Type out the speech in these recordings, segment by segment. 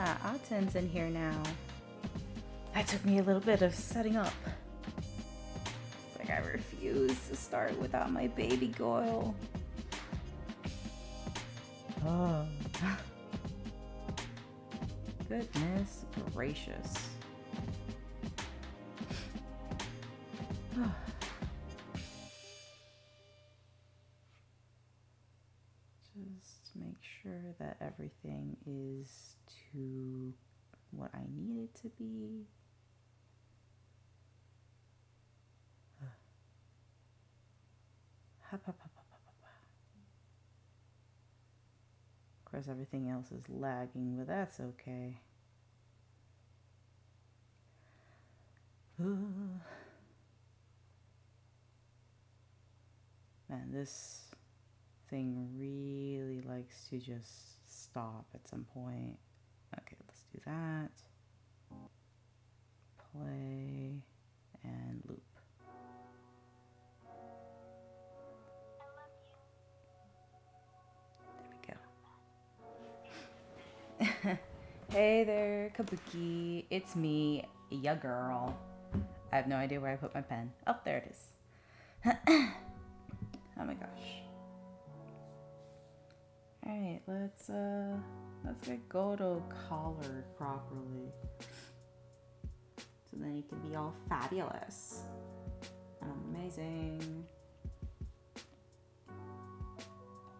Yeah, Aten's in here now. That took me a little bit of setting up. It's like I refuse to start without my baby Goyle. Oh. Goodness gracious. Just make sure that everything is to what I need it to be. Of course, everything else is lagging, but that's okay. Man, this thing really likes to just stop at some point. Okay, let's do that. Play and loop. There we go. Hey there, Kabuki. It's me, ya girl. I have no idea where I put my pen. Oh, there it is. Oh my gosh. Alright, let's get Godo collared properly. So then he can be all fabulous. Amazing.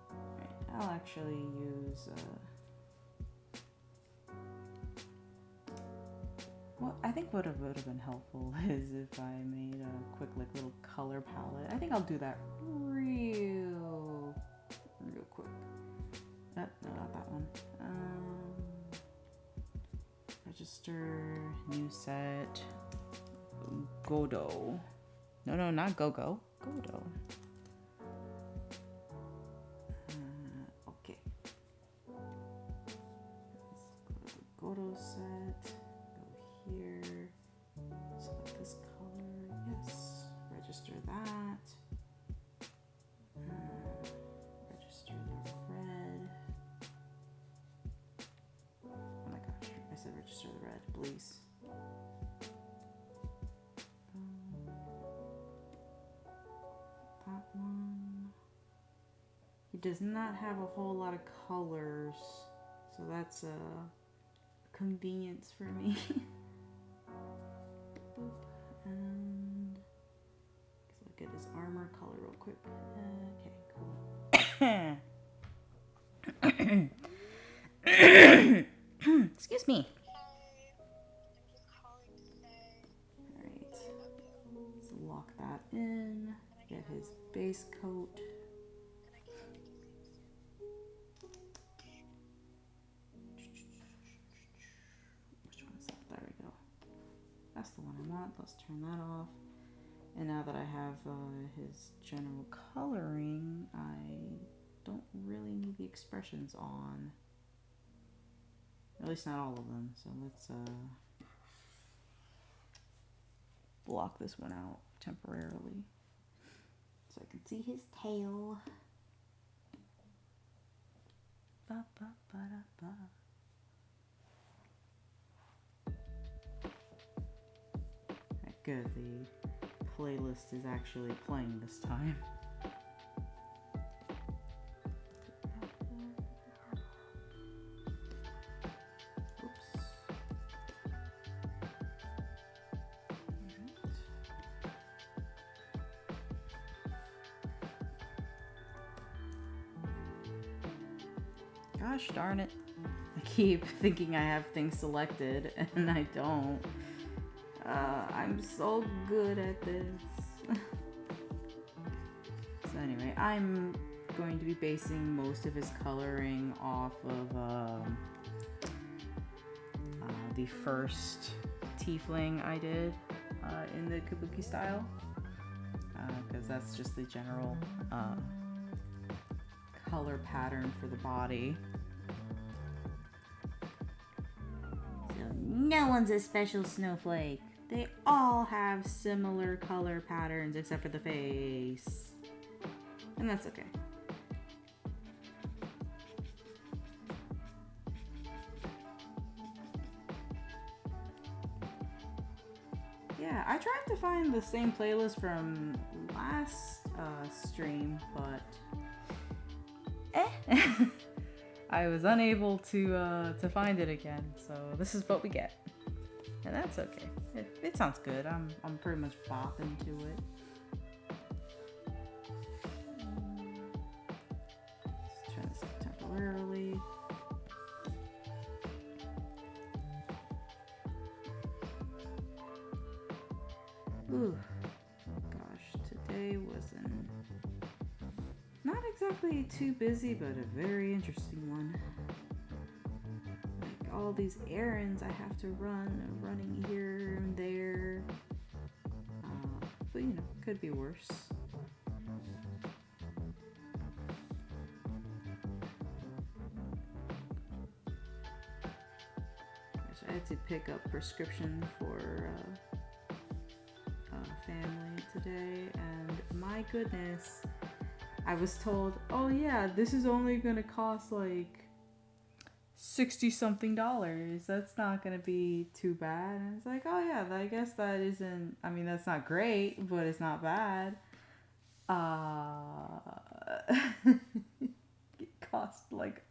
Alright, I'll actually use well, I think what would have been helpful is if I made a quick little color palette. I think I'll do that real quick. No, not that one. Register, new set, Godo. No, not Go-Go. Godo. Okay. Let's go to the Godo set. Here, select this color, yes, register that, register the red, oh my gosh, I said register the red, please. That one, he does not have a whole lot of colors, so that's a convenience for me. And let's look at his armor color real quick. Okay, cool. Excuse me. Alright. Let's lock that in. Get his base coat. That's the one I want. Let's turn that off. And now that I have his general coloring, I don't really need the expressions on. At least not all of them. So let's block this one out temporarily. So I can see his tail. Ba, ba, ba, da, ba. Good, the playlist is actually playing this time. Oops. Gosh darn it. I keep thinking I have things selected and I don't. I'm so good at this. So anyway, I'm going to be basing most of his coloring off of the first tiefling I did in the kabuki style, because that's just the general color pattern for the body. So no one's a special snowflake. They all have similar color patterns except for the face. And that's okay. yeah, I tried to find the same playlist from last stream, but I was unable to find it again. So this is what we get, and that's okay. It sounds good. I'm pretty much bopping to it. Let's turn this up temporarily. Ooh, gosh, today wasn't not exactly too busy, but a very interesting one. Like all these errands I have to run, running here and there. But you know, could be worse. I had to pick up prescription for family today, and my goodness, I was told, oh yeah, this is only gonna cost like $60 something. That's not gonna be too bad. And it's like, oh yeah, I guess that isn't, I mean, that's not great, but it's not bad. It cost like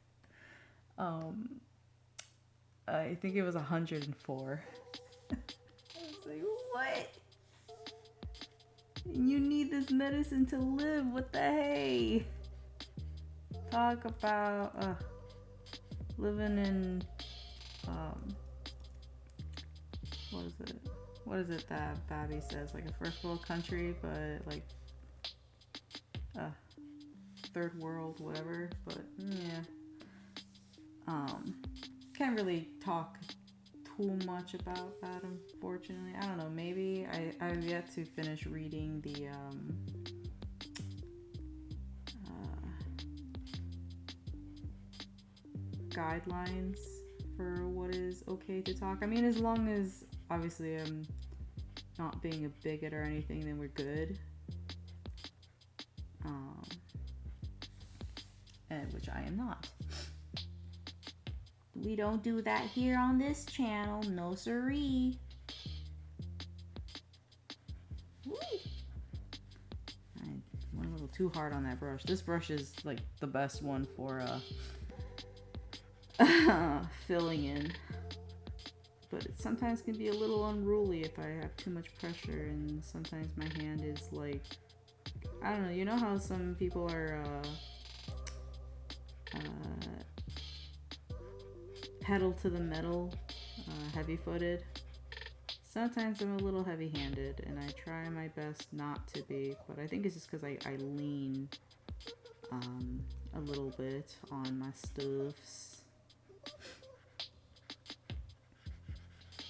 I think it was 104. I was like, what? You need this medicine to live. What the hey? Talk about living in what is it that Babby says, like a first world country, but like third world, whatever. But yeah, can't really talk too much about that, unfortunately. I don't know, maybe I've yet to finish reading the guidelines for what is okay to talk. I mean, as long as obviously I'm not being a bigot or anything, then we're good. And which I am not. We don't do that here on this channel. No siree. I went a little too hard on that brush. This brush is like the best one for filling in. But it sometimes can be a little unruly if I have too much pressure, and sometimes my hand is like, I don't know, you know how some people are pedal to the metal, heavy-footed. Sometimes I'm a little heavy-handed, and I try my best not to be, but I think it's just because I lean a little bit on my stuffs.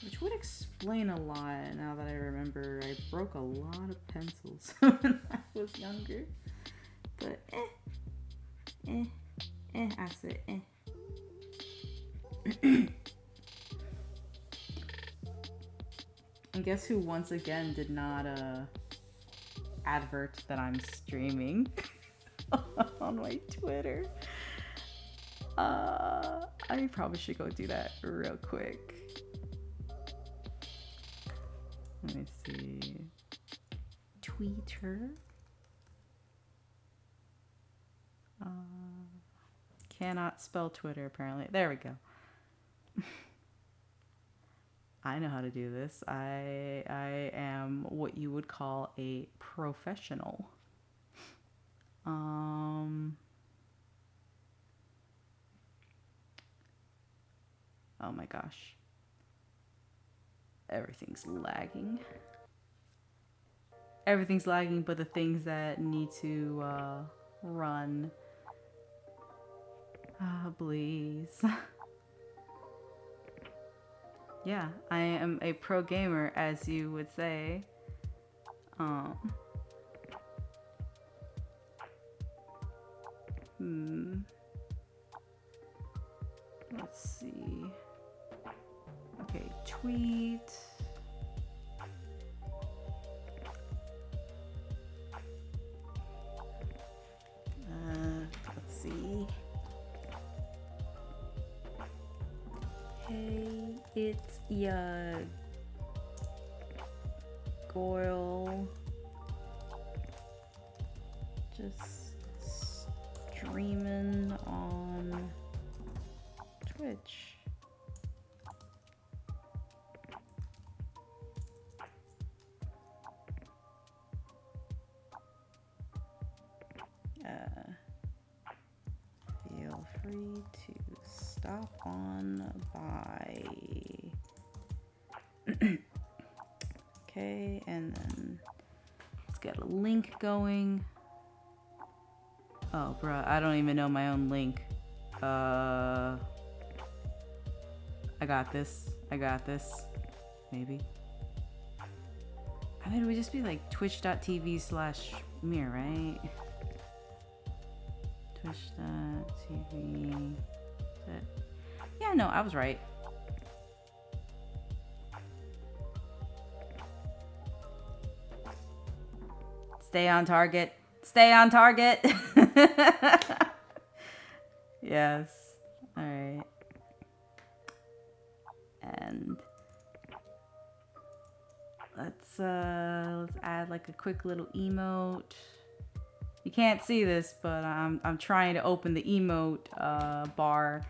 Which would explain a lot now that I remember I broke a lot of pencils when I was younger. But I said And guess who once again did not advert that I'm streaming on my Twitter? I probably should go do that real quick. Let me see. Twitter. Cannot spell Twitter apparently. There we go. I know how to do this. I am what you would call a professional. Oh my gosh. Everything's lagging. Everything's lagging but the things that need to run. Please. Yeah, I am a pro gamer, as you would say. Let's see. Okay, tweet. Let's see. Hey, it's ya. gargoyle. Just streaming on Twitch. Feel free to stop on by. Okay, and then let's get a link going. Oh, bruh, I don't even know my own link. I got this. Maybe. I mean, it would just be like twitch.tv/Mir, right? Twitch.tv. Yeah, no, I was right. Stay on target. Stay on target. Yes. All right. And let's add like a quick little emote. You can't see this, but I'm trying to open the emote bar.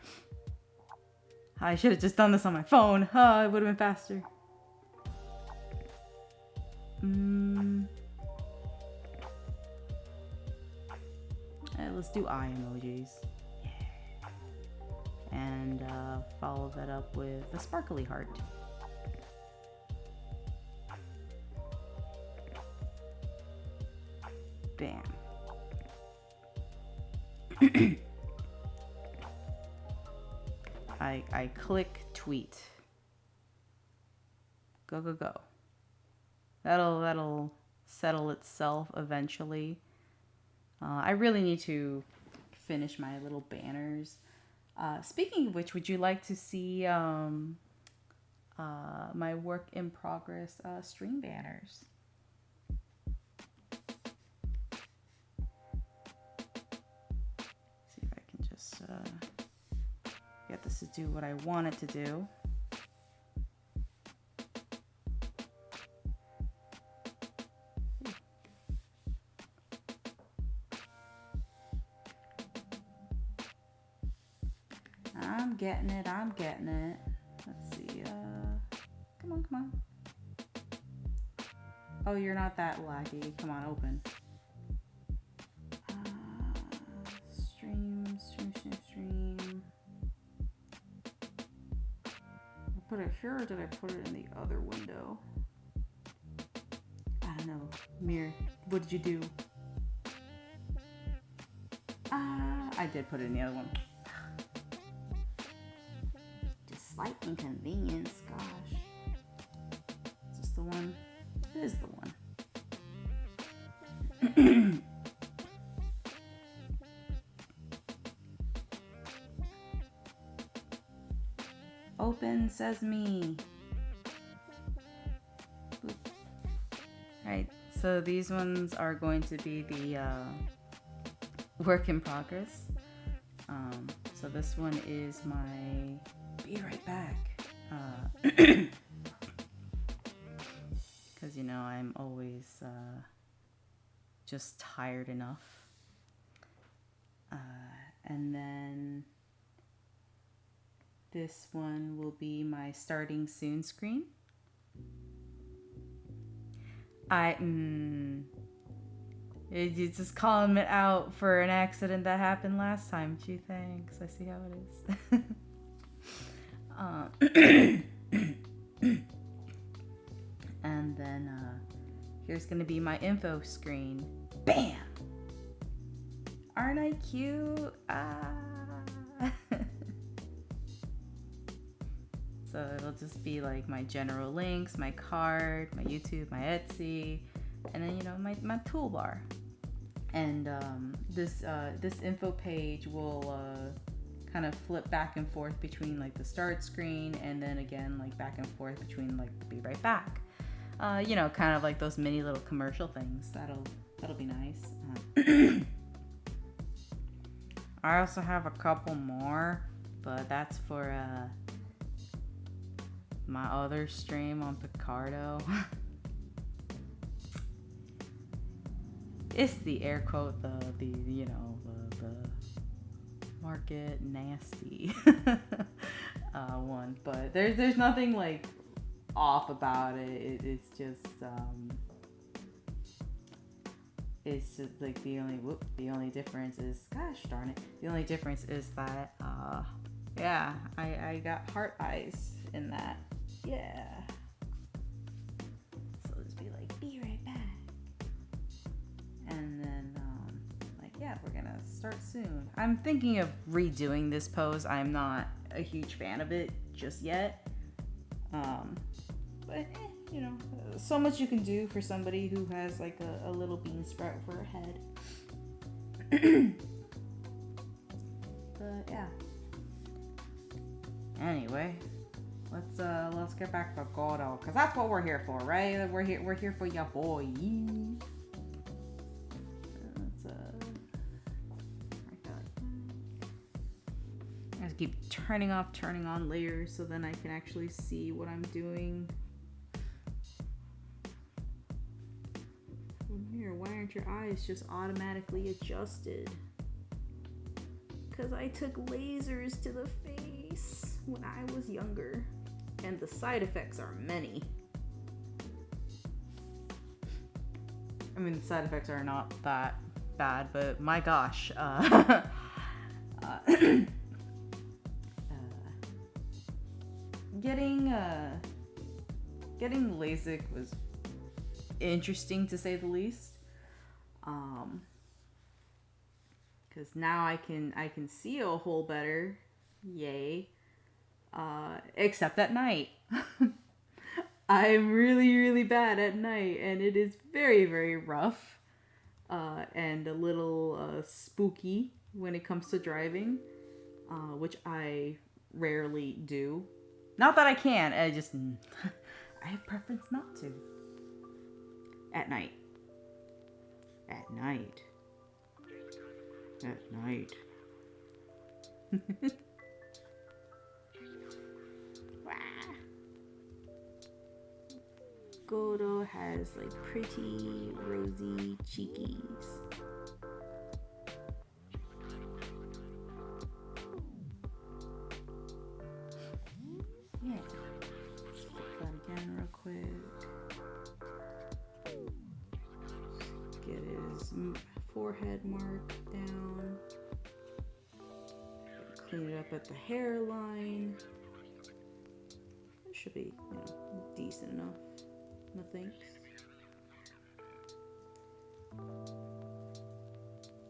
I should have just done this on my phone. It would have been faster. Let's do eye emojis. Yeah. And follow that up with a sparkly heart. Bam. I click tweet. Go, go, go. That'll settle itself eventually. I really need to finish my little banners. Speaking of which, would you like to see my work in progress stream banners? See if I can just get this to do what I want it to do. I'm getting it. Let's see. Come on. Oh, you're not that laggy. Come on, open. Stream. I put it here, or did I put it in the other window? I don't know. Mir, what did you do? I did put it in the other one. Slight inconvenience, gosh. Is this the one? It is the one. Open sesame. Alright, so these ones are going to be the work in progress. So this one is my be right back. Because, you know, I'm always just tired enough. And then this one will be my starting soon screen. You're just calling it out for an accident that happened last time. Gee, thanks. I see how it is. And then here's gonna be my info screen. Bam! Aren't I cute? So it'll just be like my general links, my card, my YouTube, my Etsy, and then, you know, my toolbar. And this info page will kind of flip back and forth between like the start screen and then again like back and forth between like the be right back. You know, kind of like those mini little commercial things. That'll be nice. I also have a couple more, but that's for my other stream on Picardo. it's the air quote, the you know, the market nasty one, but there's nothing like off about it. It's just like the only difference is, gosh darn it, the only difference is that yeah, I got heart eyes in that. Yeah. So just be like, be right back. And then like, yeah, we're gonna start soon. I'm thinking of redoing this pose. I'm not a huge fan of it just yet. But you know, so much you can do for somebody who has like a little bean sprout for a head. But yeah. Anyway, let's get back to Gordo, cause that's what we're here for, right? We're here for ya boy. I have to keep turning on layers so then I can actually see what I'm doing. Here, why aren't your eyes just automatically adjusted? Because I took lasers to the face when I was younger, and the side effects are many. I mean, the side effects are not that bad, but my gosh, getting LASIK was interesting to say the least. Because now I can see a whole better, yay. Except at night. I'm really bad at night, and it is very rough, and a little spooky when it comes to driving, which I rarely do. Not that I can, I just I have preference not to. At night. At night. At night. Gordo has like pretty rosy cheekies. Yeah. Let's flip that again real quick. Get his forehead mark down. Clean it up at the hairline. It should be, you know, decent enough. No thanks.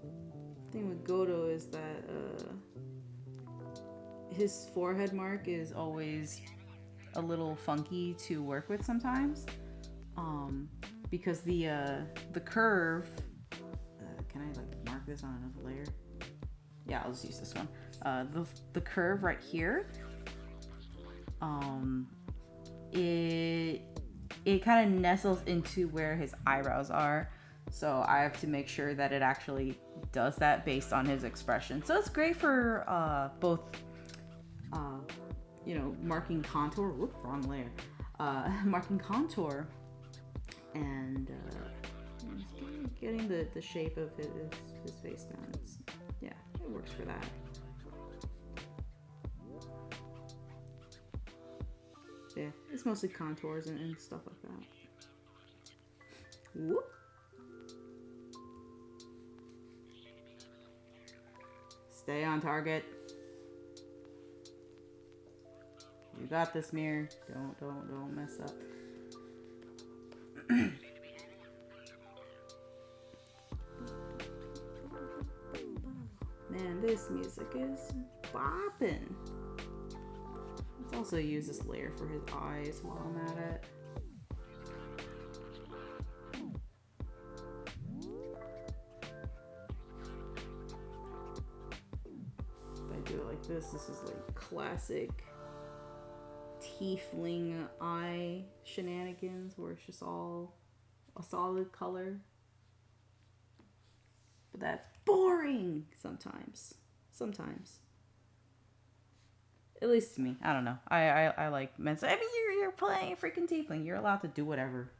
The thing with Gordo is that his forehead mark is always a little funky to work with sometimes, because the curve. Can I like mark this on another layer? Yeah, I'll just use this one. The curve right here. It kind of nestles into where his eyebrows are, so I have to make sure that it actually does that based on his expression. So it's great for both, you know, marking contour. Whoop, wrong layer. Marking contour and getting the shape of his face down. Yeah, it works for that. Yeah, it's mostly contours and stuff like that. Whoop. Stay on target. You got this, mirror. Don't mess up. Man, this music is bopping. Let's also use this layer for his eyes while I'm at it. If I do it like this is like classic tiefling eye shenanigans where it's just all a solid color. But that's boring sometimes. At least to me. I don't know. I like men. I mean, you're playing freaking tiefling. You're allowed to do whatever.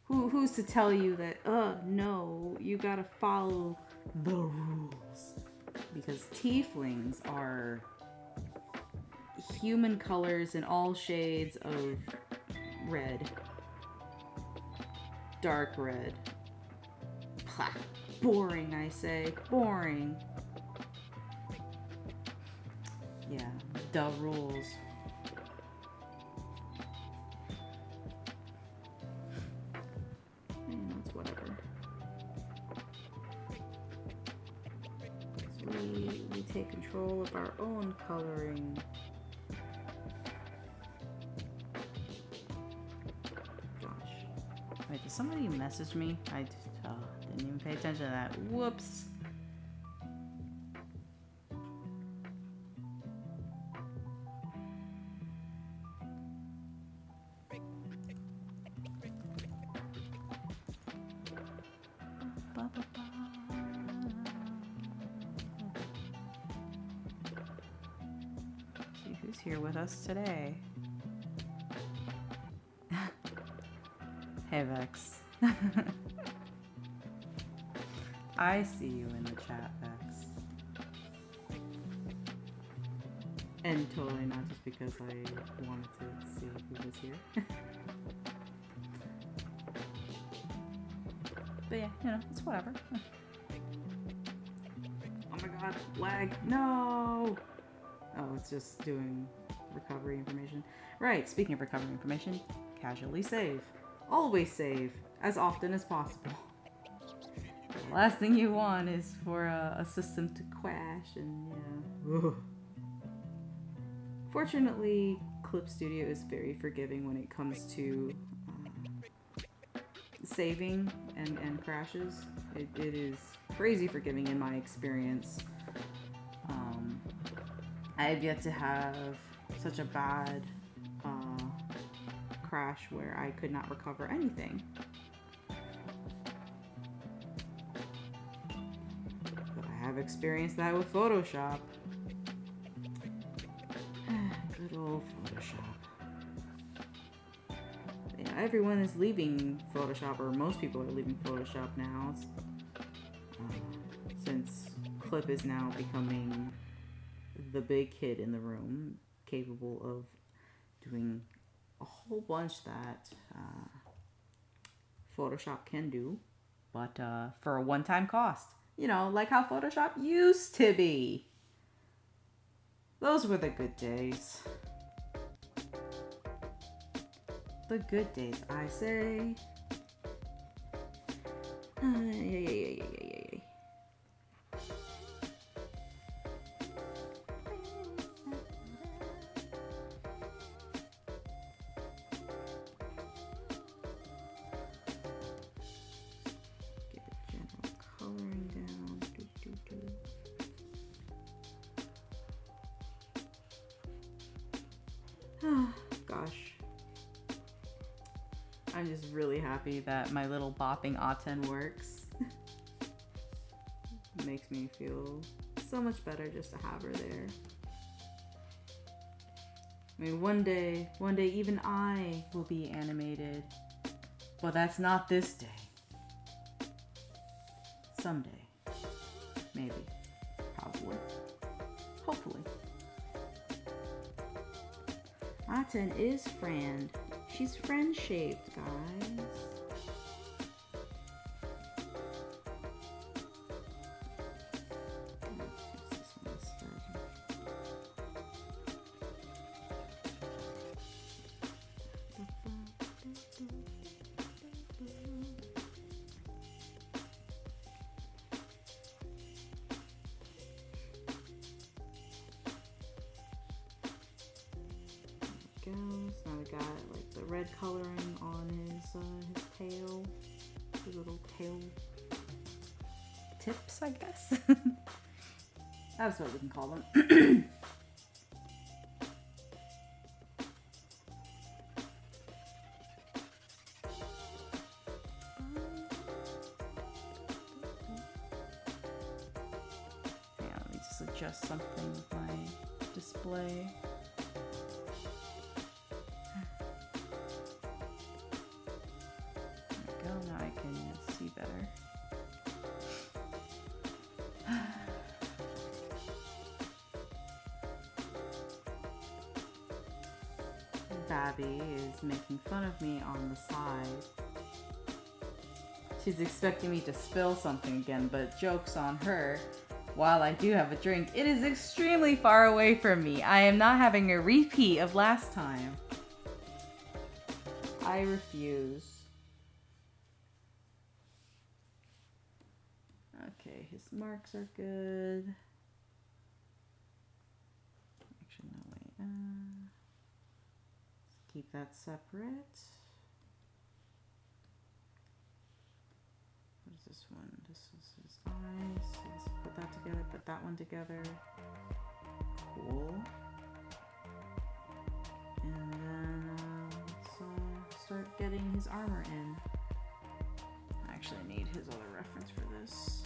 Who's to tell you that, no, you gotta follow the rules? Because tieflings are human colors in all shades of red. Dark red. Pah, boring, I say. Boring. Yeah, the rules. It's whatever. So we take control of our own coloring. Wait, did somebody message me? I just didn't even pay attention to that. Whoops. See who's here with us today. Hey, Vex. I see you in the chat, Vex. And totally not just because I wanted to see who was here. But yeah, you know, it's whatever. Oh my god, lag. No! Oh, it's just doing recovery information. Right, speaking of recovery information, casually save. Always save, as often as possible. The last thing you want is for a system to crash and, yeah. Ugh. Fortunately, Clip Studio is very forgiving when it comes to saving and crashes. It is crazy forgiving in my experience. I have yet to have such a bad crash where I could not recover anything. But I have experienced that with Photoshop. Good old Photoshop. Yeah, everyone is leaving Photoshop, or most people are leaving Photoshop now, since Clip is now becoming the big kid in the room, capable of doing a whole bunch that Photoshop can do, but for a one-time cost. You know, like how Photoshop used to be. Those were the good days. The good days, I say. Yeah. Gosh. I'm just really happy that my little bopping Aten works. It makes me feel so much better just to have her there. I mean, one day even I will be animated. But that's not this day. Someday. Maybe. Probably. Hopefully. Aten is friend. She's friend-shaped, guys. So now we got like the red coloring on his tail, his little tail tips, I guess. That's what we can call them. Yeah, let me just adjust something with my display. better. Babby is making fun of me on the side. She's expecting me to spill something again, but joke's on her. While I do have a drink, it is extremely far away from me. I am not having a repeat of last time. I refuse. Okay, his marks are good. Actually, no, wait. Let's keep that separate. What is this one? This is his eyes. So let's put that together, put that one together. Cool. And then let's start getting his armor in. I actually need his other reference for this.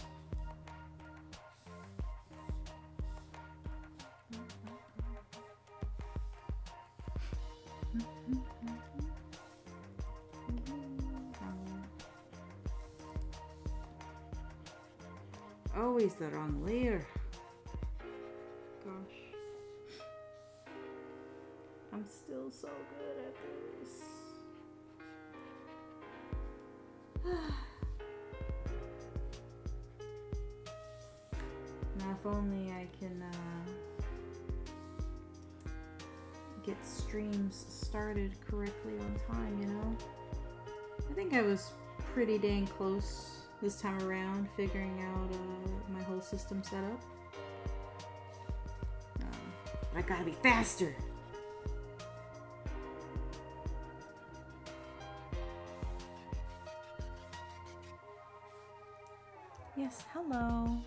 Always the wrong layer. Gosh. I'm still so good at this. Now if only I can get streams started correctly on time, you know? I think I was pretty dang close this time around, figuring out my whole system setup. But I gotta be faster! Yes, hello.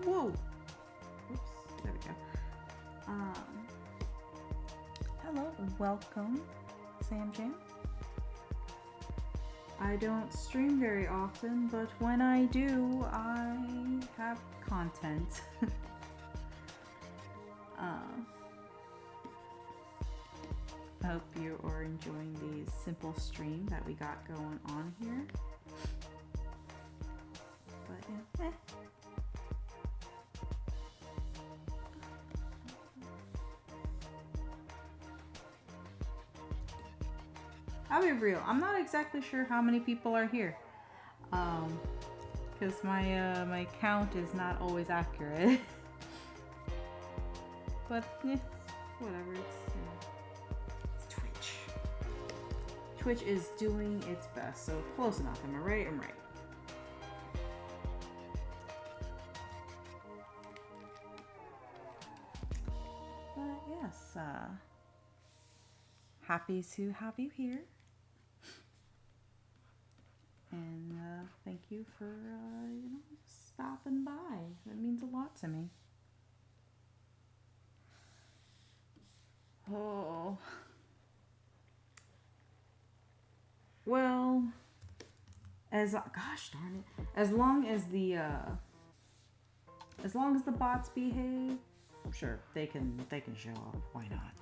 Whoa! Oops, there we go. Hello, welcome, Sam Jam. I don't stream very often, but when I do, I have content. I hope you are enjoying the simple stream that we got going on here. But yeah, I'll be real. I'm not exactly sure how many people are here, because my count is not always accurate. But yeah, whatever. It's Twitch. Twitch is doing its best, so close enough. Am I right? I'm right. But yes, happy to have you here. And thank you for, stopping by. That means a lot to me. Oh. Well, gosh darn it. As long as the bots behave, sure, they can show up. Why not?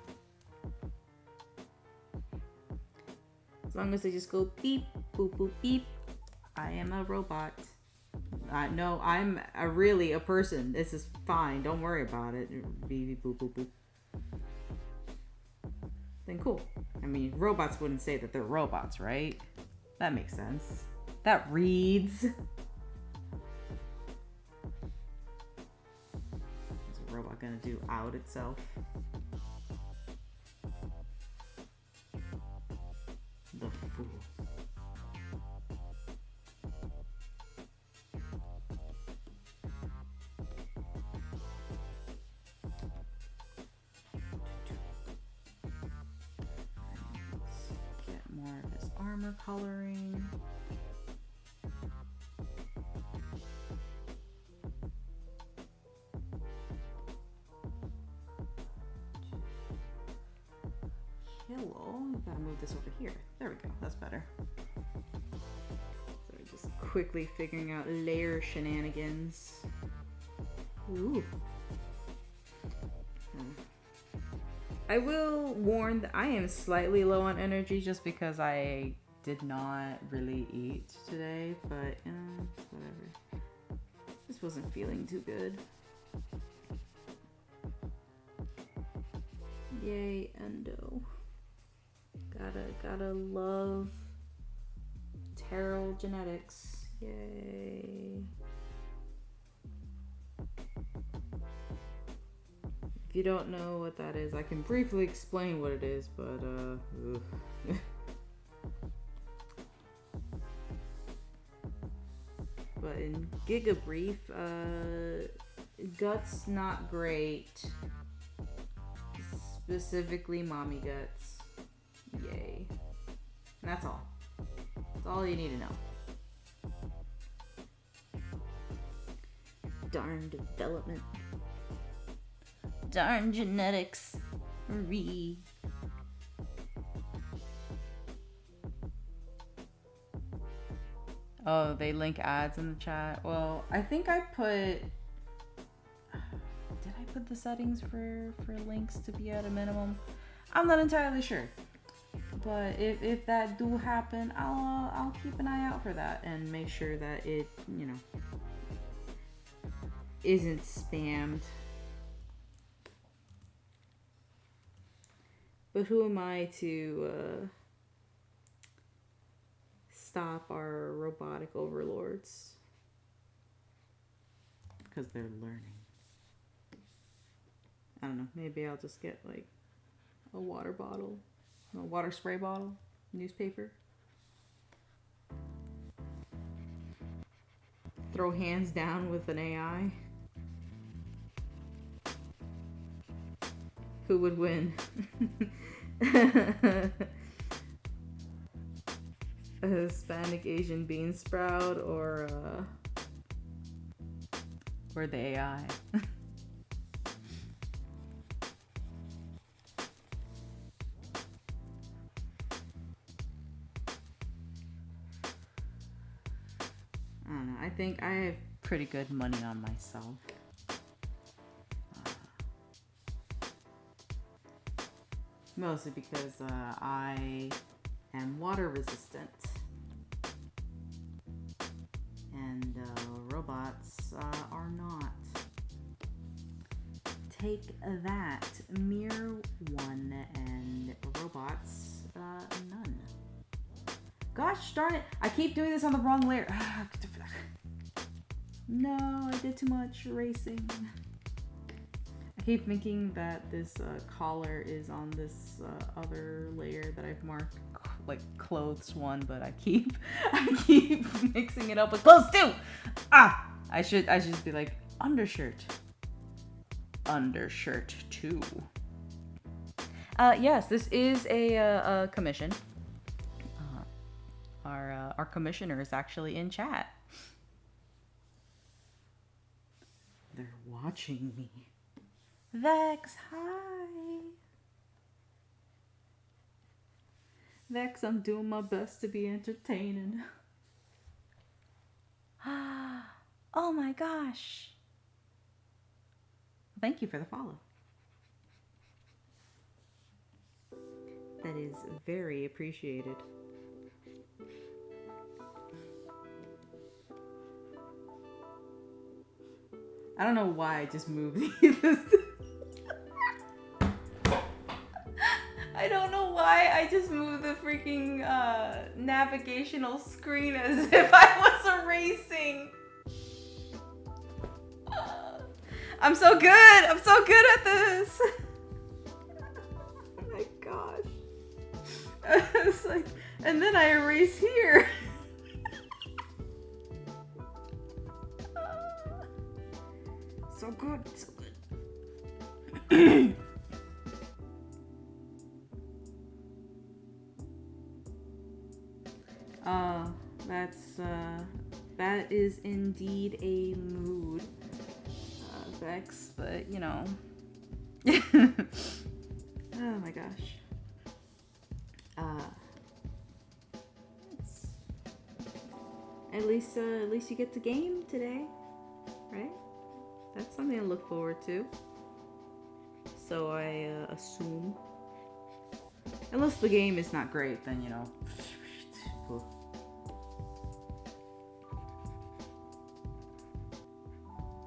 As long as they just go beep, boop, boop, beep. I am a robot. No, I'm really a person. This is fine. Don't worry about it. Beep, beep, boop, boop, boop. Then cool. I mean, robots wouldn't say that they're robots, right? That makes sense. That reads. What's a robot gonna do? Out itself? The fool. Let's get more of his armor coloring. Gotta move this over here. There we go. That's better. So just quickly figuring out layer shenanigans. Ooh. I will warn that I am slightly low on energy just because I did not really eat today, but whatever. Just wasn't feeling too good. Yay, endo. Gotta love Terrell genetics. Yay. If you don't know what that is, I can briefly explain what it is, but but in Giga Brief, guts not great. Specifically mommy guts. Yay. And that's all. That's all you need to know. Darn development. Darn genetics. Oh, they link ads in the chat. Well, I think I put... Did I put the settings for links to be at a minimum? I'm not entirely sure. But if that do happen, I'll keep an eye out for that and make sure that it, you know, isn't spammed. But who am I to stop our robotic overlords? Because they're learning. I don't know, maybe I'll just get like a water bottle, a water spray bottle, newspaper. Throw hands down with an AI. Who would win? A Hispanic Asian bean sprout or the AI? I don't know. I think I have pretty good money on myself. Mostly because I am water resistant. And robots are not. Take that. Mirror one and robots none. Gosh darn it. I keep doing this on the wrong layer. No, I did too much racing. I keep thinking that this collar is on this other layer that I've marked like clothes one, but I keep mixing it up with clothes too. I should be like undershirt too. Yes, this is a commission. Our commissioner is actually in chat. They're watching me. Vex, hi. Vex, I'm doing my best to be entertaining. Oh my gosh. Thank you for the follow. That is very appreciated. I don't know why I just moved this. I don't know why I just moved the freaking navigational screen as if I was erasing. I'm so good at this. Oh my gosh. It's like, and then I erase here. So good, so good. That is indeed a mood, Vex, but you know. Oh my gosh. At least you get to game today, right? That's something to look forward to. So I assume. Unless the game is not great, then, you know, Ooh.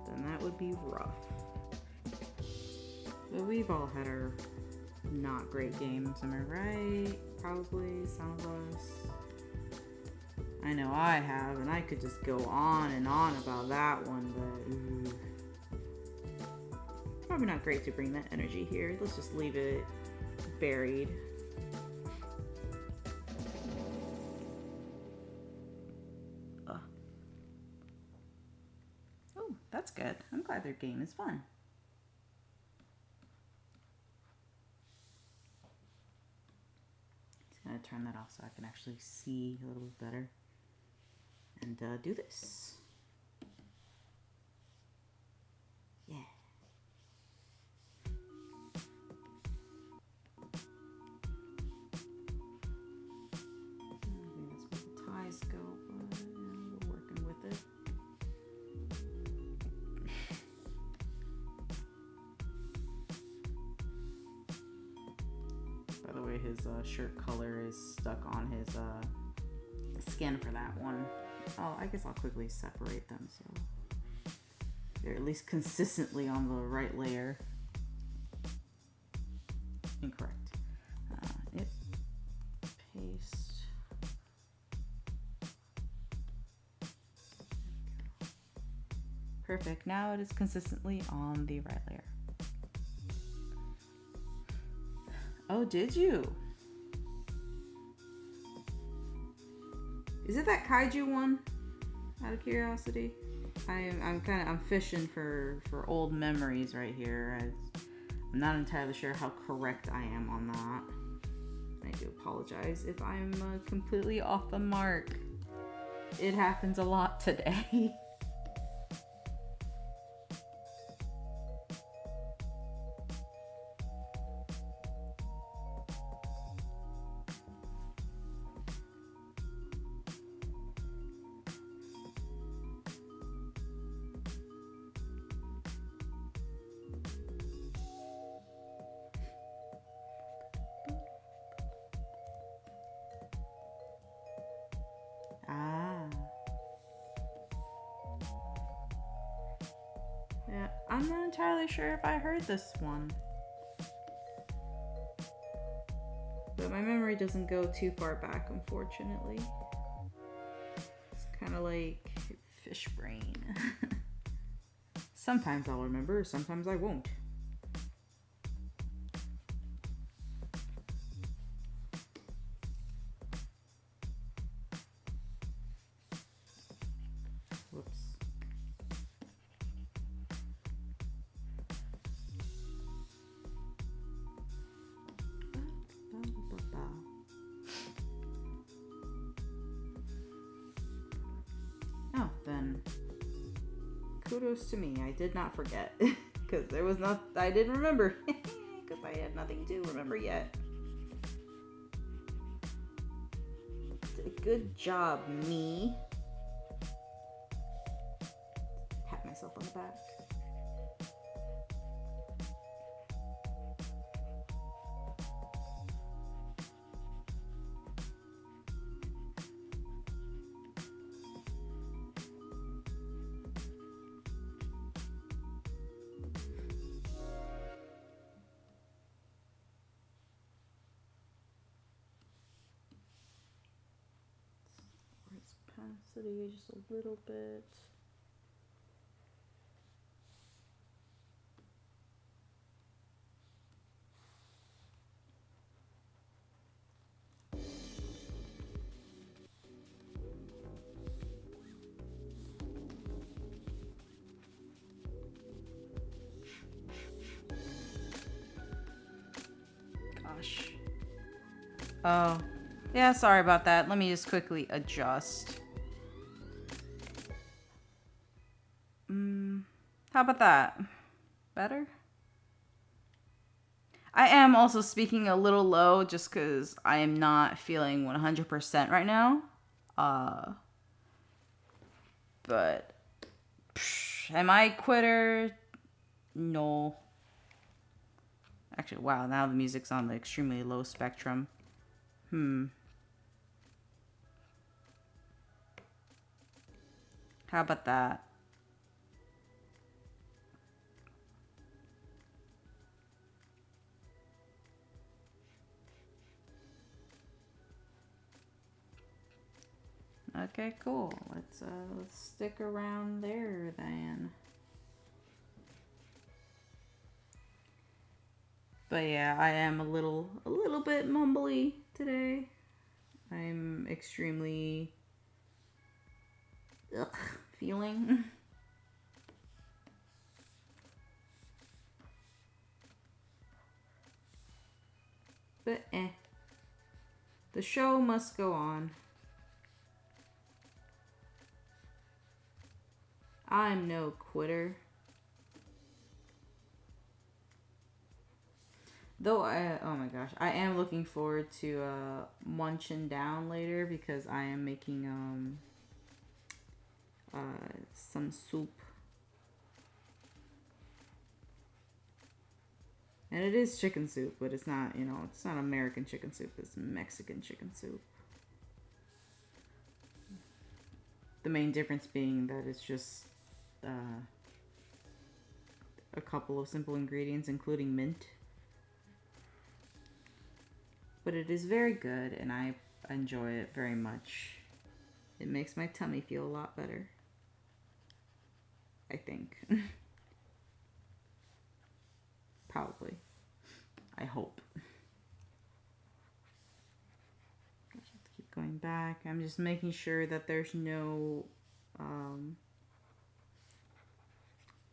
Then that would be rough. But we've all had our not great games, am I right? Probably, some of us. I know I have, and I could just go on and on about that one, but probably not great to bring that energy here. Let's just leave it buried. Oh, that's good. I'm glad their game is fun. Just gonna turn that off so I can actually see a little bit better. And do this. Yeah. I think that's where the ties go, but we're working with it. By the way, his shirt color is stuck on his skin for that one. Oh, I guess I'll quickly separate them so they're at least consistently on the right layer. Incorrect. Yep. Paste. Perfect. Now it is consistently on the right layer. Oh, did you? Is it that kaiju one? Out of curiosity, I'm fishing for old memories right here. I'm not entirely sure how correct I am on that. I do apologize if I'm completely off the mark. It happens a lot today. Yeah, I'm not entirely sure if I heard this one. But my memory doesn't go too far back, unfortunately. It's kind of like fish brain. Sometimes I'll remember, sometimes I won't. Whoops. Oh, then kudos to me. I did not forget because I didn't remember because I had nothing to remember yet. Good job, me. Pat myself on the back. Opacity just a little bit. Gosh. Oh. Yeah, sorry about that. Let me just quickly adjust. How about that? Better? I am also speaking a little low just because I am not feeling 100% right now. But am I a quitter? No. Actually, wow, now the music's on the extremely low spectrum. How about that? Okay, cool. Let's stick around there then. But yeah, I am a little bit mumbly today. I'm extremely feeling. But the show must go on. I'm no quitter. Though oh my gosh, I am looking forward to munching down later because I am making some soup. And it is chicken soup, but it's not, it's not American chicken soup, it's Mexican chicken soup. The main difference being that it's just a couple of simple ingredients, including mint. But it is very good, and I enjoy it very much. It makes my tummy feel a lot better, I think. Probably. I hope. Keep going back. I'm just making sure that there's no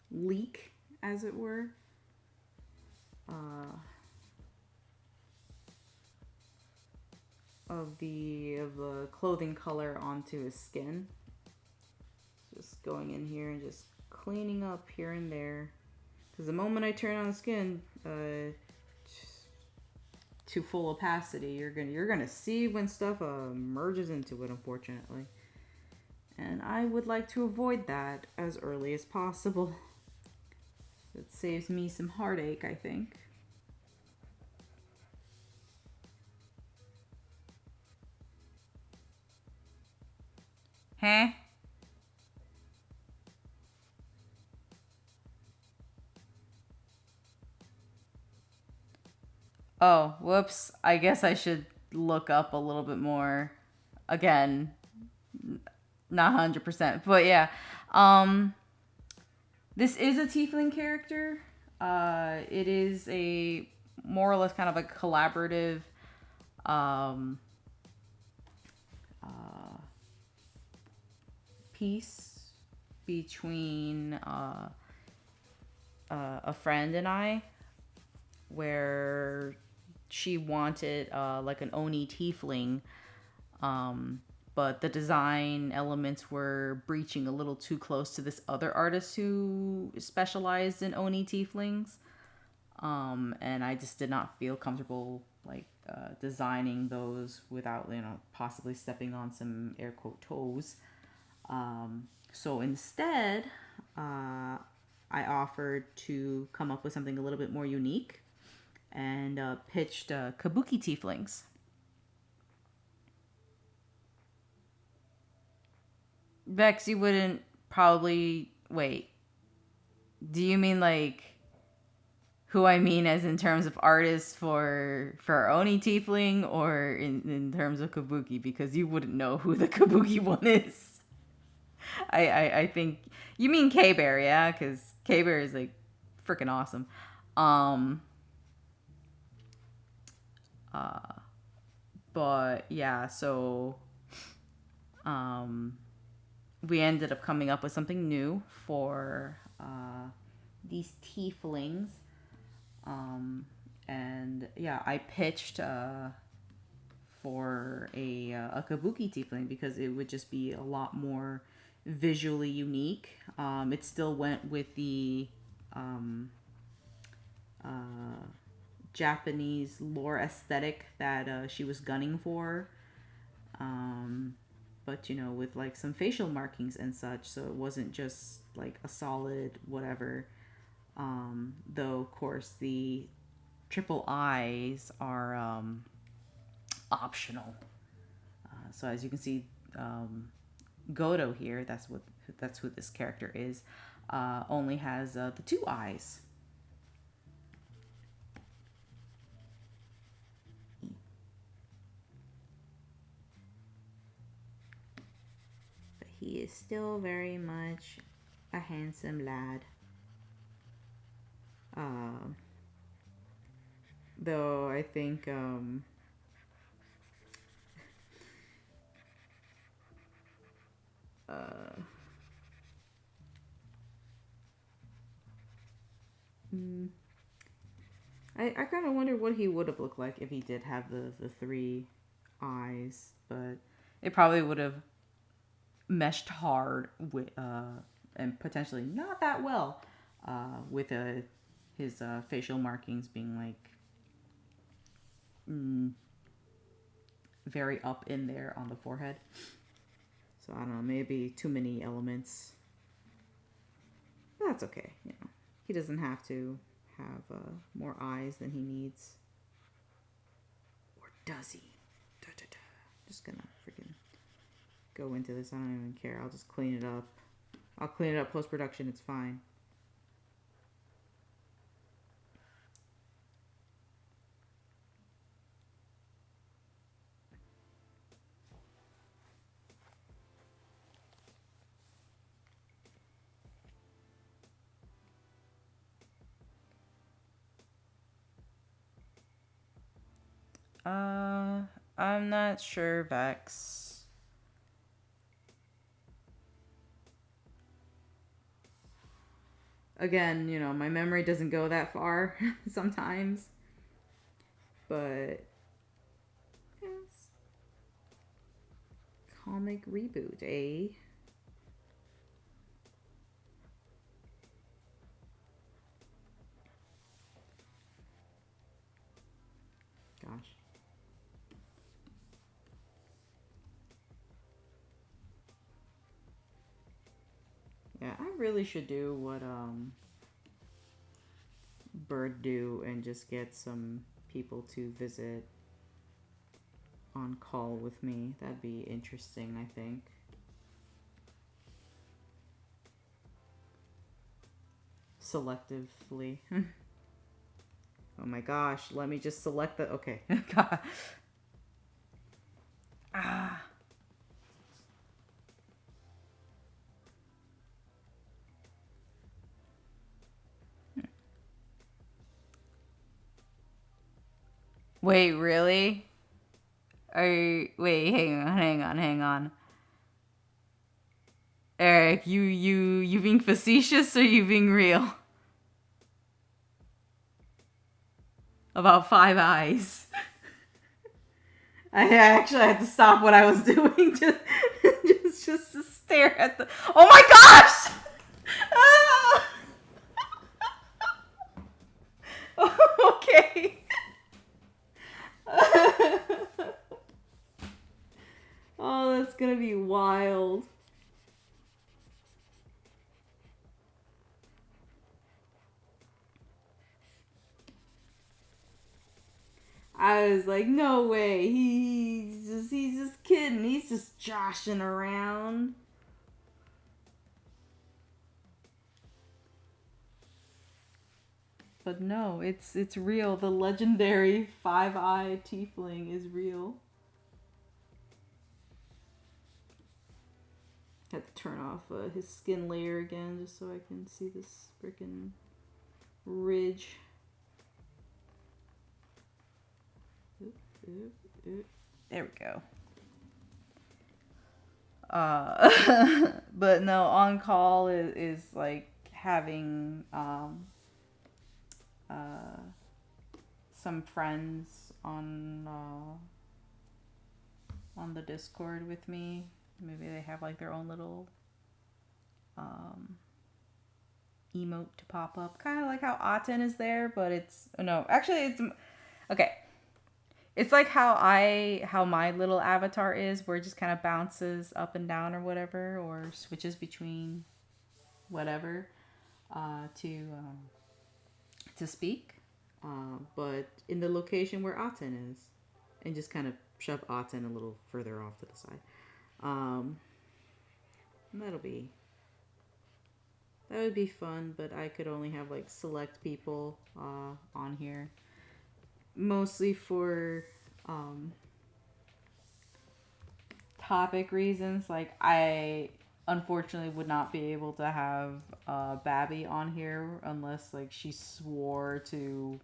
leak, as it were. Of the clothing color onto his skin. Just going in here and just cleaning up here and there. Because the moment I turn on the skin to full opacity, you're gonna see when stuff merges into it, unfortunately. And I would like to avoid that as early as possible. It saves me some heartache, I think. Huh? Oh, whoops. I guess I should look up a little bit more. Again, not 100%. But yeah. This is a tiefling character. It is a more or less kind of a collaborative piece between a friend and I, where she wanted like an Oni tiefling, but the design elements were breaching a little too close to this other artist who specialized in Oni tieflings, and I just did not feel comfortable like designing those without possibly stepping on some air quote toes. So instead, I offered to come up with something a little bit more unique and pitched kabuki tieflings. Vex, you wouldn't probably wait. Do you mean like who I mean as in terms of artists for Oni tiefling, or in terms of kabuki? Because you wouldn't know who the kabuki one is. I think you mean K-Bear, yeah, because K-Bear is like freaking awesome. But yeah, so we ended up coming up with something new for these tieflings. And yeah, I pitched for a kabuki tiefling because it would just be a lot more visually unique. It still went with the Japanese lore aesthetic that she was gunning for. But with like some facial markings and such, so it wasn't just like a solid whatever. Though of course the triple eyes are optional. So as you can see, Godo here, that's what that's who this character is, only has the 2 eyes. But he is still very much a handsome lad. Though I think I kind of wonder what he would have looked like if he did have the 3 eyes, but it probably would have meshed hard with and potentially not that well with his facial markings being like very up in there on the forehead. So I don't know, maybe too many elements. But that's okay, you know. He doesn't have to have more eyes than he needs. Or does he? Da, da, da. Just gonna freaking go into this. I don't even care. I'll just clean it up. I'll clean it up post-production. It's fine. I'm not sure, Vex. Again, you know, my memory doesn't go that far sometimes. But yes. Comic reboot, eh? Gosh. Yeah, I really should do what Bird do and just get some people to visit on call with me. That'd be interesting, I think. Selectively. Oh my gosh, let me just select the... Okay. God. Ah. Wait, really? Wait, hang on. Eric, you being facetious or you being real? About 5 eyes. I actually had to stop what I was doing just to stare at the... Oh my gosh! Ah! Okay. Oh, that's gonna be wild. I was like, no way. He's just kidding. He's just joshing around. But no, it's real. The legendary 5-eyed tiefling is real. Had to turn off his skin layer again just so I can see this freaking ridge. There we go. But no, on call is like having some friends on the Discord with me. Maybe they have like their own little emote to pop up, kind of like how Aten is there, but it's no, actually it's okay. It's like how my little avatar is, where it just kind of bounces up and down or whatever, or switches between whatever to speak. But in the location where Aten is, and just kind of shove Aten a little further off to the side. That'll be That would be fun, but I could only have like select people on here. Mostly for topic reasons. Like, I unfortunately would not be able to have Babby on here unless like she swore to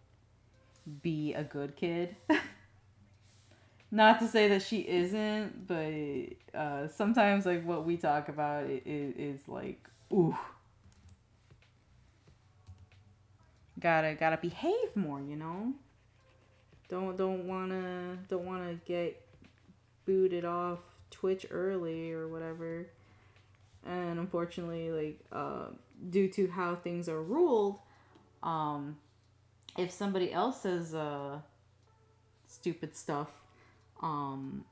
be a good kid. Not to say that she isn't, but sometimes like what we talk about is like, ooh, gotta behave more, you know. Don't wanna get booted off Twitch early or whatever. And unfortunately, like due to how things are ruled, um, if somebody else says stupid stuff, um,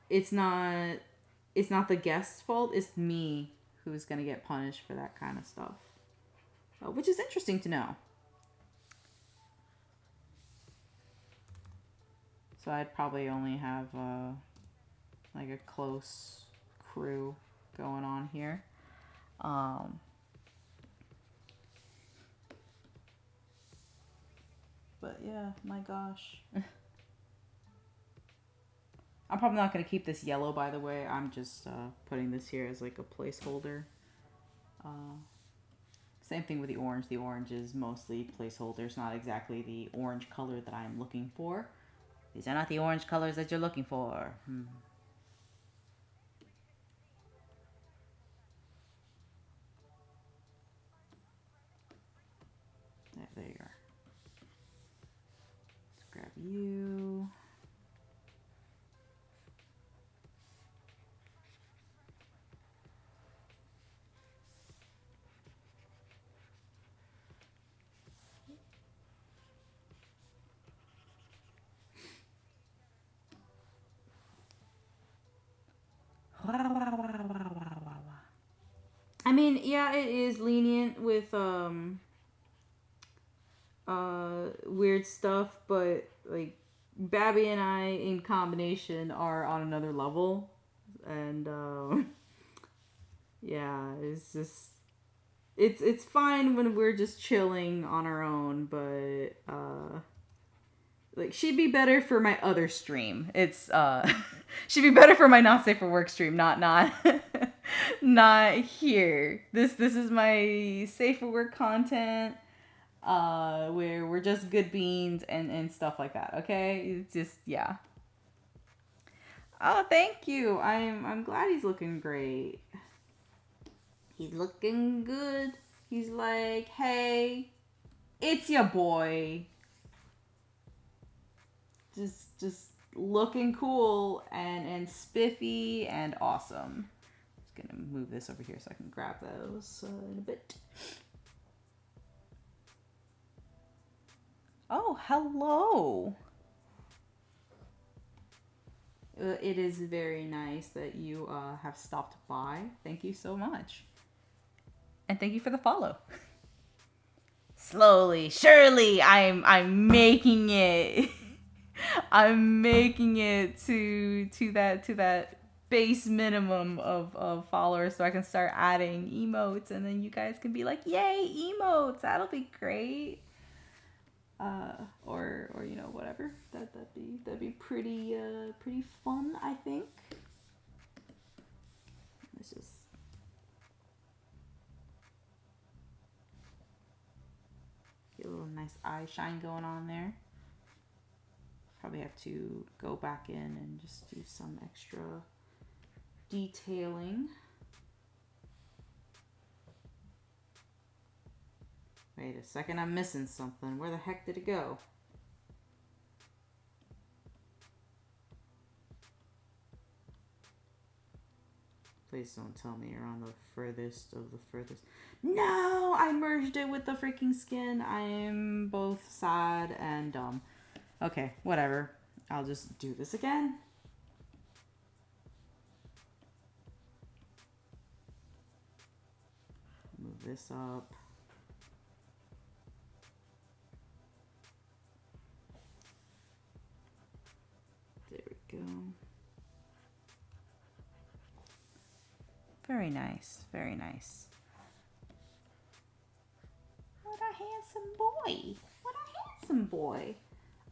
it's not it's not the guest's fault. It's me who's gonna get punished for that kind of stuff, which is interesting to know. So I'd probably only have like a close crew going on here. But yeah, my gosh. I'm probably not going to keep this yellow, by the way. I'm just putting this here as like a placeholder. Same thing with the orange. The orange is mostly placeholders, not exactly the orange color that I'm looking for. These are not the orange colors that you're looking for. There you are. Let's grab you. I mean, yeah, it is lenient with weird stuff, but like Babby and I in combination are on another level, and yeah, it's just it's fine when we're just chilling on our own, but like she'd be better for my other stream. It's she'd be better for my not safe for work stream, not not here. This is my safe for work content where we're just good beans and stuff like that. Okay, it's just yeah. Oh, thank you. I'm glad he's looking great. He's looking good. He's like, hey, it's your boy. Just looking cool and spiffy and awesome. Just gonna move this over here so I can grab those in a bit. Oh, hello. It is very nice that you have stopped by. Thank you so much. And thank you for the follow. Slowly, surely, I'm making it. I'm making it to that base minimum of followers so I can start adding emotes, and then you guys can be like, yay, emotes, that'll be great. Or you know, whatever. That'd be pretty fun, I think. Let's just get a little nice eye shine going on there. Probably have to go back in and just do some extra detailing. Wait a second, I'm missing something. Where the heck did it go? Please don't tell me you're on the furthest of the furthest. No! I merged it with the freaking skin. I'm both sad and dumb. Okay, whatever. I'll just do this again. Move this up. There we go. Very nice, very nice. handsome boy. What a handsome boy.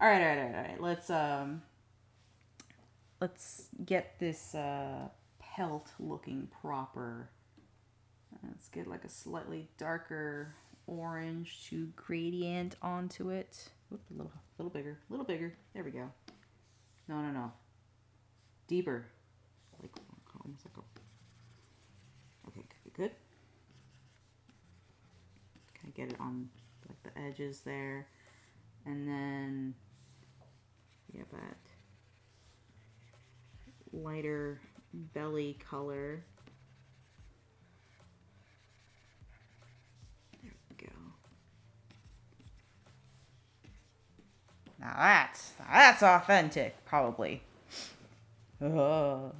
All right. Let's get this pelt looking proper. Let's get like a slightly darker orange to gradient onto it. Oop, a little bigger. There we go. No. Deeper. Like almost like a. Okay, good. Kind of get it on like the edges there, and then you have that lighter belly color. There we go. Now that's authentic, probably. Oh.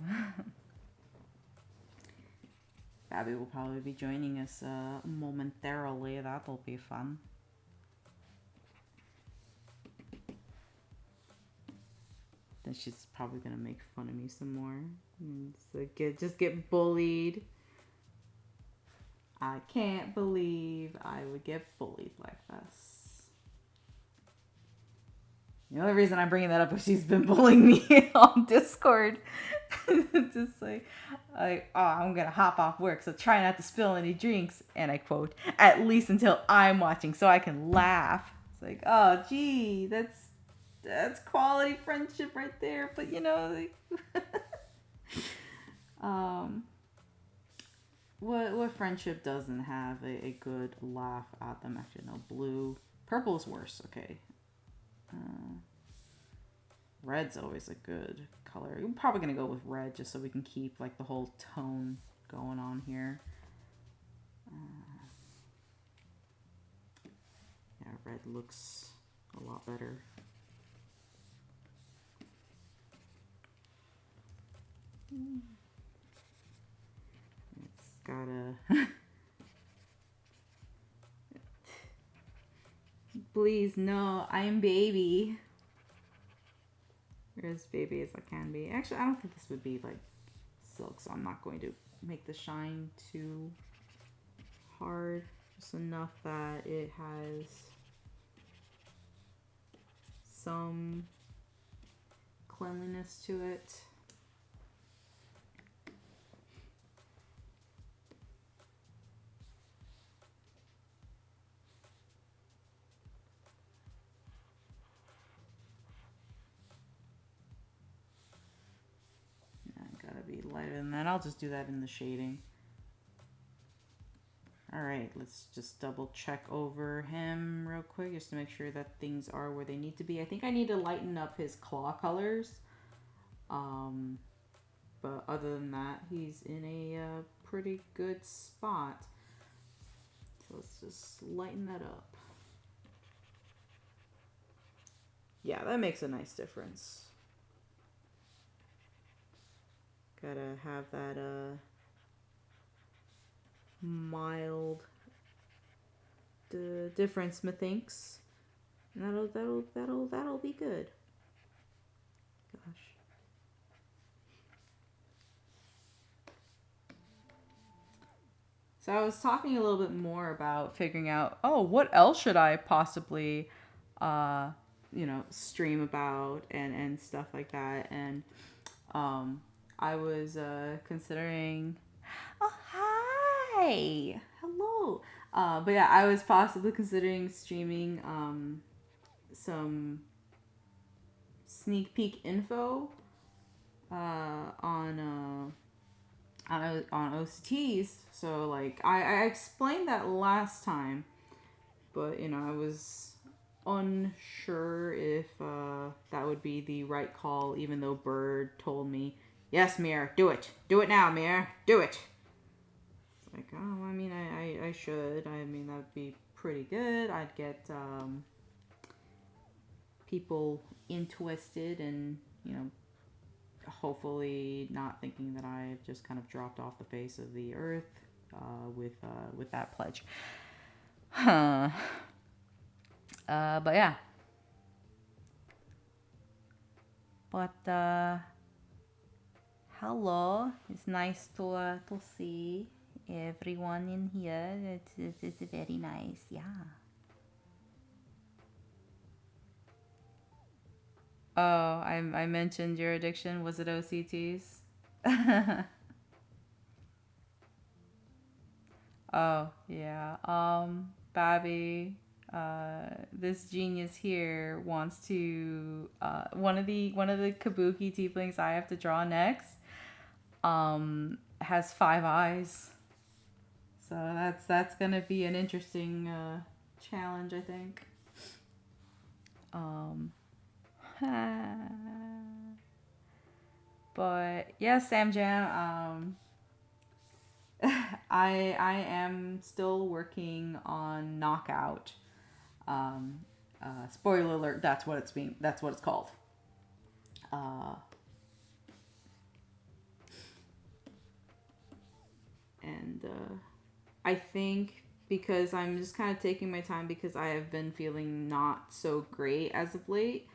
Abby will probably be joining us momentarily. That'll be fun. Then she's probably gonna make fun of me some more. So just get bullied. I can't believe I would get bullied like this. The only reason I'm bringing that up is she's been bullying me on Discord. Just like, oh, I'm gonna hop off work, so try not to spill any drinks. And I quote, at least until I'm watching, so I can laugh. It's like, oh, gee, that's quality friendship right there. But you know, like, what friendship doesn't have a good laugh at them? Actually, no, purple is worse. Okay. Red's always a good color. I'm probably gonna go with red just so we can keep like the whole tone going on here. Yeah, red looks a lot better. It's gotta. Please, no, I'm baby. You're as baby as I can be. Actually, I don't think this would be like silk, so I'm not going to make the shine too hard. Just enough that it has some cleanliness to it. Be lighter than that. I'll just do that in the shading. Alright, let's just double check over him real quick just to make sure that things are where they need to be. I think I need to lighten up his claw colors. But other than that, he's in a pretty good spot. So let's just lighten that up. Yeah, that makes a nice difference. Gotta have that mild difference, methinks. And that'll be good. Gosh. So I was talking a little bit more about figuring out, what else should I possibly stream about and stuff like that. And I was considering. Oh, hi! Hello! But yeah, I was possibly considering streaming some sneak peek info on OCTs. So like I explained that last time, but I was unsure if that would be the right call, even though Bird told me, yes, Mir, do it now, Mir, do it. It's like, I mean, I should. I mean, that would be pretty good. I'd get people interested and hopefully not thinking that I've just kind of dropped off the face of the earth with that pledge. But yeah. But hello. It's nice to see everyone in here. It's very nice. Yeah. Oh, I mentioned your addiction. Was it OCTs? Oh, yeah. Babby, this genius here wants to one of the kabuki tieflings I have to draw next has 5 eyes. So that's gonna be an interesting challenge, I think. Um, but yeah, Sam Jam. I am still working on Knockout. Um, Spoiler alert. That's what it's called. Uh, and I think because I'm just kind of taking my time because I have been feeling not so great as of late.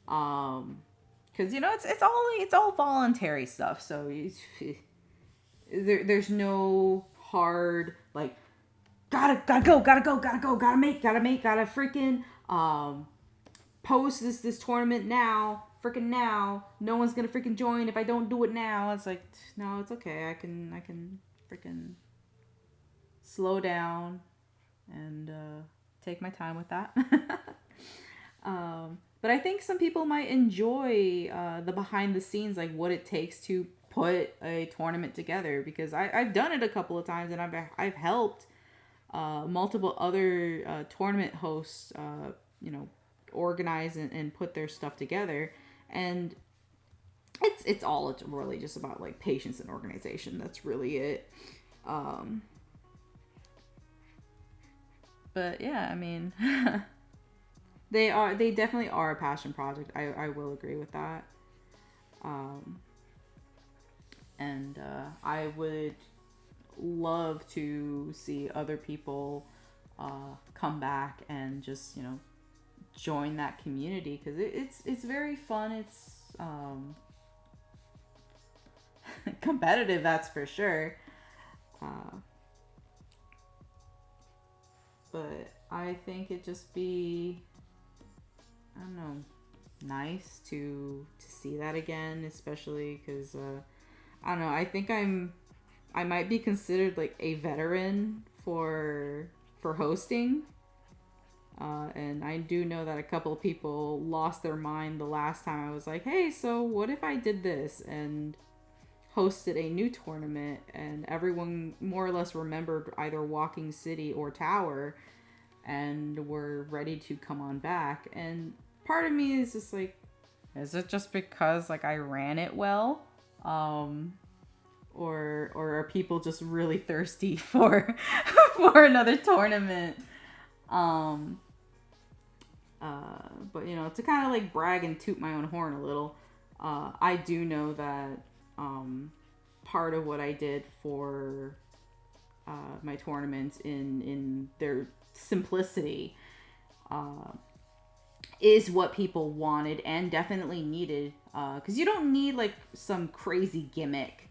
Because it's all voluntary stuff. So there's no hard like gotta go, gotta freaking post this tournament now, freaking now. No one's gonna freaking join if I don't do it now. It's like no, it's okay. I can freaking slow down and take my time with that. But I think some people might enjoy the behind the scenes, like what it takes to put a tournament together. Because I've done it a couple of times, and I've helped multiple other tournament hosts, organize and put their stuff together, and it's all really just about like patience and organization. That's really it. Um, but yeah, I mean, they definitely are a passion project. I will agree with that. Um, and I would love to see other people come back and just join that community because it's very fun. It's competitive, that's for sure. Uh, but I think it just be I don't know nice to see that again, especially because I don't know. I think I might be considered like a veteran for hosting. And I do know that a couple of people lost their mind the last time I was like, hey, so what if I did this and hosted a new tournament and everyone more or less remembered either Walking City or Tower and were ready to come on back. And part of me is just like, is it just because like I ran it well? Or are people just really thirsty for for another tournament? Um, but to kind of like brag and toot my own horn a little, I do know that part of what I did for my tournaments in their simplicity is what people wanted and definitely needed. Because you don't need like some crazy gimmick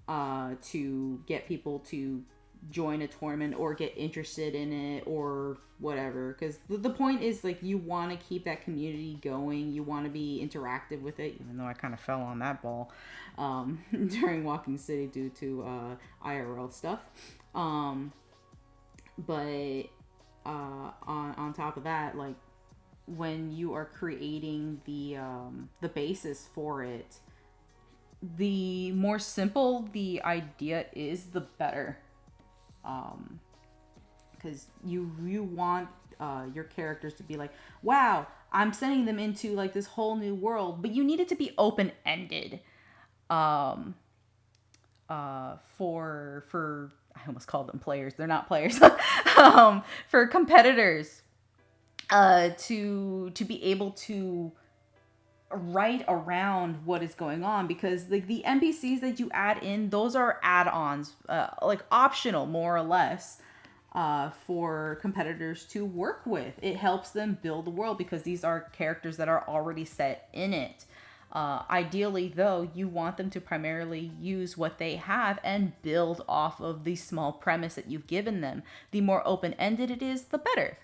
to get people to join a tournament or get interested in it or whatever, because the point is like you want to keep that community going, you want to be interactive with it, even though I kind of fell on that ball during Walking City due to IRL stuff, but on top of that, like when you are creating the basis for it, the more simple the idea is, the better. Because you want your characters to be like, wow, I'm sending them into like this whole new world, but you need it to be open ended. Um, for I almost called them players. They're not players. For competitors, to be able to write around what is going on, because like the NPCs that you add in, those are add-ons, like optional more or less, for competitors to work with. It helps them build the world because these are characters that are already set in it. Ideally, though, you want them to primarily use what they have and build off of the small premise that you've given them. The more open-ended it is, the better.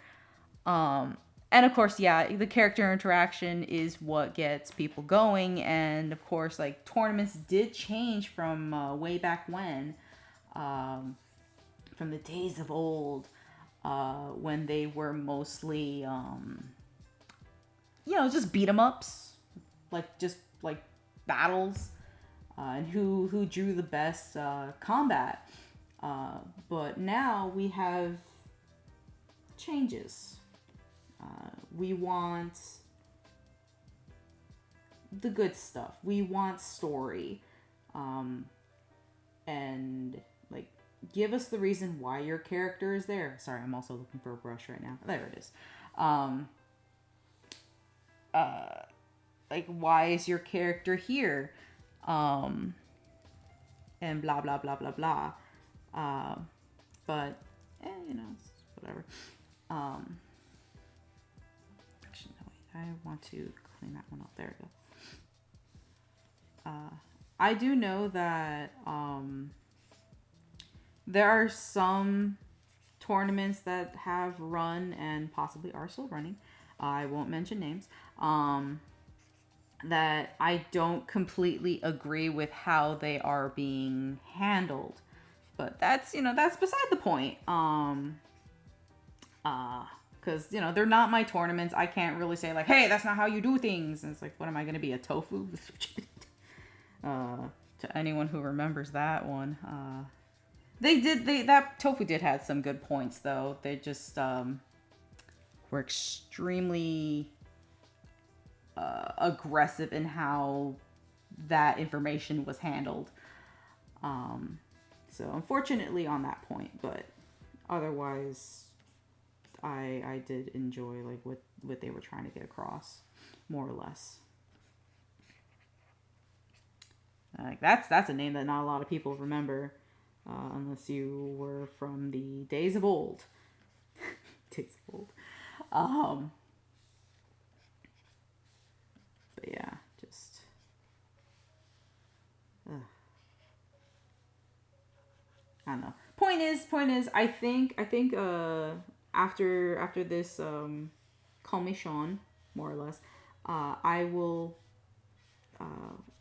And of course, yeah, the character interaction is what gets people going. And of course, like tournaments did change from way back when, um, from the days of old, when they were mostly, just beat 'em ups, like just like battles, and who drew the best combat. But now we have changes. We want the good stuff. We want story. And like give us the reason why your character is there. Sorry, I'm also looking for a brush right now. There it is. Like why is your character here? And blah blah blah blah blah. But it's whatever. Actually, no, wait. I want to clean that one up. There we go. I do know that there are some tournaments that have run and possibly are still running. I won't mention names. That I don't completely agree with how they are being handled. But that's beside the point. Because they're not my tournaments. I can't really say like, hey, that's not how you do things. And it's like, what am I gonna be, a tofu? To anyone who remembers that one, that tofu did have some good points though. They just were extremely aggressive in how that information was handled. So unfortunately on that point, but otherwise, I did enjoy like what they were trying to get across, more or less. Like that's a name that not a lot of people remember, unless you were from the days of old. Days of old. But yeah, just. I don't know. Point is, I think after this Call Me Sean, more or less, I will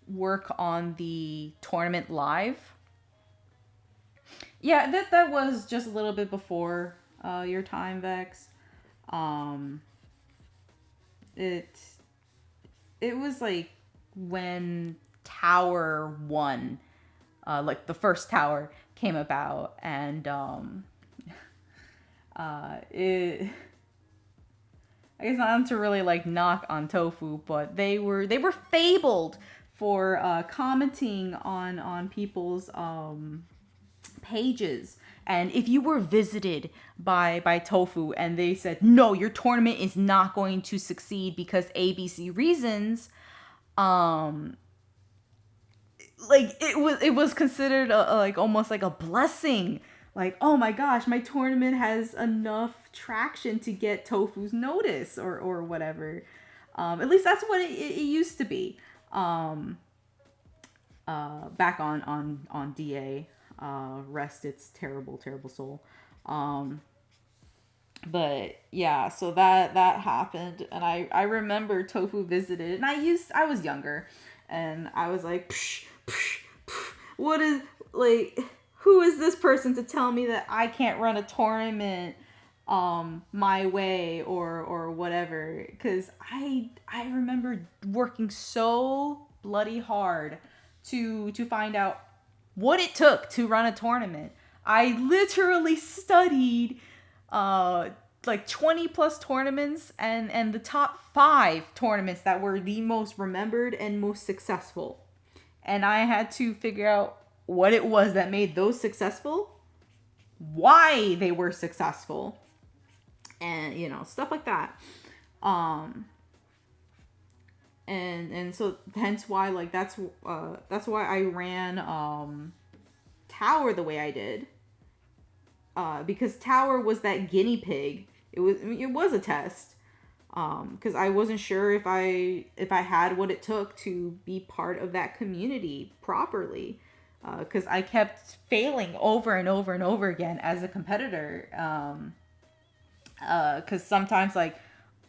work on the tournament live. Yeah, that was just a little bit before your time, Vex. It was like when Tower 1, like the first tower came about, and it. I guess not to really like knock on Tofu, but they were fabled for commenting on people's pages. And if you were visited by Tofu and they said, no, your tournament is not going to succeed because ABC reasons, like it was considered like almost like a blessing. Like, oh my gosh, my tournament has enough traction to get Tofu's notice or whatever. At least that's what it used to be. Back on DA, rest its terrible soul. But yeah, so that happened, and I remember Tofu visited, and I was younger, and I was like, psh, psh, psh, what is, like, who is this person to tell me that I can't run a tournament my way or whatever? Because I remember working so bloody hard to find out what it took to run a tournament. I literally studied like 20 plus tournaments and the top 5 tournaments that were the most remembered and most successful. And I had to figure out what it was that made those successful, why they were successful, and stuff like that. And so hence why, like, that's why I ran Tower the way I did, because Tower was that guinea pig. It was a test, because I wasn't sure if I had what it took to be part of that community properly, because I kept failing over and over and over again as a competitor, because sometimes, like,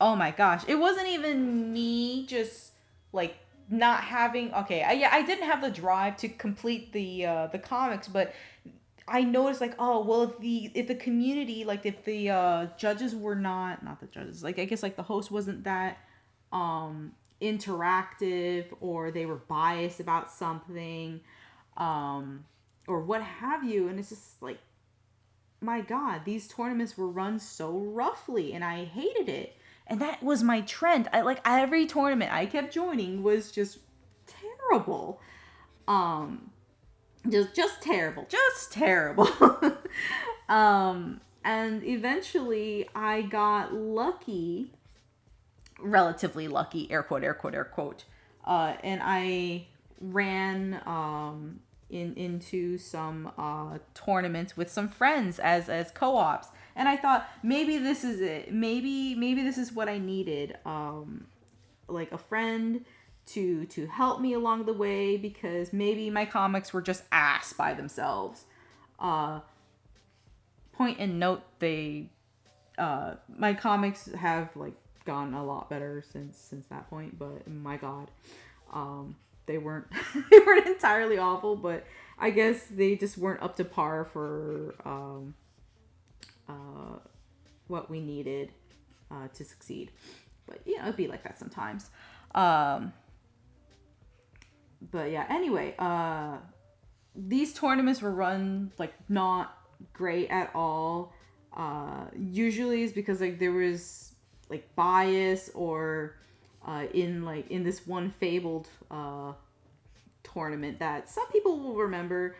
oh my gosh, it wasn't even me just like not having. Okay, yeah, I didn't have the drive to complete the comics, but I noticed like, oh well, if the community, like if the judges were not the judges, like I guess like the host wasn't that interactive, or they were biased about something, um or what have you, and it's just like, my god, these tournaments were run so roughly and I hated it. And that was my trend. I like every tournament I kept joining was just terrible. Um just terrible. Just terrible. And eventually I got lucky, relatively lucky, air quote, air quote, air quote. And I ran into some tournaments with some friends as co-ops, and I thought maybe this is it. Maybe this is what I needed. Like a friend to help me along the way, because maybe my comics were just ass by themselves. Point and note, they my comics have like gotten a lot better since that point, but my god, they weren't they weren't entirely awful, but I guess they just weren't up to par for what we needed to succeed. But you know, it'd be like that sometimes. But yeah, anyway, these tournaments were run like not great at all. Usually it's because like there was like bias, or in this one fabled tournament that some people will remember.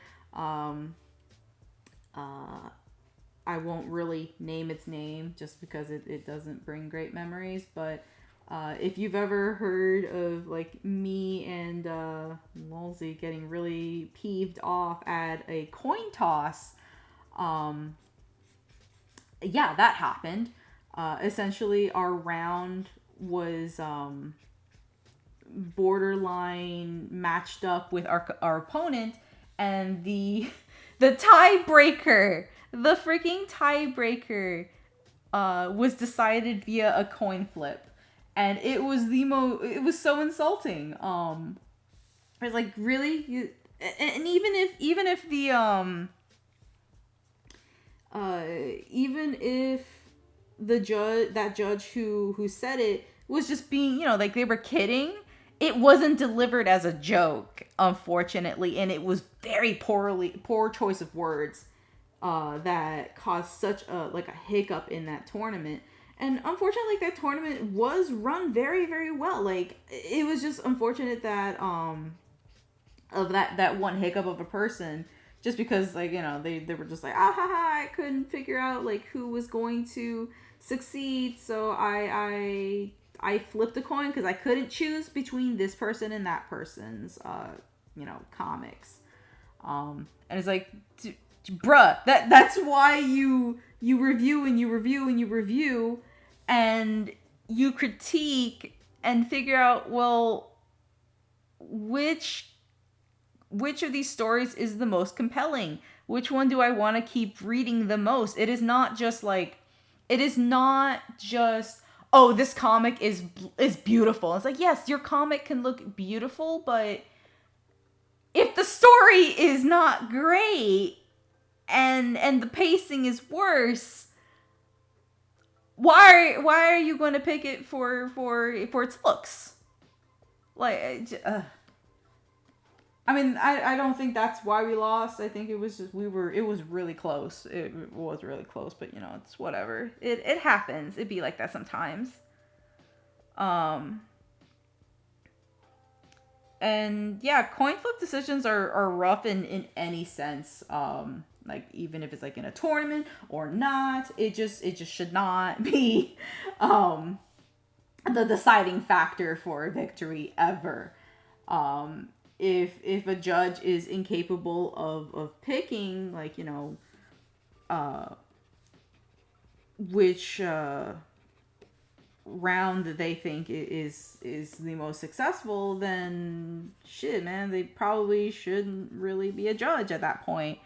I won't really name its name just because it doesn't bring great memories, but if you've ever heard of like me and Wolsey getting really peeved off at a coin toss, yeah, that happened. Essentially, our round was borderline matched up with our opponent, and the tiebreaker, the freaking tiebreaker, was decided via a coin flip, and it was it was so insulting. I was like, really? And even if the even if the judge who said it was just being, you know, like they were kidding, it wasn't delivered as a joke, unfortunately, and it was very poor choice of words that caused such a hiccup in that tournament. And unfortunately, that tournament was run very, very well. Like, it was just unfortunate that of that one hiccup of a person, just because, like, you know, they were just like, ah ha ha, I couldn't figure out like who was going to succeed, so I flipped a coin because I couldn't choose between this person and that person's comics. And it's like, bruh, that's why you review and you review and you review, and you critique and figure out, well, which of these stories is the most compelling? Which one do I want to keep reading the most? It is not just, oh, this comic is beautiful. It's like, yes, your comic can look beautiful, but if the story is not great and the pacing is worse, why are you going to pick it for its looks? I mean, I don't think that's why we lost. I think it was just it was really close. It was really close, but, you know, it's whatever. It happens. It'd be like that sometimes. And yeah, coin flip decisions are rough in any sense. Like, even if it's like in a tournament or not, it just should not be the deciding factor for victory ever. If a judge is incapable of picking, like, you know, which round that they think is the most successful, then shit, man, they probably shouldn't really be a judge at that point.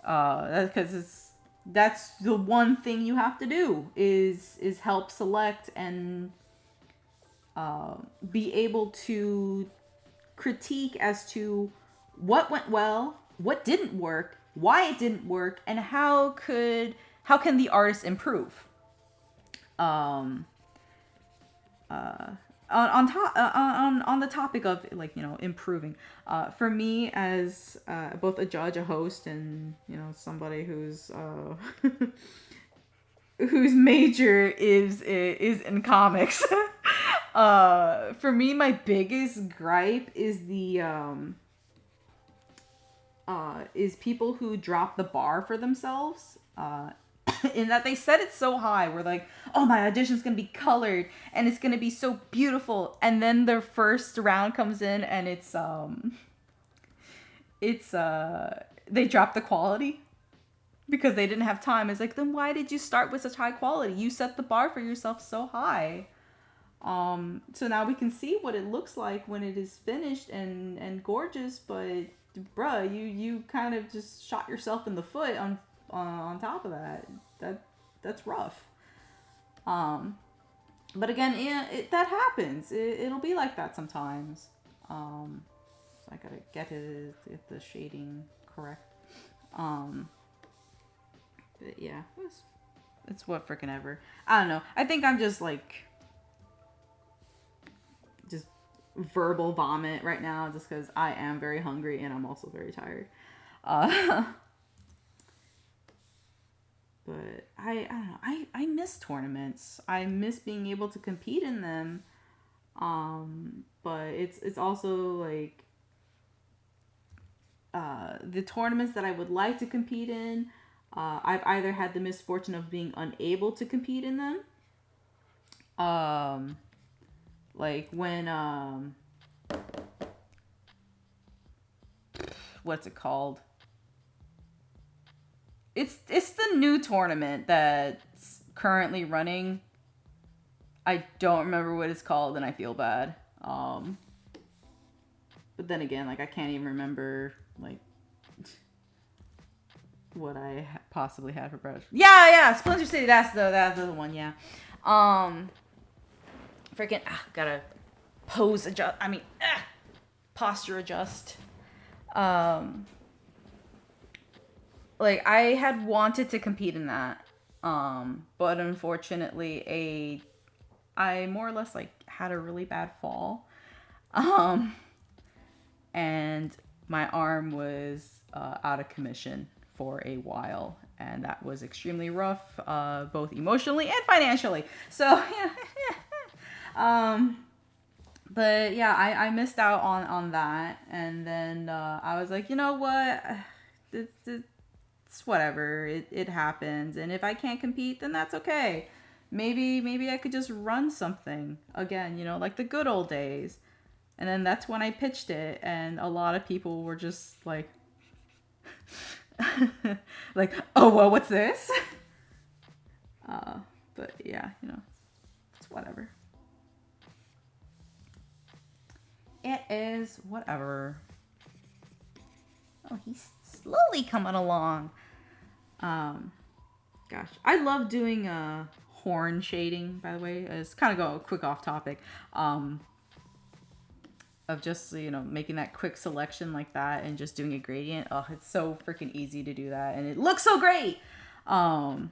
Because that's the one thing you have to do is help select and uh, be able to critique as to what went well, what didn't work, why it didn't work, and how can the artist improve. Um, uh, on the topic of, like, improving, for me as both a judge, a host, and somebody who's whose major is in comics. For me, my biggest gripe is the is people who drop the bar for themselves. In that they set it so high, we're like, oh, my audition's gonna be colored and it's gonna be so beautiful, and then the first round comes in and it's they drop the quality because they didn't have time. It's like, then why did you start with such high quality? You set the bar for yourself so high. So now we can see what it looks like when it is finished and gorgeous, but bruh, you kind of just shot yourself in the foot on top of that. That's rough. Um, but again, yeah, that happens. It'll be like that sometimes. So I gotta get the shading correct. Um, but yeah, it's what freaking ever. I don't know. I think I'm just like just verbal vomit right now, just because I am very hungry and I'm also very tired. Uh, but I don't know. I miss tournaments. I miss being able to compete in them. But it's also like the tournaments that I would like to compete in. I've either had the misfortune of being unable to compete in them. Like when what's it called? It's the new tournament that's currently running. I don't remember what it's called, and I feel bad. But then again, like, I can't even remember like what I possibly had for breakfast. Yeah, Splinter City. That's the one. Yeah. Freaking gotta pose adjust. I mean, posture adjust. Like, I had wanted to compete in that, but unfortunately, I more or less like had a really bad fall, and my arm was out of commission for a while, and that was extremely rough, both emotionally and financially. So, but yeah, I missed out on that, and then I was like, you know what, it's whatever. It happens, and if I can't compete, then that's okay. Maybe I could just run something again, like the good old days. And then that's when I pitched it, and a lot of people were just like, like, oh well, what's this? But yeah, it's whatever. It is whatever. Oh, he's slowly coming along. Gosh, I love doing horn shading. By the way, it's kind of go quick off topic. Of just making that quick selection like that and just doing a gradient. Oh, it's so freaking easy to do that, and it looks so great. As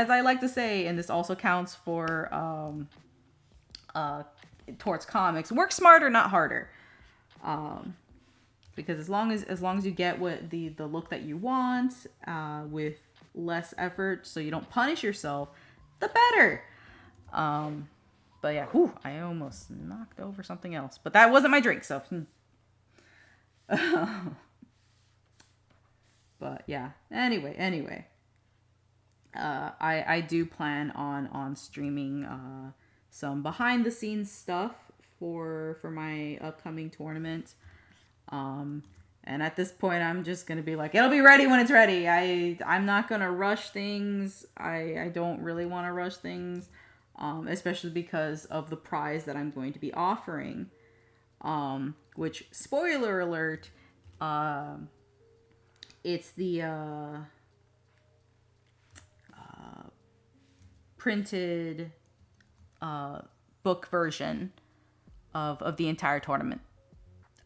I like to say, and this also counts for towards comics, work smarter, not harder. Because as long as you get what the look that you want with less effort, so you don't punish yourself, the better. But yeah, I almost knocked over something else, but that wasn't my drink, so. But yeah, anyway, I do plan on streaming some behind the scenes stuff for my upcoming tournament. And at this point, I'm just gonna be like, it'll be ready when it's ready. I'm not gonna rush things. I don't really want to rush things, especially because of the prize that I'm going to be offering. Which, spoiler alert, it's the printed book version of the entire tournament,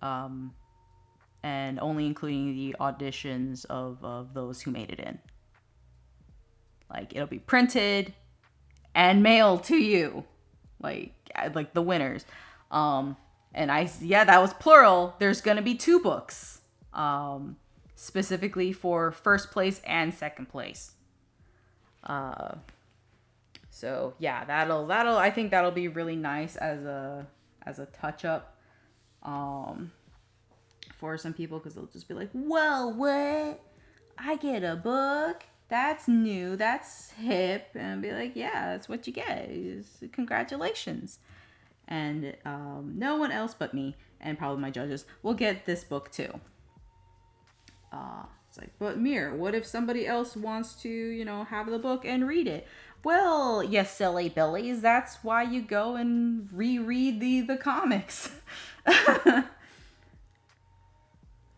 and only including the auditions of those who made it in. Like, it'll be printed and mailed to you, like the winners. And that was plural. There's gonna be 2 books, specifically for first place and second place. So yeah, I think that'll be really nice as a touch up, for some people, because they'll just be like, "Whoa, what? I get a book? That's new. That's hip." And I'll be like, "Yeah, that's what you get. Congratulations." And no one else but me and probably my judges will get this book too. It's like, but Mir, what if somebody else wants to, have the book and read it? Well, you silly billies, that's why you go and reread the comics.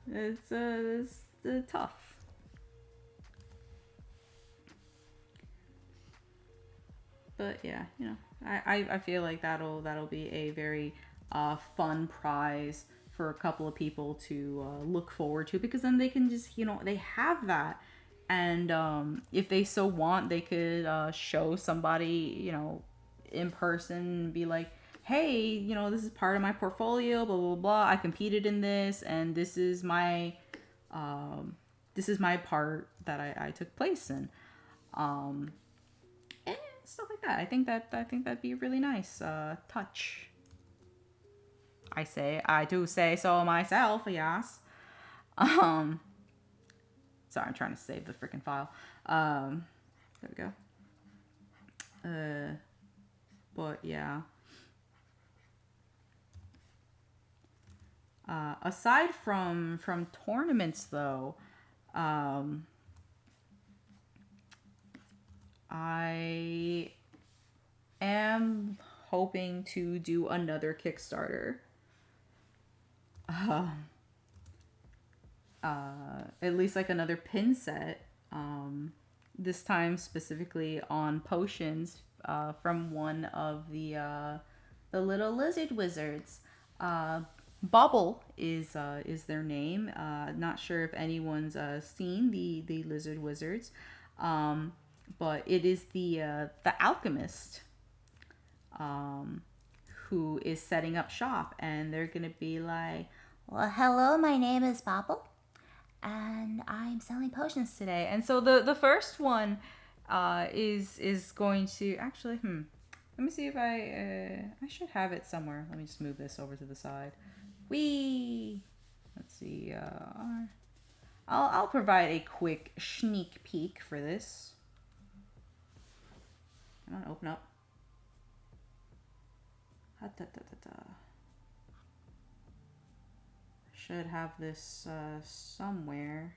It's tough. But yeah, I feel like that'll be a very fun prize for a couple of people to look forward to, because then they can just, they have that. And if they so want, they could show somebody, in person, and be like, "Hey, this is part of my portfolio, blah, blah, blah. I competed in this, and this is my part that I took place in." And stuff like that. I think that'd be a really nice touch. I do say so myself, yes. Sorry, I'm trying to save the freaking file. There we go. But yeah. Aside from tournaments, though, I am hoping to do another Kickstarter. At least like another pin set. This time specifically on potions, from one of the little lizard wizards. Bobble is their name. Not sure if anyone's seen the lizard wizards, but it is the alchemist, who is setting up shop, and they're gonna be like, "Well, hello, my name is Bobble, and I'm selling potions today." And so the first one is going to actually let me see if I should have it somewhere. Let me just move this over to the side. Let's see. I'll provide a quick sneak peek for this. Come on, open up. Should have this somewhere.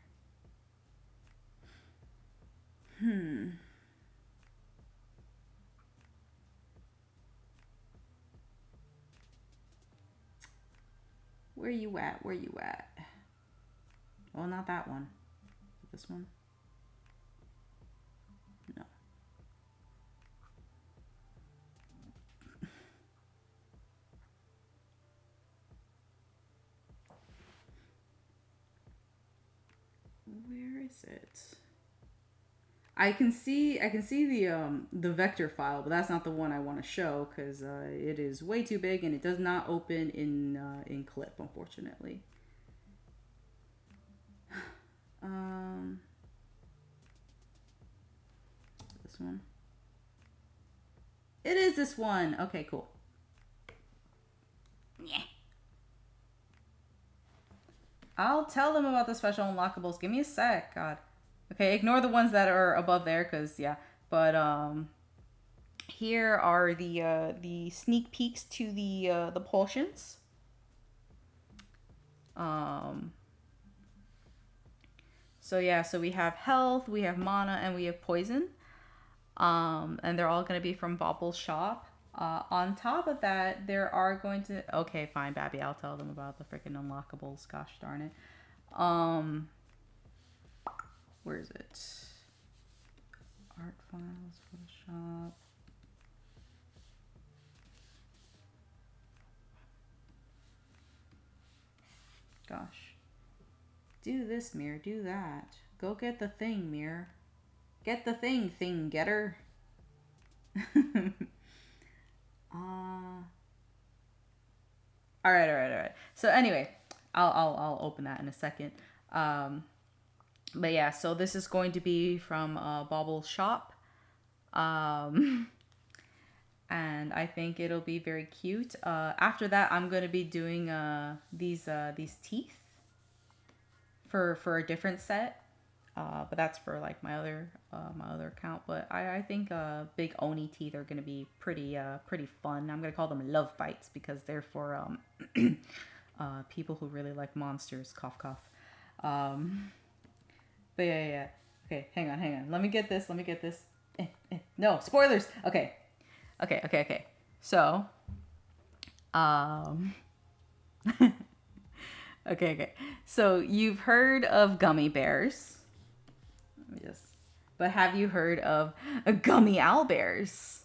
Where you at? Well, not that one. This one? No. Where is it? I can see the vector file, but that's not the one I want to show, because it is way too big and it does not open in clip, unfortunately. This one. It is this one. Okay, cool. Yeah. I'll tell them about the special unlockables. Give me a sec. God. Okay, ignore the ones that are above there, because yeah. But here are the sneak peeks to the potions. So yeah, so we have health, we have mana, and we have poison. And they're all going to be from Bobble's shop. On top of that, there are going to... Okay, fine, Babby, I'll tell them about the freaking unlockables. Gosh darn it. Where is it? Art files, Photoshop. Gosh. Do this, Mir. Do that. Go get the thing, Mir. Get the thing getter. All right. So anyway, I'll open that in a second. But yeah, so this is going to be from Bauble Shop. And I think it'll be very cute. After that, I'm going to be doing these teeth for a different set. But that's for like my other account. But I think big Oni teeth are gonna be pretty fun. I'm gonna call them love bites because they're for people who really like monsters. Cough cough. But yeah. Okay, hang on. Let me get this. No spoilers. Okay. So, okay. So you've heard of gummy bears. Yes. But have you heard of gummy owlbears?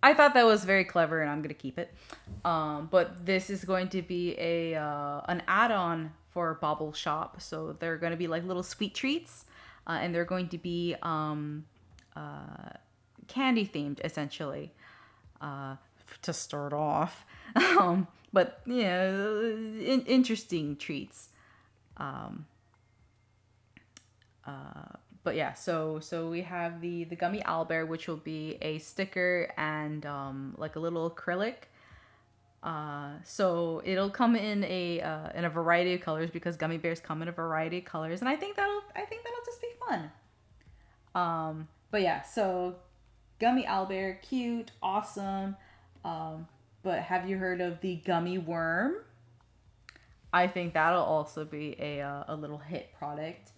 I thought that was very clever, and I'm gonna keep it. But this is going to be an add-on for Bauble Shop, so they're going to be like little sweet treats, and they're going to be candy themed essentially. To start off, but yeah, interesting treats. But yeah, so we have the gummy owlbear, which will be a sticker and like a little acrylic. So it'll come in a variety of colors because gummy bears come in a variety of colors, and I think that'll just be fun. But yeah, so gummy owlbear, cute, awesome. But have you heard of the gummy worm? I think that'll also be a little hit product.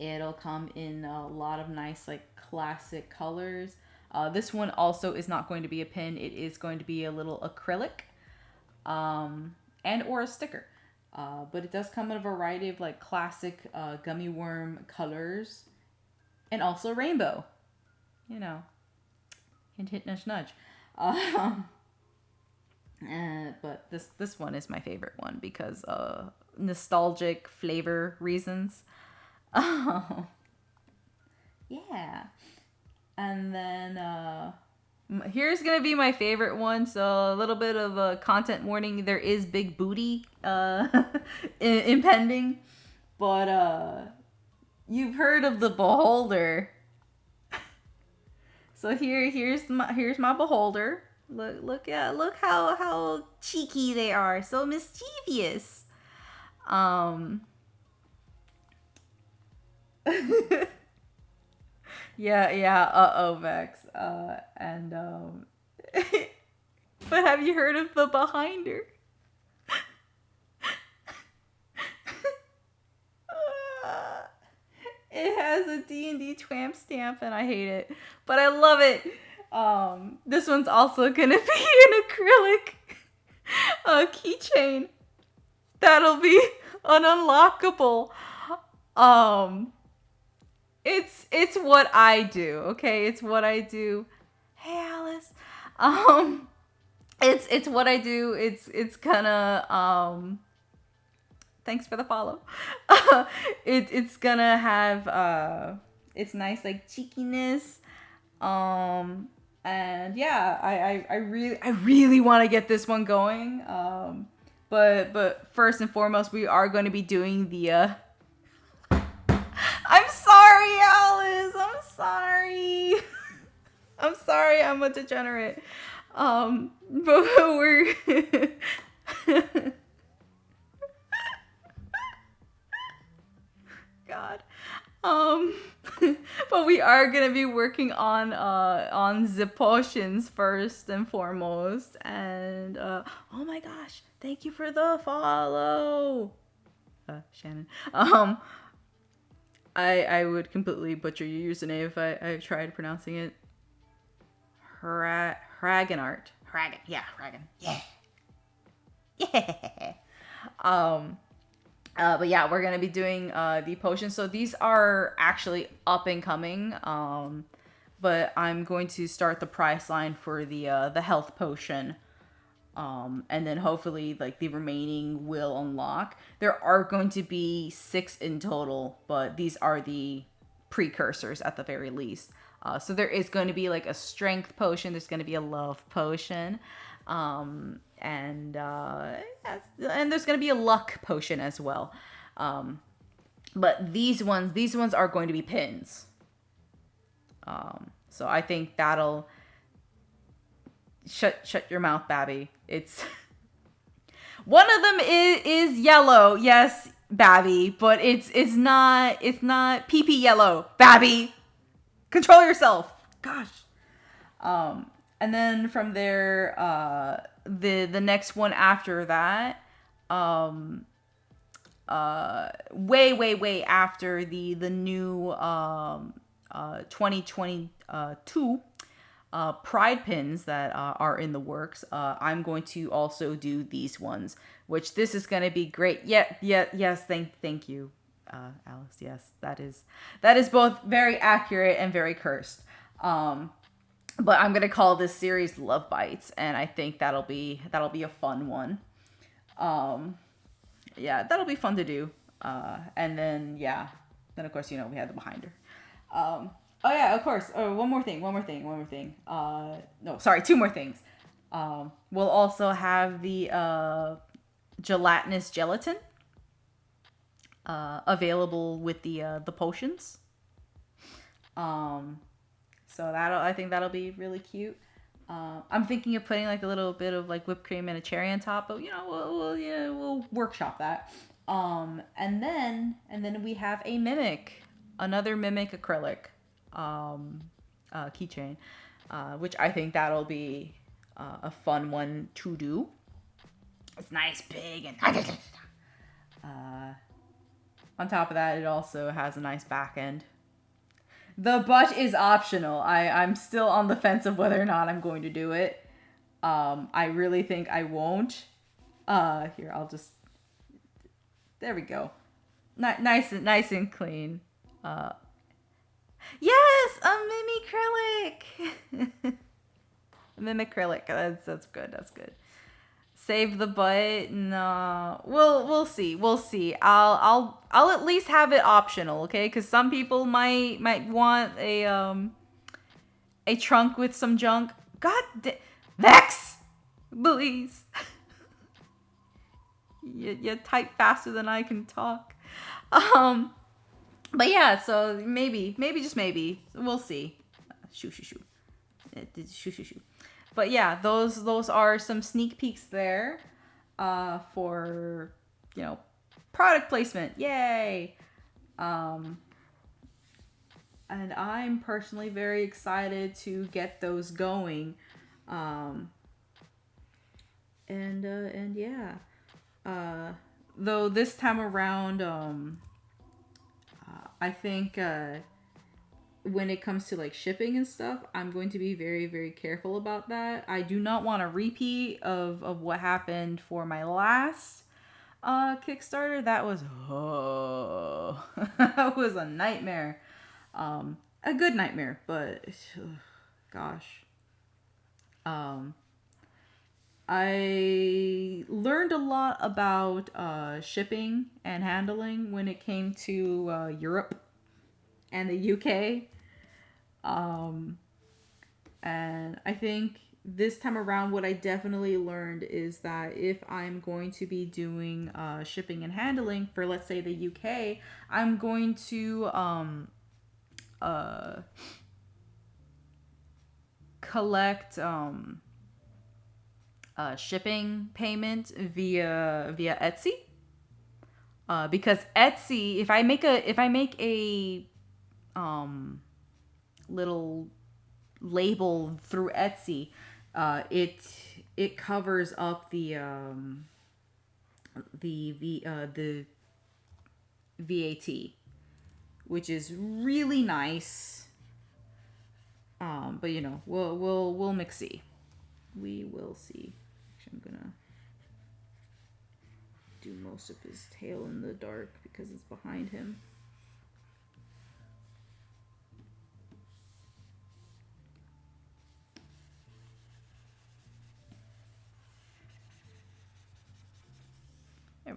It'll come in a lot of nice like classic colors. This one also is not going to be a pin. It is going to be a little acrylic, and or a sticker. But it does come in a variety of like classic gummy worm colors, and also rainbow. You know, hint, nudge, nudge. But this one is my favorite one because nostalgic flavor reasons. Yeah. And then here's gonna be my favorite one. So a little bit of a content warning. There is big booty impending, but you've heard of the beholder. So here's my beholder. Look how cheeky they are. So mischievous. Yeah, Vex. But have you heard of the behinder? It has a D&D twamp stamp and I hate it, but I love it. This one's also gonna be an acrylic keychain that'll be an unlockable. It's what I do, okay? It's what I do. Hey, Alice. It's what I do. It's gonna thanks for the follow. It's gonna have it's nice like cheekiness. And yeah, I really want to get this one going. But first and foremost, we are going to be doing the I'm sorry, Alice. I'm sorry. I'm sorry. I'm a degenerate. But we're God. But we are gonna be working on the potions first and foremost. And oh my gosh, thank you for the follow, Shannon. I would completely butcher your username if I tried pronouncing it. Hragenart. Hragen. Yeah, Hragen. Yeah. But yeah, we're gonna be doing the potions. So these are actually up and coming. But I'm going to start the price line for the health potion. And then hopefully like the remaining will unlock. There are going to be 6 in total, but these are the precursors at the very least. So there is going to be like a strength potion. There's going to be a love potion, and there's going to be a luck potion as well. But these ones are going to be pins. So I think that'll shut your mouth, Babby. It's one of them is yellow, yes, Babby, but it's not PP yellow, Babby. Control yourself. Gosh. And then from there, the next one after that, way after the new 2022 pride pins that are in the works, I'm going to also do these ones, which this is going to be great. Yes, thank you, Alice. Yes, that is both very accurate and very cursed. But I'm gonna call this series Love Bites, and I think that'll be a fun one. Yeah, that'll be fun to do. And then of course we have the behind her. Oh yeah, of course. Oh, one more thing. No, sorry, two more things. We'll also have the gelatinous gelatin available with the potions. So I think that'll be really cute. I'm thinking of putting like a little bit of like whipped cream and a cherry on top, but we'll workshop that. And then we have another mimic acrylic keychain, which I think that'll be a fun one to do. It's nice, big, and on top of that, it also has a nice back end. The butt is optional. I'm still on the fence of whether or not I'm going to do it. I really think I won't. Here, I'll just... There we go. Nice and clean. Yes! A mimicrylic! A mimicrylic. That's good. That's good. Save the butt? No. We'll see. I'll at least have it optional, okay? Because some people might want a trunk with some junk. Vex! Please. You type faster than I can talk. But yeah, so maybe just maybe. We'll see. Shoo. Shoo. But yeah, those are some sneak peeks there for, product placement. Yay! And I'm personally very excited to get those going. And yeah. Though this time around, I think when it comes to like shipping and stuff, I'm going to be very, very careful about that. I do not want a repeat of what happened for my last Kickstarter. That was that was a nightmare. A good nightmare, but gosh. I learned a lot about shipping and handling when it came to Europe and the UK. And I think this time around, what I definitely learned is that if I'm going to be doing shipping and handling for, let's say, the UK, I'm going to collect shipping payment via Etsy. Because Etsy, if I make a little label through Etsy, it covers up the VAT, which is really nice. But we'll mix see. We will see. Actually, I'm gonna do most of his tail in the dark because it's behind him.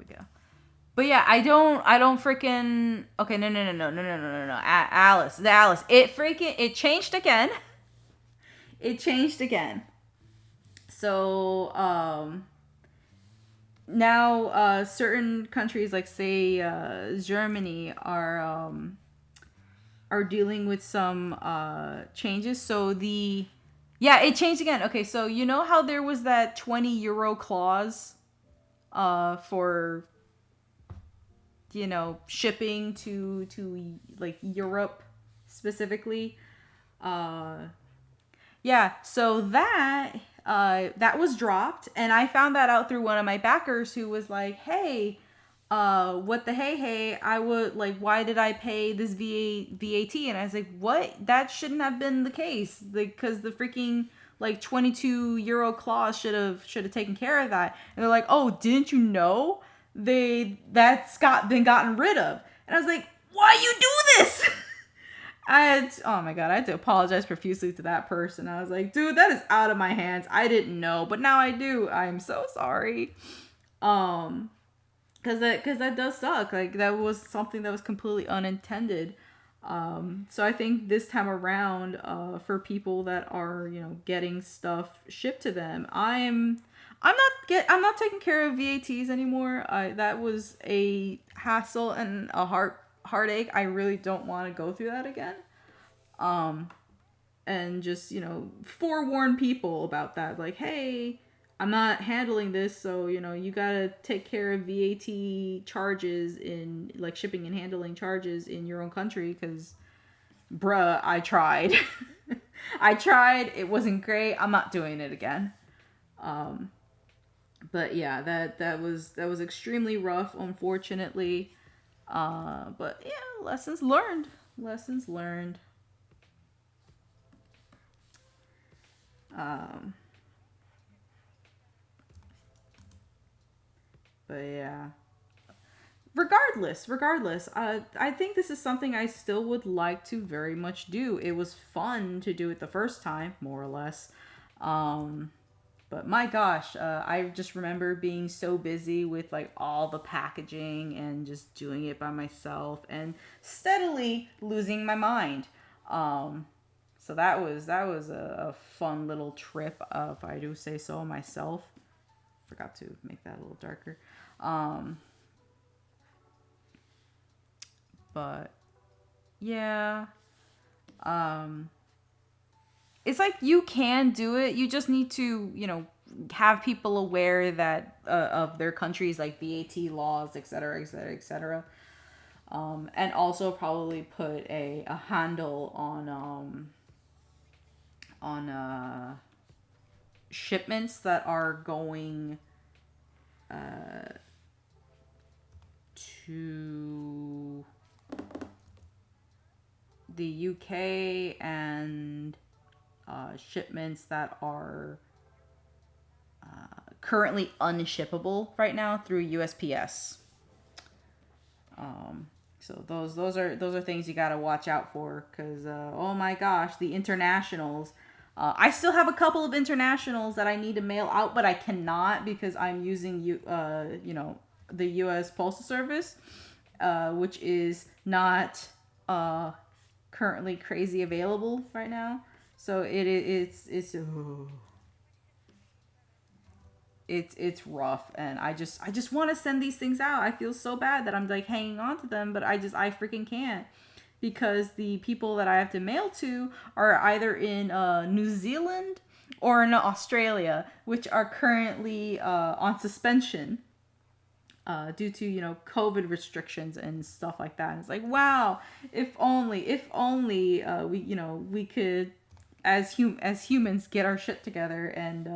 we go. But yeah, I don't freaking. Okay, no. Alice, the Alice. It changed again. It changed again. So, now, certain countries, like say, Germany, are dealing with some, changes. So yeah, it changed again. Okay, so you know how there was that 20 euro clause, for, shipping to like Europe specifically. Uh, yeah, so that was dropped, and I found that out through one of my backers who was like, "Hey, what the hey, I would like, why did I pay this VAT?" And I was like, "What? That shouldn't have been the case, like, because the freaking like 22 euro clause should have taken care of that." And they're like, "Oh, didn't you know that's been gotten rid of?" And I was like, "Why you do this?" Oh my god, I had to apologize profusely to that person. I was like, "Dude, that is out of my hands. I didn't know, but now I do. I'm so sorry." Um, cause that does suck. Like, that was something that was completely unintended. So I think this time around, for people that are, getting stuff shipped to them, I'm not taking care of VATs anymore. That was a hassle and a heartache. I really don't want to go through that again. Um, and just, forewarn people about that. Like, hey, I'm not handling this, so, you gotta take care of VAT charges, in like shipping and handling charges in your own country, because, bruh, I tried. I tried. It wasn't great. I'm not doing it again. Um, but yeah, that was extremely rough, unfortunately. But yeah, lessons learned. Lessons learned. Um, but yeah. Regardless, I think this is something I still would like to very much do. It was fun to do it the first time, more or less. Um, but my gosh, I just remember being so busy with like all the packaging and just doing it by myself and steadily losing my mind. Um, so that was a fun little trip, if I do say so myself. Forgot to make that a little darker. Um, but yeah, um, it's like you can do it. You just need to, have people aware that, of their country's like VAT laws, etc., etc., etc. And also probably put a handle on shipments that are going, to the UK, and, shipments that are, currently unshippable right now through USPS. Um, so those are things you gotta watch out for, because, oh my gosh, the internationals. I still have a couple of internationals that I need to mail out, but I cannot because I'm using the U.S. Postal Service, which is not, currently crazy available right now. So it's rough, and I just want to send these things out. I feel so bad that I'm like hanging on to them, but I freaking can't, because the people that I have to mail to are either in, New Zealand or in Australia, which are currently, on suspension, due to, COVID restrictions and stuff like that. And it's like, wow, if only, we could, as humans, get our shit together and,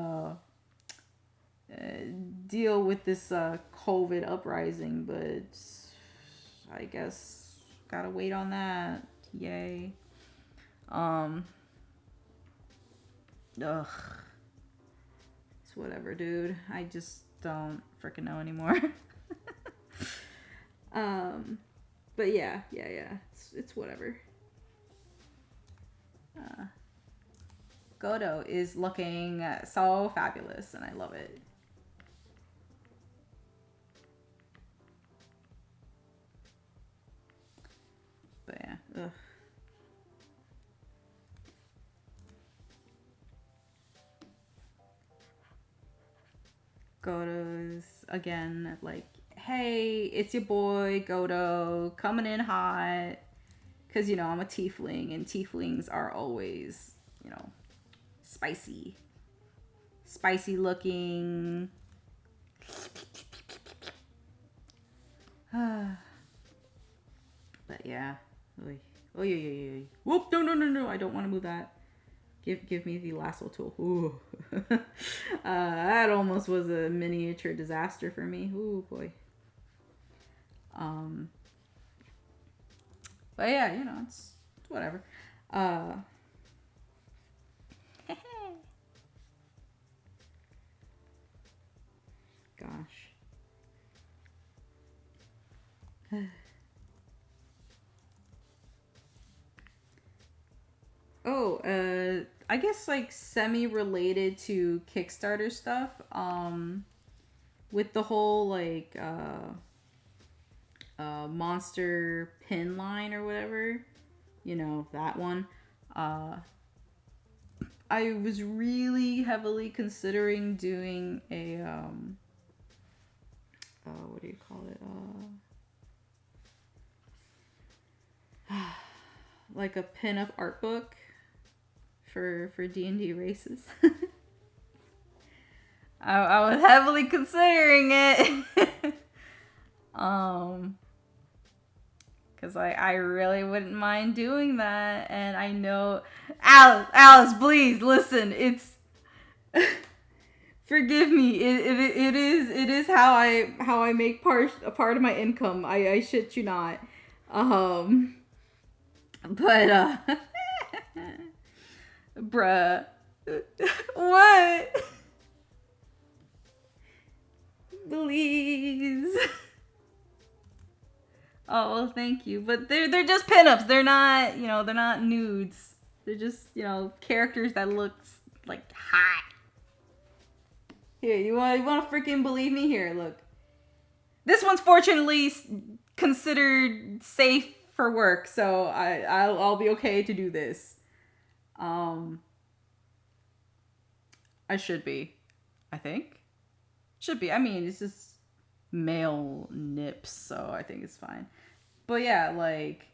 deal with this, COVID uprising, but I guess gotta wait on that. Yay. Um. Ugh. It's whatever, dude. I just don't freaking know anymore. um. But yeah. It's whatever. Uh, Godo is looking, so fabulous, and I love it. Goto's again like, hey, it's your boy Goto coming in hot. Because, you know, I'm a tiefling, and tieflings are always, you know, spicy. Spicy looking. But yeah. Oh, yeah. Whoop, no. I don't want to move that. Give me the lasso tool. Ooh. That almost was a miniature disaster for me. Ooh, boy. But yeah, you know, it's whatever. Gosh. Oh, I guess like semi-related to Kickstarter stuff. With the whole like monster pin line or whatever, you know, that one. I was really heavily considering doing a what do you call it? Like a pin-up art book for D&D races. I was heavily considering it. Because I really wouldn't mind doing that. And I know... Alice, please, listen. It's... Forgive me. It is how I make a part of my income. I shit you not. But bruh. What? Please. Oh, well, thank you. But they're just pinups. They're not, you know, they're not nudes. They're just, you know, characters that look like hot. Here, you want to freaking believe me? Here, look. This one's fortunately considered safe for work, so I'll be okay to do this. I should be, I think. Should be. I mean, it's just male nips, so I think it's fine. But yeah, like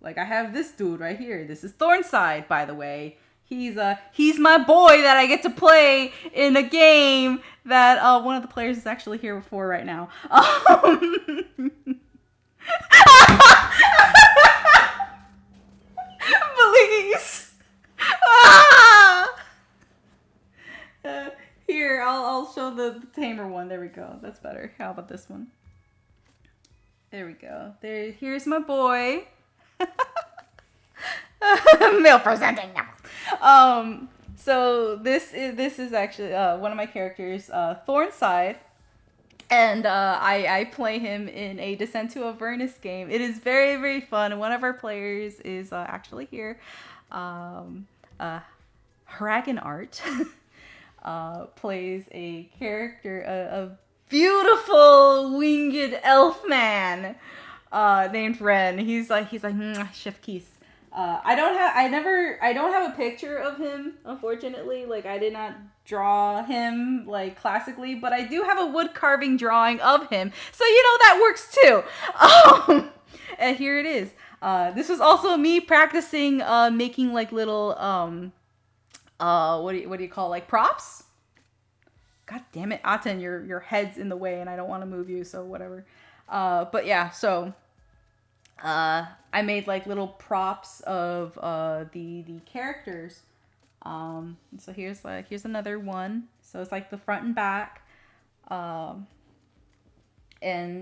I have this dude right here. This is Thornside, by the way. He's my boy that I get to play in a game that one of the players is actually here for right now. Please. Here, I'll show the tamer one. There we go. That's better. How about this one? There we go. Here's my boy. Male presenting now. So this is actually one of my characters, Thornside, and I play him in a Descent to Avernus game. It is very, very fun. One of our players is actually here. Hragan Art plays a character, a beautiful winged elf man named Ren. He's like Chef Keys. I don't have a picture of him, unfortunately. Like, I did not draw him like classically, but I do have a wood carving drawing of him, so you know that works too. And here it is. This was also me practicing making like little what do you call, like, props? God damn it, Aten, your head's in the way and I don't want to move you, so whatever. But yeah, so I made like little props of the characters. So here's another one. So it's like the front and back. And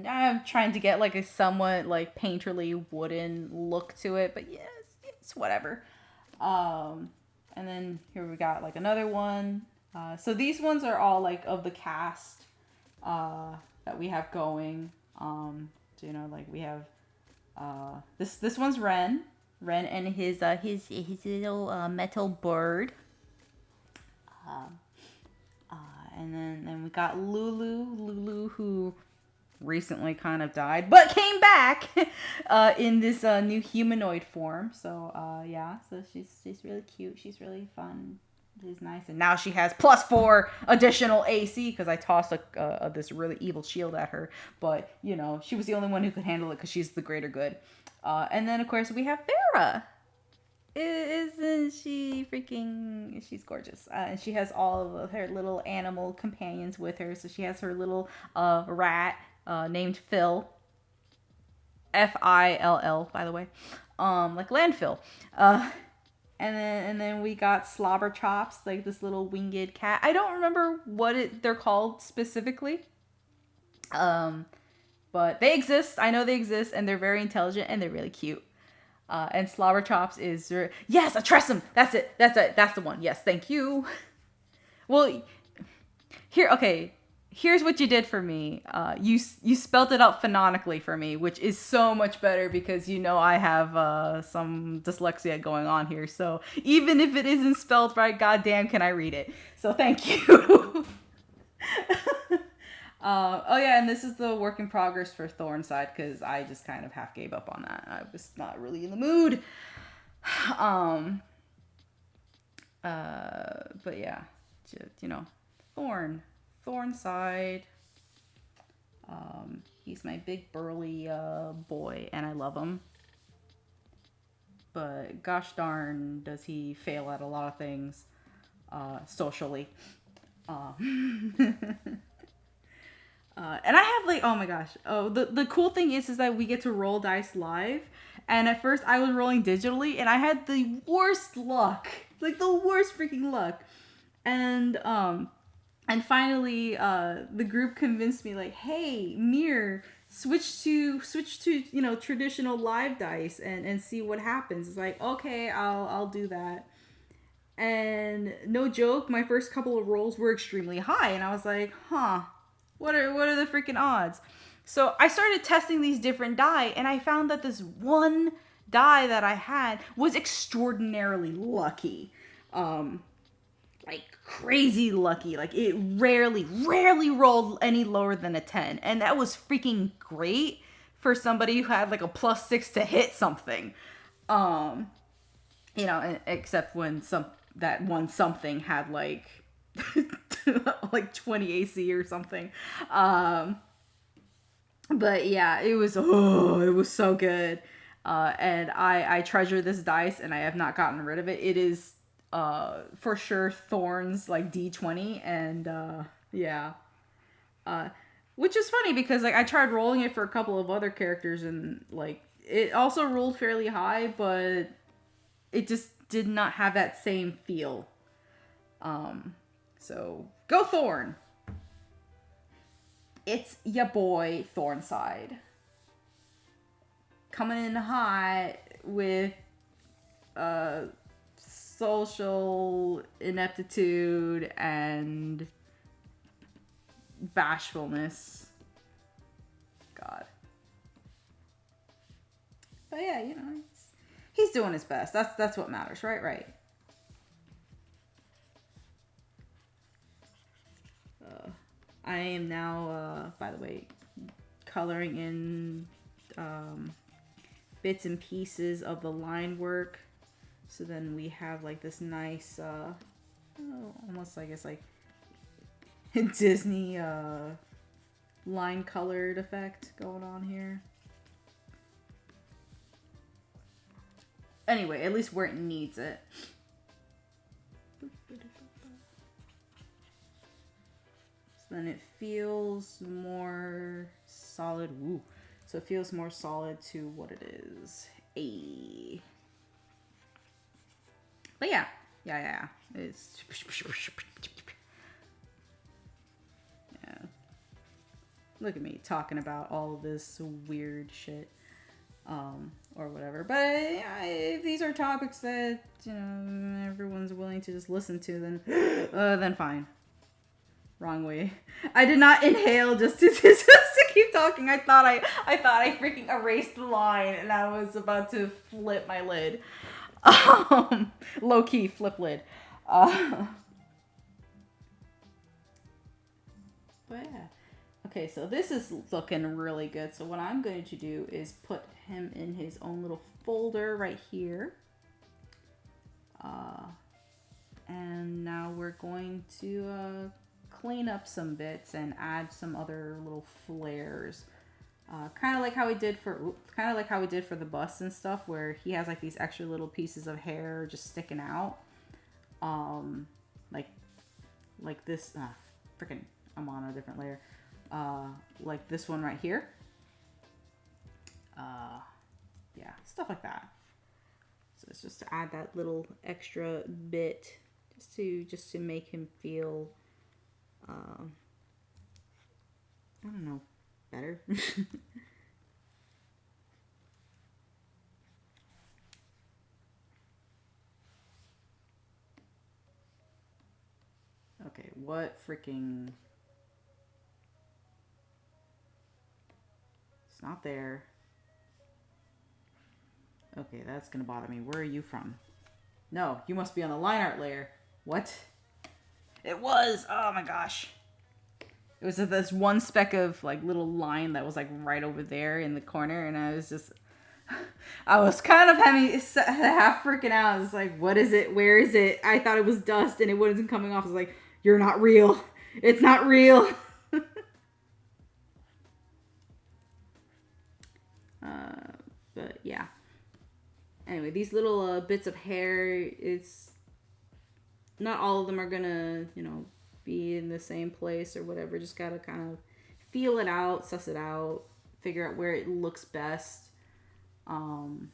I'm trying to get like a somewhat like painterly wooden look to it, but yes, it's whatever. And then here we got like another one. So these ones are all like of the cast that we have going. So, you know, like we have this one's Ren and his little metal bird. And then we got Lulu who recently kind of died, but came back in this new humanoid form. So yeah, so she's really cute. She's really fun. It is nice. And now she has +4 additional AC because I tossed this really evil shield at her. But, you know, she was the only one who could handle it because she's the greater good. And then, of course, we have Farah. Isn't she freaking... She's gorgeous. And she has all of her little animal companions with her. So she has her little rat named Phil. Fill, by the way. Like landfill. And then we got Slobber Chops, like this little winged cat. I don't remember what they're called specifically. But they exist. I know they exist, and they're very intelligent, and they're really cute. And Slobber Chops is... Yes, a Tressum! That's it. That's the one. Yes, thank you. Well, here's what you did for me. You spelt it out phonetically for me, which is so much better because you know I have some dyslexia going on here. So even if it isn't spelled right, goddamn, can I read it? So thank you. Oh yeah, and this is the work in progress for Thornside because I just kind of half gave up on that. I was not really in the mood. But yeah, just, you know, Thornside. He's my big burly boy, and I love him. But gosh darn, does he fail at a lot of things socially. And I have like, oh my gosh. Oh, the cool thing is that we get to roll dice live. And at first I was rolling digitally and I had the worst luck. Like the worst freaking luck. And finally the group convinced me like, hey, Mir, switch to you know, traditional live dice and see what happens. It's like, okay, I'll do that. And no joke, my first couple of rolls were extremely high and I was like, huh. What are the freaking odds? So I started testing these different die, and I found that this one die that I had was extraordinarily lucky. Like crazy lucky. Like it rarely rolled any lower than a 10. And that was freaking great for somebody who had like a +6 to hit something. You know, except when that one something had like like 20 AC or something. But yeah, it was so good. And I treasure this dice and I have not gotten rid of it. It is for sure Thorn's like D20 and yeah. Which is funny because like I tried rolling it for a couple of other characters and like it also rolled fairly high, but it just did not have that same feel. So go Thorn. It's ya boy Thornside. Coming in hot with social ineptitude and bashfulness. God. But yeah, you know, he's doing his best. That's what matters, right? Right. I am now, by the way, coloring in bits and pieces of the line work. So then we have like this nice, almost I guess like Disney line colored effect going on here. Anyway, at least where it needs it. Then it feels more solid. Woo. So it feels more solid to what it is. But yeah. It's yeah. Look at me talking about all of this weird shit. Or whatever. But if these are topics that, you know, everyone's willing to just listen to, then fine. Wrong way. I did not inhale just to keep talking. I thought I freaking erased the line and I was about to flip my lid. Low key flip lid. But yeah. Okay, so this is looking really good. So what I'm going to do is put him in his own little folder right here. And now we're going to clean up some bits and add some other little flares. Kind of like how we did for the bust and stuff, where he has like these extra little pieces of hair just sticking out. Like this. Freaking, I'm on a different layer. Like this one right here. Yeah, stuff like that. So it's just to add that little extra bit, just to make him feel, I don't know, better. Okay, what freaking... It's not there. Okay, that's gonna bother me. Where are you from? No, you must be on the line art layer. What? It was! Oh my gosh. It was this one speck of like little line that was like right over there in the corner, and I was kind of having half freaking out. I was like, what is it? Where is it? I thought it was dust and it wasn't coming off. I was like, you're not real. It's not real. But yeah. Anyway, these little bits of hair, it's not all of them are gonna, be in the same place or whatever. Just gotta kind of feel it out, suss it out, figure out where it looks best. And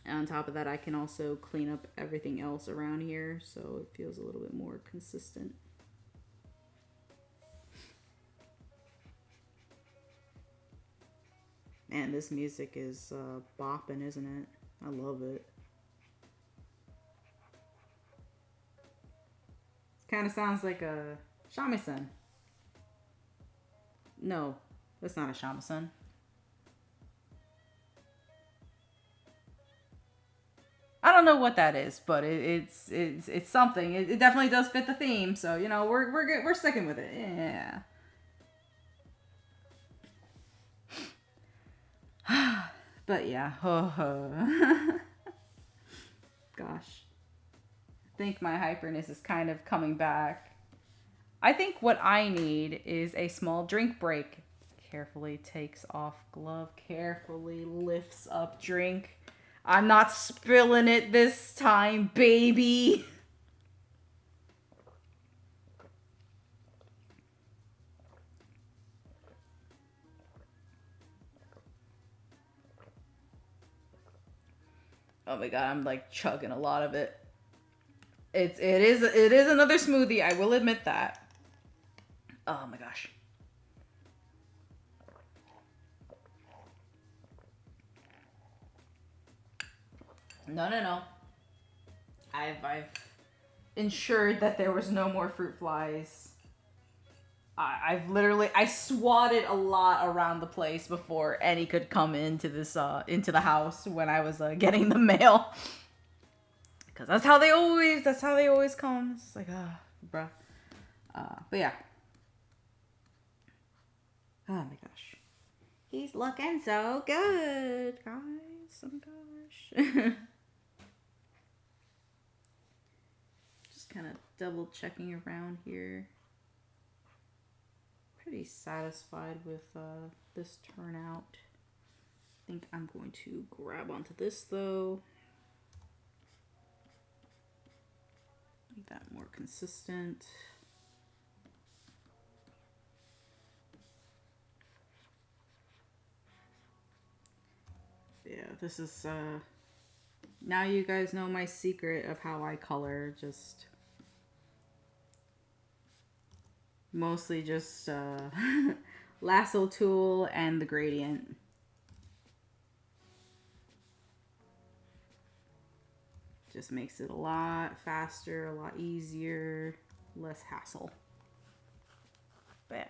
on top of that, I can also clean up everything else around here so it feels a little bit more consistent. Man, this music is bopping, isn't it? I love it. It kind of sounds like a shamisen. No, that's not a shamisen. I don't know what that is, but it's something. It definitely does fit the theme, so we're sticking with it. Yeah. But yeah, gosh, I think my hyperness is kind of coming back. I think what I need is a small drink break. Carefully takes off glove, carefully lifts up drink. I'm not spilling it this time, baby. Oh my god, I'm like chugging a lot of it. It is another smoothie, I will admit that. Oh my gosh. No. I've ensured that there was no more fruit flies. I swatted a lot around the place before any could come into the house when I was getting the mail. Because that's how they always come. It's like, bruh. But yeah. Oh my gosh. He's looking so good, guys. Oh my gosh. Just kind of double checking around here. Pretty satisfied with this turnout. I think I'm going to grab onto this though. Make that more consistent. Yeah, this is now you guys know my secret of how I color. Just mostly just lasso tool and the gradient. Just makes it a lot faster, a lot easier, less hassle. But yeah.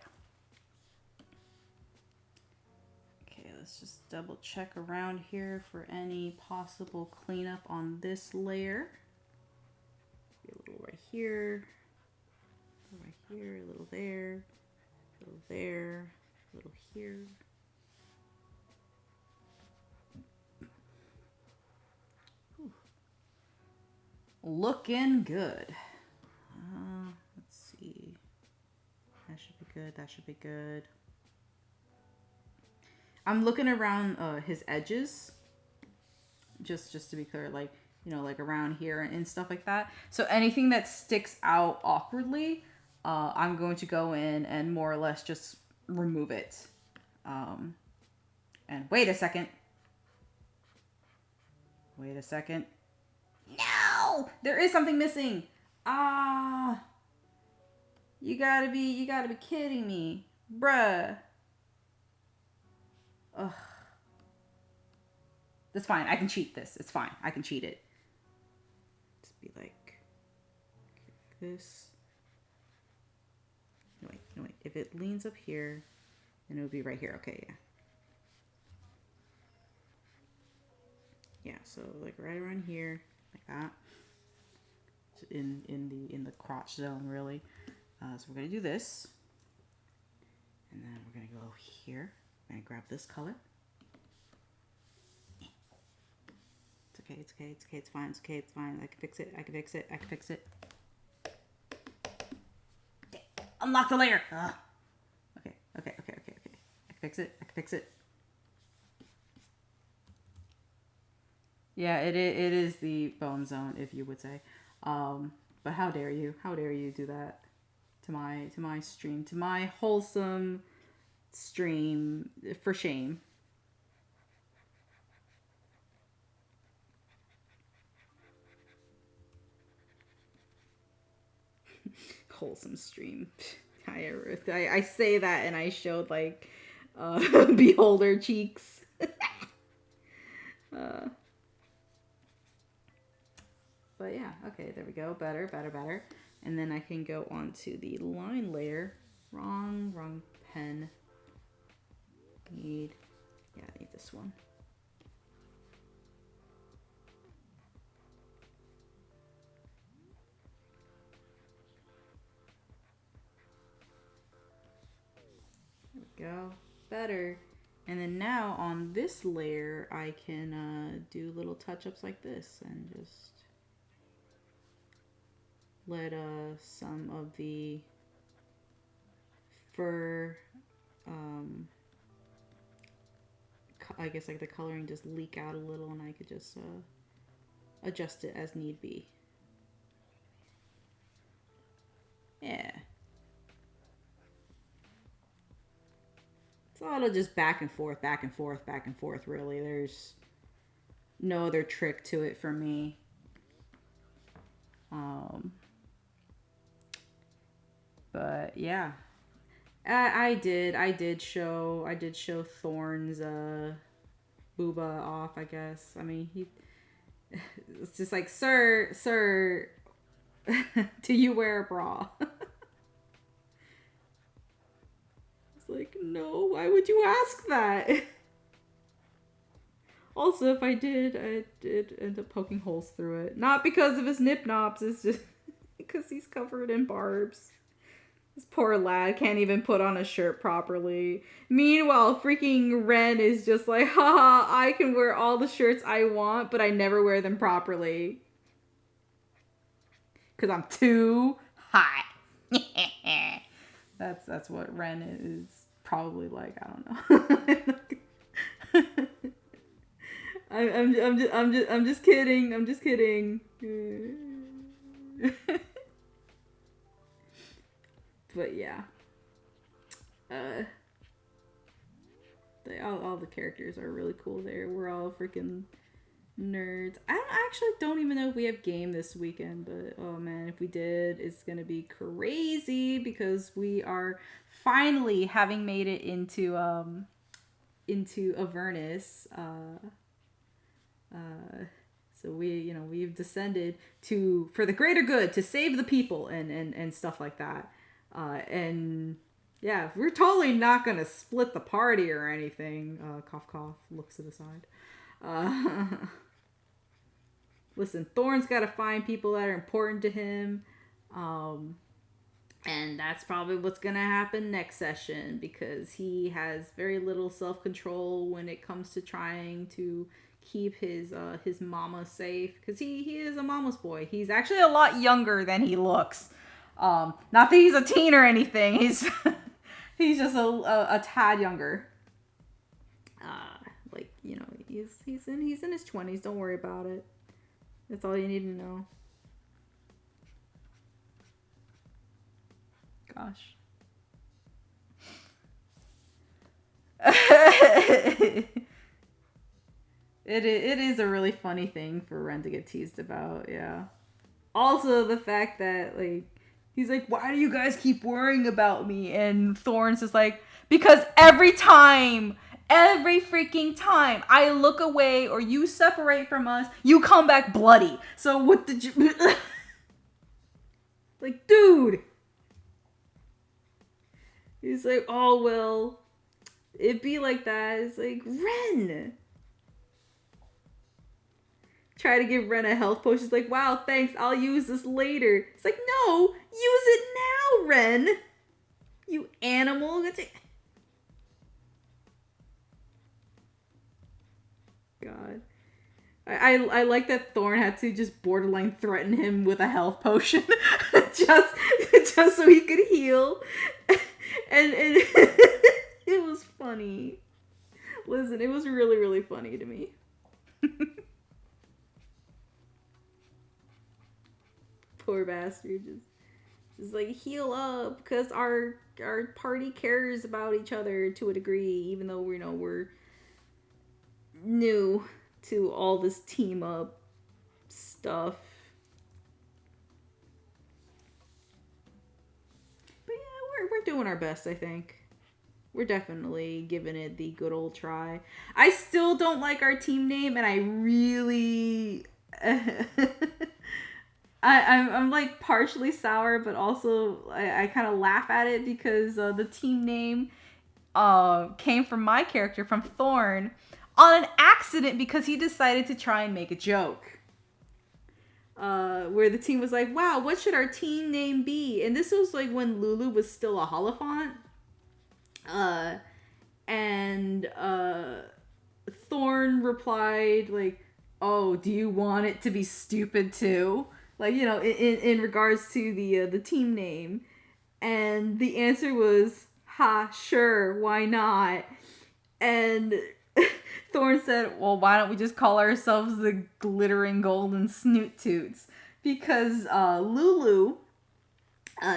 Okay, let's just double check around here for any possible cleanup on this layer. Maybe a little right here, a little there, a little there, a little here. Looking good. Let's see. That should be good. That should be good. I'm looking around his edges, just to be clear, like, like around here and stuff like that. So anything that sticks out awkwardly, I'm going to go in and more or less just remove it. And wait a second. Wait a second. No! There is something missing. Ah. You gotta be kidding me. Bruh. Ugh. That's fine. I can cheat this. It's fine. I can cheat it. Just be like this. No, wait. If it leans up here, then it would be right here. Okay, yeah. Yeah, so like right around here, like that. In the crotch zone, really. So we're gonna do this, and then we're gonna go here. I'm gonna grab this color. It's okay. It's fine. I can fix it. Unlock the layer. Okay. I can fix it. Yeah, it is the bone zone, if you would say. But how dare you do that to my stream, to my wholesome stream, for shame. Wholesome stream. I say that and I showed like beholder cheeks. But yeah, okay, there we go. Better. And then I can go on to the line layer. Wrong pen. I need this one. There we go. Better. And then now on this layer, I can do little touch-ups like this and just let some of the fur, I guess like the coloring just leak out a little, and I could just adjust it as need be. Yeah. It's a lot of just back and forth, really. There's no other trick to it for me. But yeah, I did show Thorn's booba off, I guess. I mean, it's just like, sir, do you wear a bra? It's like, no, why would you ask that? Also, if I did end up poking holes through it. Not because of his nip nops, it's just because he's covered in barbs. This poor lad can't even put on a shirt properly. Meanwhile, freaking Ren is just like, haha, I can wear all the shirts I want, but I never wear them properly. Because I'm too hot. That's what Ren is probably like. I don't know. I'm just kidding. But yeah, all the characters are really cool there. We're all freaking nerds. I actually don't even know if we have game this weekend, but oh man, if we did, it's gonna be crazy because we are finally having made it into Avernus. So we've descended for the greater good, to save the people and stuff like that. And yeah, we're totally not gonna split the party or anything. Cough cough, looks to the side. Listen, Thorn's got to find people that are important to him. And that's probably what's going to happen next session, because he has very little self-control when it comes to trying to keep his mama safe, because he is a mama's boy. He's actually a lot younger than he looks. Not that he's a teen or anything. He's he's just a tad younger. Like, you know, he's in his 20s. Don't worry about it. That's all you need to know. Gosh. It is a really funny thing for Ren to get teased about, yeah. Also, the fact that, like, he's like, why do you guys keep worrying about me? And Thorn's just like, because every freaking time I look away or you separate from us, you come back bloody. So what did you... like, dude! He's like, oh, well, it'd be like that. It's like, Ren! Try to give Ren a health potion. She's like, wow, thanks, I'll use this later. It's like, no, use it now, Ren! You animal. God. I like that Thorn had to just borderline threaten him with a health potion just so he could heal. And it was funny. Listen, it was really, really funny to me. Poor bastard. Just like, heal up, because our party cares about each other to a degree, even though we're new to all this team up stuff. But yeah, we're doing our best, I think. We're definitely giving it the good old try. I still don't like our team name, and I really... I'm like partially sour, but also I kind of laugh at it because the team name came from my character, from Thorn, on an accident because he decided to try and make a joke. Where the team was like, wow, what should our team name be? And this was like when Lulu was still a Holophant. And Thorn replied like, oh, do you want it to be stupid too? Like, you know, in regards to the team name. And the answer was, ha, sure, why not? And Thorn said, well, why don't we just call ourselves the Glittering Golden Snoot Toots? Because Lulu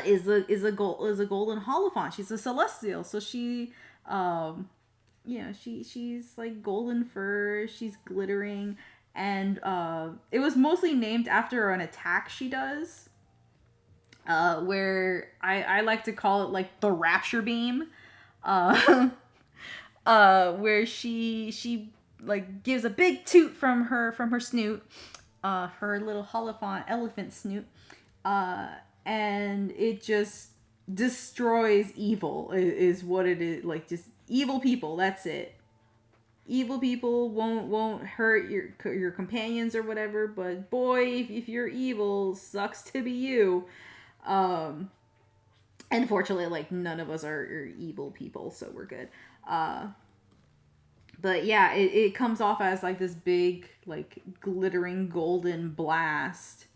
is a golden Holophant. She's a celestial, so she she's like golden fur, she's glittering. And it was mostly named after an attack she does, where I like to call it like the Rapture Beam, where she like gives a big toot from her snoot, her little Holophant elephant snoot, and it just destroys evil. Is what it is, like just evil people. That's it. Evil people won't hurt your companions or whatever, but boy, if you're evil, sucks to be you. Unfortunately, like, none of us are evil people, so we're good. But yeah, it comes off as like this big, like, glittering golden blast.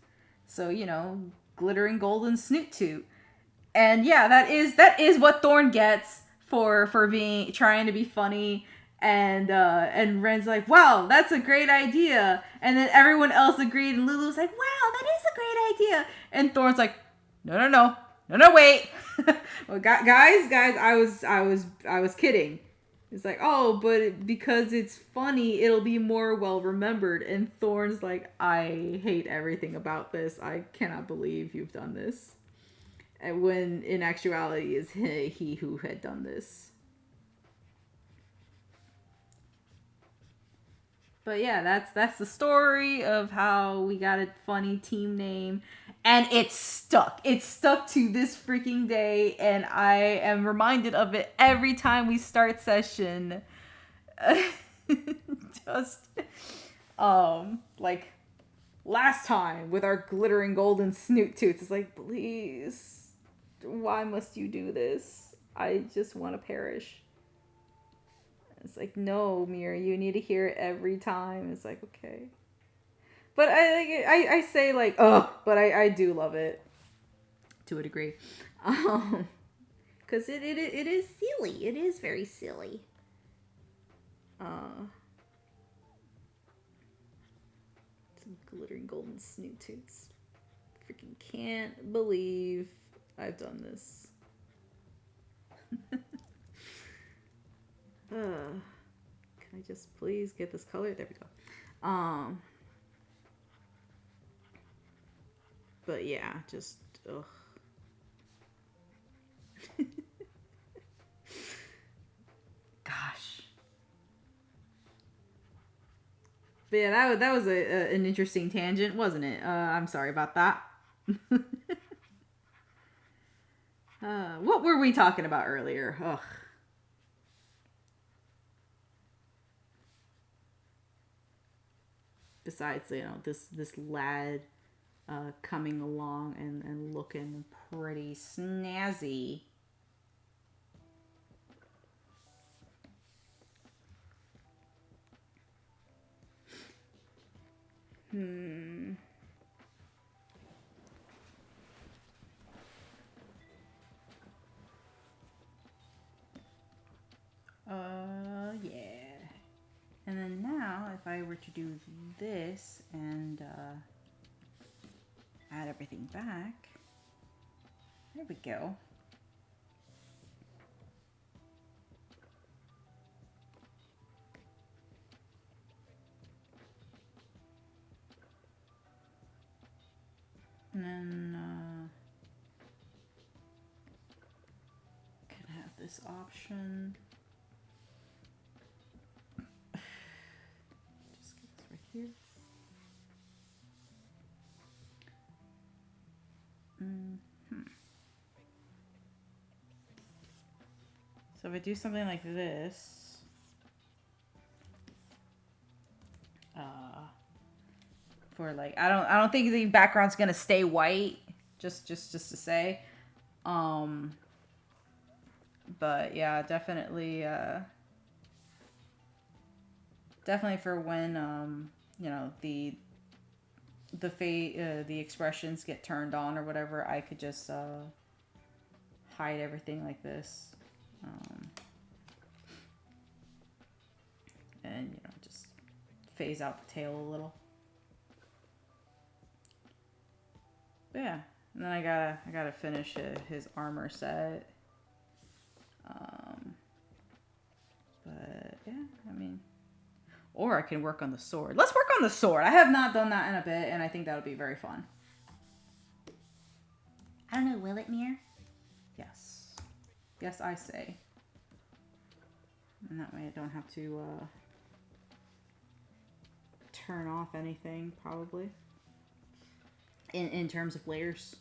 So, you know, glittering golden snoot toot. And yeah, that is what Thorn gets for trying to be funny. And Ren's like, wow, that's a great idea. And then everyone else agreed, and Lulu's like, wow, that is a great idea. And Thorn's like, no, wait. Well, guys, I was kidding. It's like, oh, but because it's funny, it'll be more well remembered. And Thorn's like, I hate everything about this. I cannot believe you've done this. And when in actuality is he who had done this. But yeah, that's the story of how we got a funny team name. And it stuck. It stuck to this freaking day. And I am reminded of it every time we start session. Just, like, last time with our glittering golden snoot toots. It's like, please, why must you do this? I just want to perish. It's like, no, Mira, you need to hear it every time. It's like, okay. But I say like, oh, but I do love it to a degree. Because it is silly. It is very silly. Some glittering golden snoot toots. Freaking can't believe I've done this. Can I just please get this color? There we go. But yeah, just ugh. Gosh. But yeah, that was an interesting tangent, wasn't it? I'm sorry about that. What were we talking about earlier? Ugh. Besides, you know, this lad coming along and looking pretty snazzy. Yeah. And then now, if I were to do this and add everything back, there we go. And then can have this option. Just get this right here. So if I do something like this, for like I don't think the background's gonna stay white. Just to say, but yeah, definitely for when you know the expressions get turned on or whatever, I could just hide everything like this. And you know, just phase out the tail a little. But yeah, and then I gotta finish his armor set. But yeah, I mean, or I can work on the sword. Let's work on the sword. I have not done that in a bit, and I think that would be very fun. I don't know, will it, Mir? Yes. Yes, I say. And that way I don't have to turn off anything, probably. In terms of layers.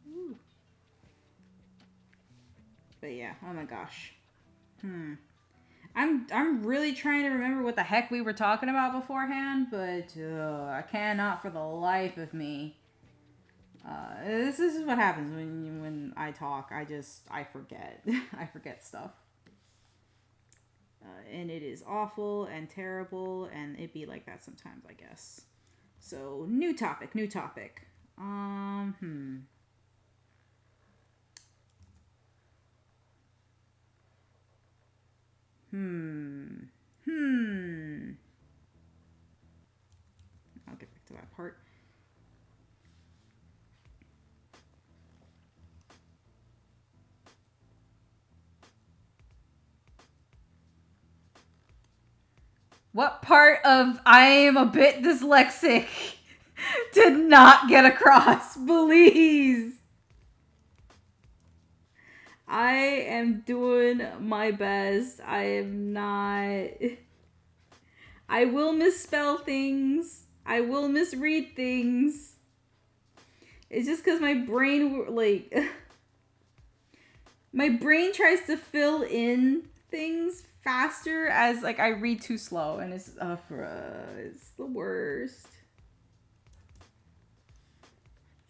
Ooh. But yeah, oh my gosh. I'm really trying to remember what the heck we were talking about beforehand, but I cannot for the life of me. This is what happens when I talk. I forget. I forget stuff. And it is awful and terrible, and it be like that sometimes, I guess. So, new topic. I'll get back to that part. What part of I am a bit dyslexic did not get across? Please. I am doing my best. I am not. I will misspell things. I will misread things. It's just because my brain, like, my brain tries to fill in things faster as, like, I read too slow, and it's the worst.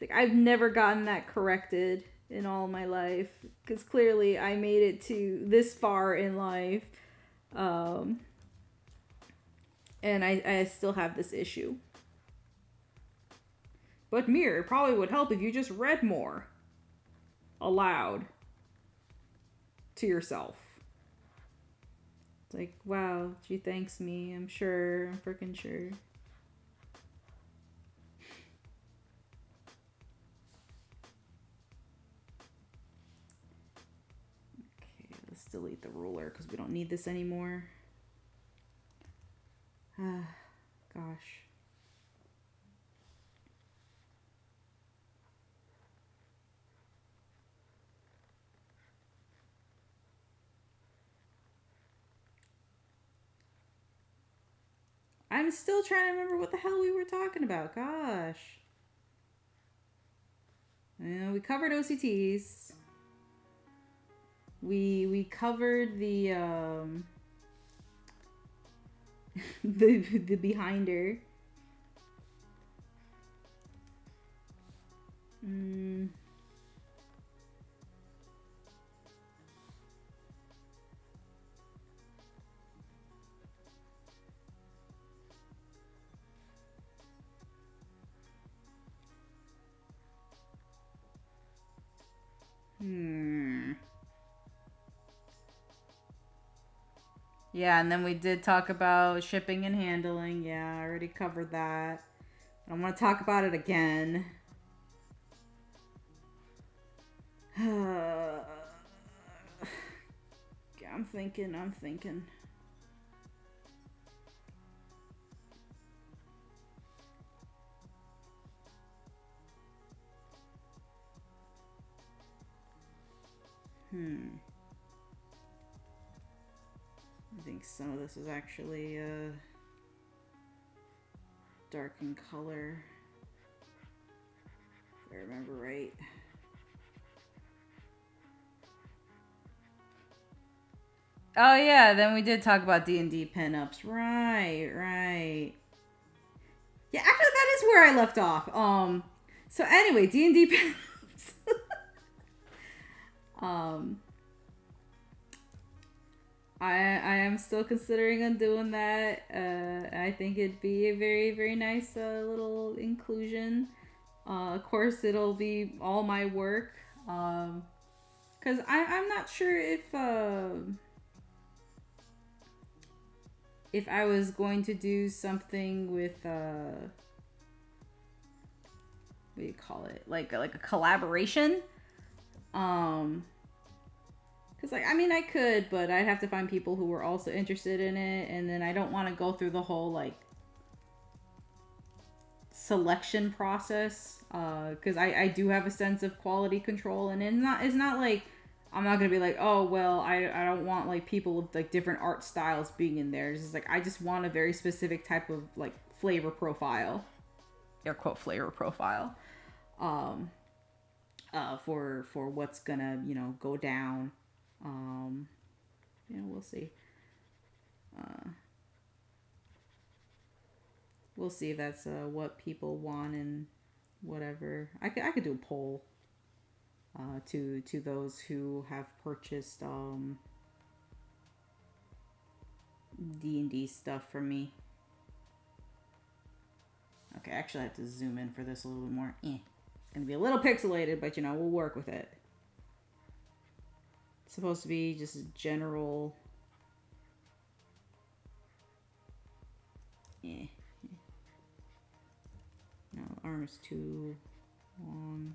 It's like I've never gotten that corrected in all my life because clearly I made it to this far in life, um, and I still have this issue. But Mir, it probably would help if you just read more aloud to yourself. It's like, wow, she thanks me. I'm sure. I'm freaking sure. Okay, let's delete the ruler because we don't need this anymore. Ah, gosh. I'm still trying to remember what the hell we were talking about. Gosh. We covered OCTs. We covered the the behinder. Mm. Hmm. Yeah, and then we did talk about shipping and handling. Yeah, I already covered that. I don't want to talk about it again. I'm thinking. I think some of this is actually dark in color. If I remember right. Oh yeah, then we did talk about D&D pinups. Right. Yeah, actually that is where I left off. So anyway, D&D pinups. um I am still considering on doing that. I think it'd be a very very nice little inclusion. Of course, it'll be all my work. Cause I'm not sure if I was going to do something with what do you call it, like a collaboration. Um, Cause like I mean I could, but I'd have to find people who were also interested in it, and then I don't want to go through the whole like selection process. Because I do have a sense of quality control, and it's not like I'm not gonna be like, oh well, I don't want like people with like different art styles being in there. It's just like I just want a very specific type of like flavor profile, air quote flavor profile, um, for what's gonna go down. Um, we'll see. Uh, we'll see if that's what people want and whatever. I could do a poll to those who have purchased D&D stuff from me. Okay, actually I have to zoom in for this a little bit more. It's gonna be a little pixelated, but we'll work with it. It's supposed to be just a general. No, arm is too long.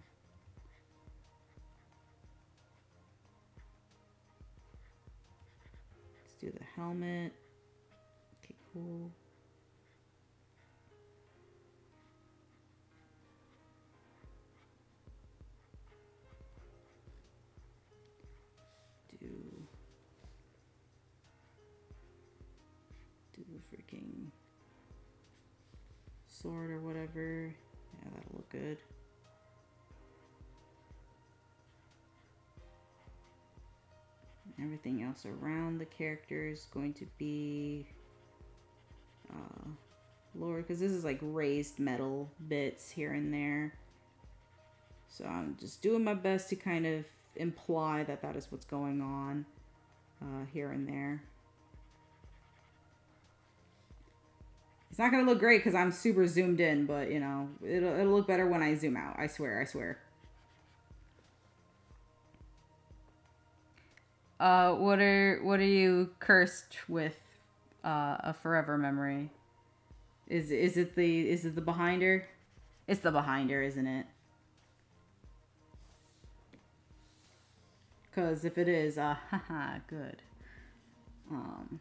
Let's do the helmet. Okay, cool. Do the freaking sword or whatever. Yeah, that'll look good. Everything else around the character is going to be lower, because this is like raised metal bits here and there. So I'm just doing my best to kind of imply that that is what's going on here and there. It's not gonna look great because I'm super zoomed in, but you know, it'll look better when I zoom out. I swear, I swear. What are you cursed with? A forever memory. Is it the behinder? It's the behinder, isn't it? Because if it is, haha, good. Um,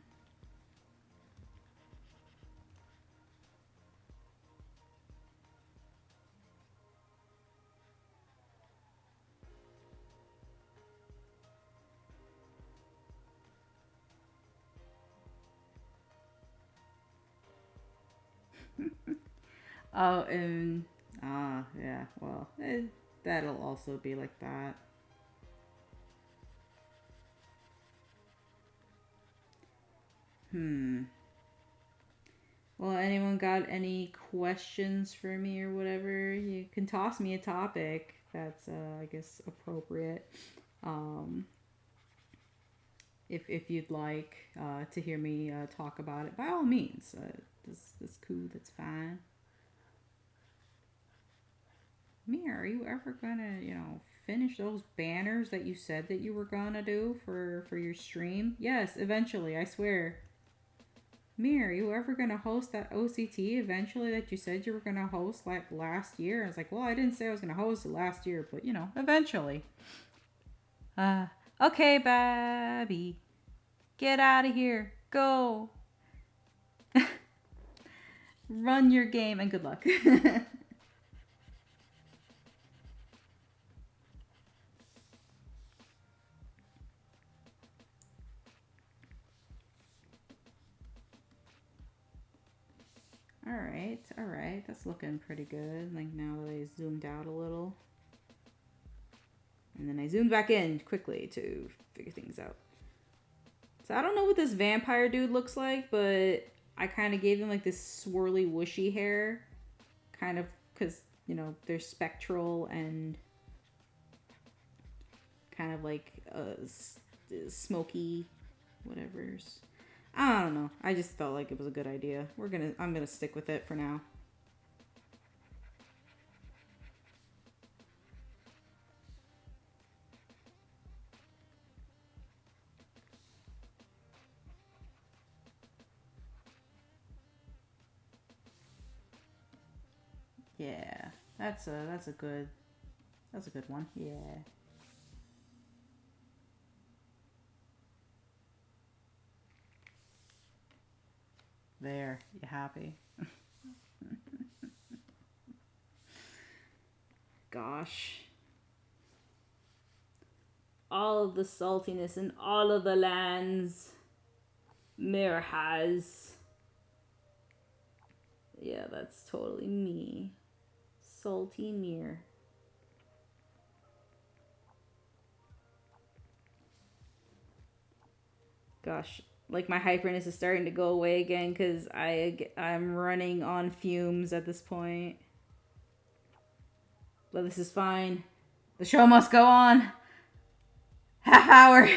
oh, and yeah. Well, that'll also be like that. Hmm. Well, anyone got any questions for me or whatever? You can toss me a topic that's, I guess, appropriate. Um, if you'd like to hear me talk about it, by all means, that's cool. That's fine. Mia, are you ever gonna, finish those banners that you said that you were gonna do for your stream? Yes, eventually. I swear. Mir, are you ever gonna host that OCT eventually that you said you were gonna host like last year? I was like, well, I didn't say I was gonna host it last year, but eventually. Uh, okay, Babby, get out of here. Go. Run your game and good luck. All right. That's looking pretty good. Like now that I zoomed out a little. And then I zoomed back in quickly to figure things out. So I don't know what this vampire dude looks like, but I kind of gave him like this swirly, whooshy hair. Kind of because, they're spectral and kind of like smoky whatever's. I don't know. I just felt like it was a good idea. I'm gonna stick with it for now. Yeah, that's a good one. Yeah. There, you happy? Gosh, all of the saltiness in all of the lands Mir has. Yeah, that's totally me. Salty Mir. Gosh, like my hyperness is starting to go away again because I'm running on fumes at this point. But this is fine. The show must go on. Half hour.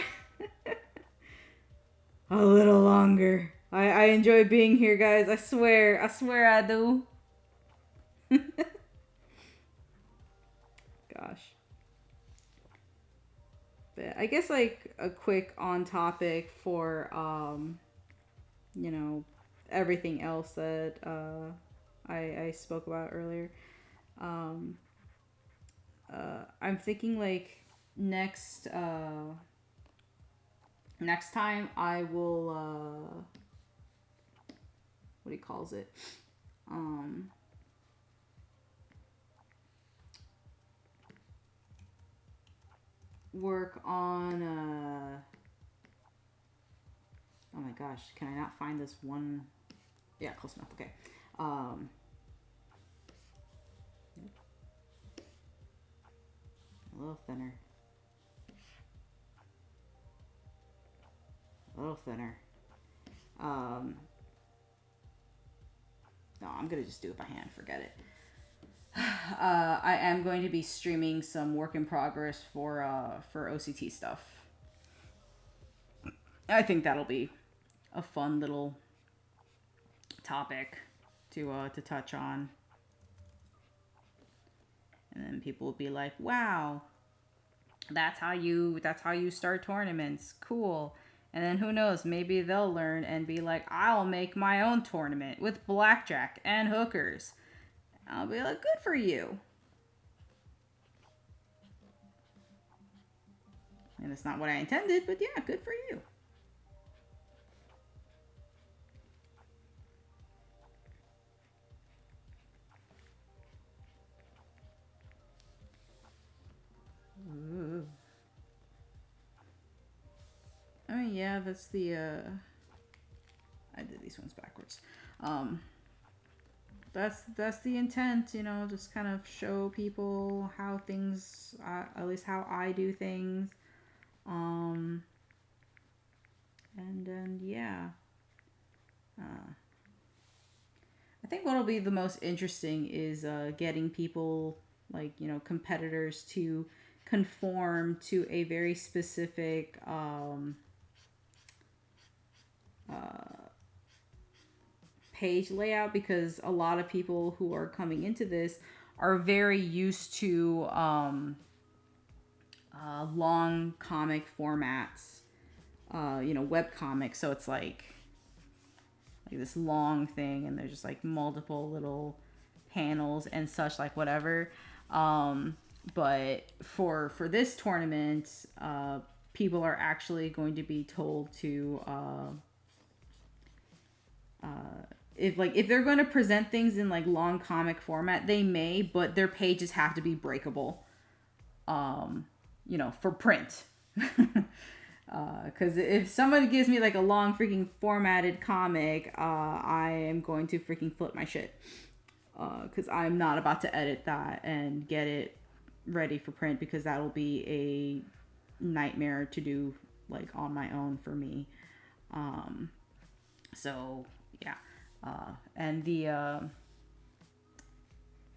A little longer. I enjoy being here, guys. I swear I do. Gosh. But I guess like a quick on topic for everything else that I spoke about earlier. Um, I'm thinking like next next time I will what he calls it um work on oh my gosh, can I not find this one? Yeah, close enough. Okay. um a little thinner, a little thinner. um no, I'm gonna just do it by hand, forget it. I am going to be streaming some work in progress for OCT stuff. I think that'll be a fun little topic to touch on, and then people will be like, "Wow, that's how you start tournaments. Cool." And then who knows, maybe they'll learn and be like, "I'll make my own tournament with blackjack and hookers." I'll be like, "Good for you." And it's not what I intended, but yeah, good for you. Ooh. Oh yeah, that's the I did these ones backwards. Um that's the intent, just kind of show people how things, at least how I do things. Um and then yeah. Uh I think what'll be the most interesting is getting people, like, competitors, to conform to a very specific uh, page layout, because a lot of people who are coming into this are very used to long comic formats, web comics. So it's like this long thing, and there's just like multiple little panels and such, like whatever. But for this tournament, people are actually going to be told to if they're going to present things in like long comic format, they may, but their pages have to be breakable, for print. Because if somebody gives me like a long freaking formatted comic, I am going to freaking flip my shit. Because I'm not about to edit that and get it ready for print, because that'll be a nightmare to do like on my own for me. So yeah, and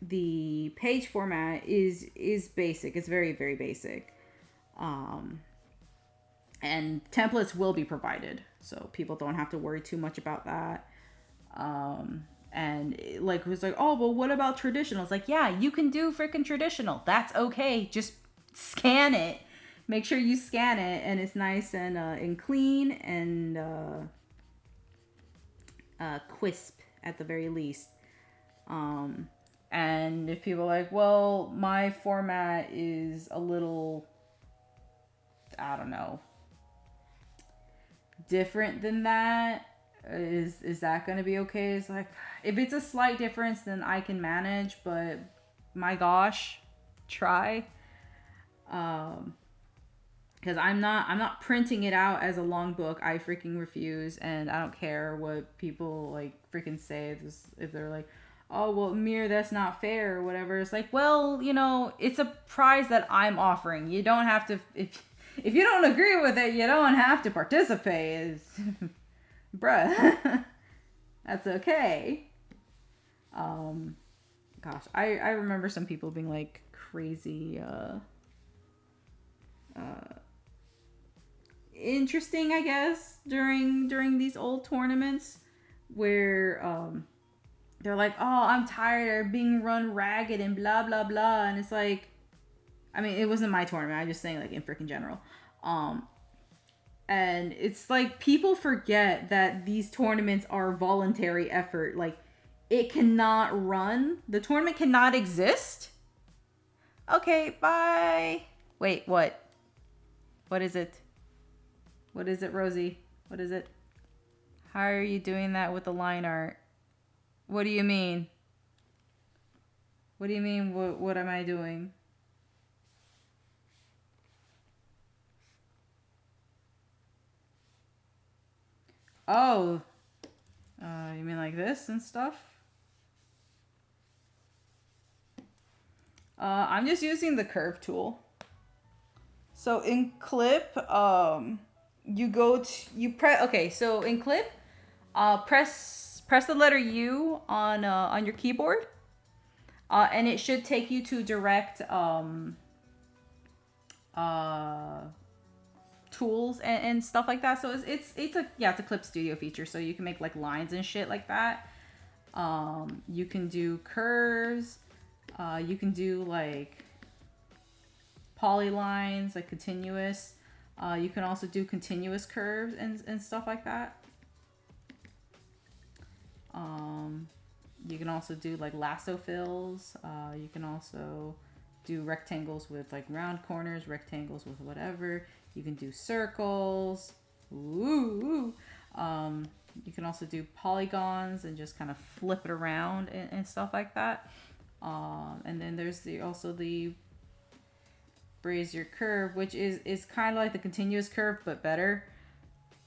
the page format is basic. It's very, very basic. And templates will be provided, so people don't have to worry too much about that. And like, it was like, "Oh, but what about traditional?" It's like, yeah, you can do freaking traditional. That's okay. Just scan it. Make sure you scan it, and it's nice and clean and crisp at the very least. And if people are like, "Well, my format is a little, I don't know, different than that," is that going to be okay? It's like, if it's a slight difference, then I can manage, but my gosh, try. Because I'm not printing it out as a long book. I freaking refuse, and I don't care what people like freaking say. If they're like, "Oh, well, Mir, that's not fair," or whatever. It's like, well, it's a prize that I'm offering. You don't have to, if you don't agree with it, you don't have to participate. Bruh. That's okay. Gosh, I remember some people being like crazy interesting, I guess, during these old tournaments, where they're like, "Oh, I'm tired of being run ragged and blah blah blah," and it's like, I mean, it wasn't my tournament. I'm just saying, like, in freaking general. And it's like, people forget that these tournaments are voluntary effort. Like, it cannot run. The tournament cannot exist. Okay, bye. Wait, what? What is it? What is it, Rosie? What is it? How are you doing that with the line art? What do you mean? What do you mean, what am I doing? Oh, you mean like this and stuff? I'm just using the curve tool. So in clip, you go to, you press, okay, so in clip, press the letter U on your keyboard, And it should take you to direct uh, tools and stuff like that. So it's a yeah, it's a clip studio feature. So you can make like lines and shit like that. You can do curves. You can do like polylines, like continuous. You can also do continuous curves and stuff like that. You can also do like lasso fills. You can also do rectangles with like round corners, rectangles with whatever. You can do circles. Ooh. You can also do polygons and just kind of flip it around and stuff like that. And then there's also the brazier curve, which is kind of like the continuous curve but better,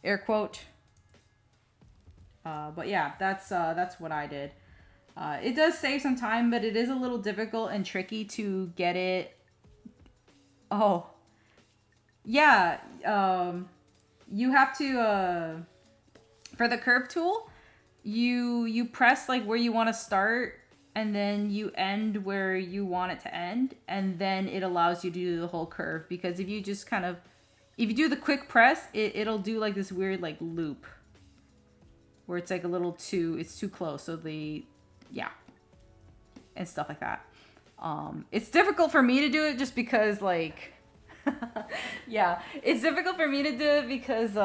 air quote. But yeah, that's what I did. It does save some time, but it is a little difficult and tricky to get it. Oh, yeah. You have to for the curve tool, you press like where you want to start, and then you end where you want it to end, and then it allows you to do the whole curve. Because if you just kind of if you do the quick press, it'll do like this weird like loop where it's like a little it's too close. So yeah, and stuff like that. It's difficult for me to do it just because like, yeah, it's difficult for me to do it because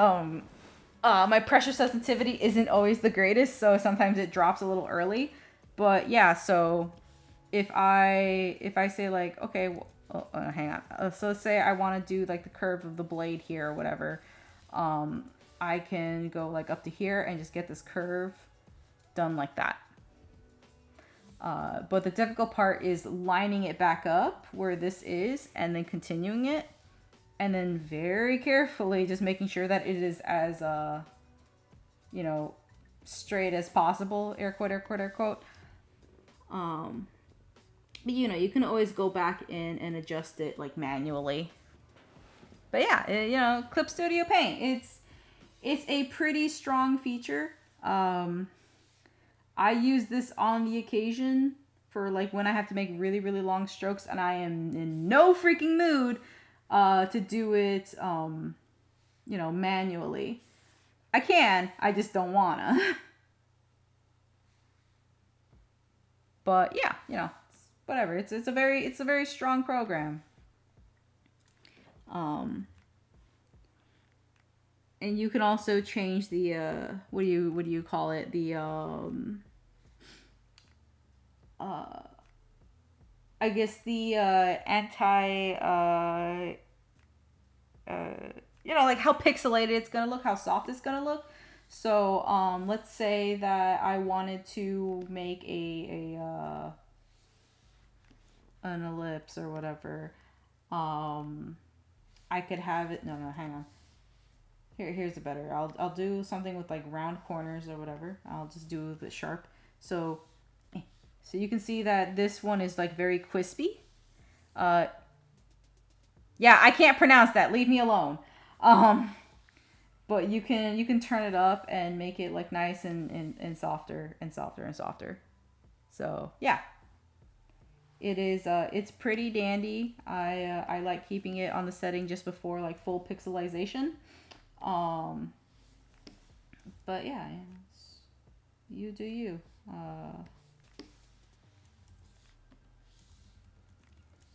my pressure sensitivity isn't always the greatest, so sometimes it drops a little early. But yeah, so if I say like, okay, well, hang on. So let's say I want to do like the curve of the blade here or whatever. I can go like up to here and just get this curve done like that. But the difficult part is lining it back up where this is and then continuing it. And then very carefully just making sure that it is as, straight as possible. Air quote, air quote, air quote. But you can always go back in and adjust it like manually. But yeah, Clip Studio Paint. It's a pretty strong feature. I use this on the occasion for like when I have to make really, really long strokes and I am in no freaking mood to do it, manually. I can, I just don't wanna. But yeah, whatever. It's a very strong program. And you can also change the what do you call it, the I guess the anti like how pixelated it's gonna look, how soft it's gonna look. So let's say that I wanted to make a an ellipse or whatever. I could have it. No, hang on. Here's a better. I'll do something with like round corners or whatever. I'll just do the sharp. So you can see that this one is like very crispy. Yeah, I can't pronounce that. Leave me alone. But you can turn it up and make it like nice and softer and softer and softer. So yeah, it is. It's pretty dandy. I like keeping it on the setting just before like full pixelization. But yeah, you do you.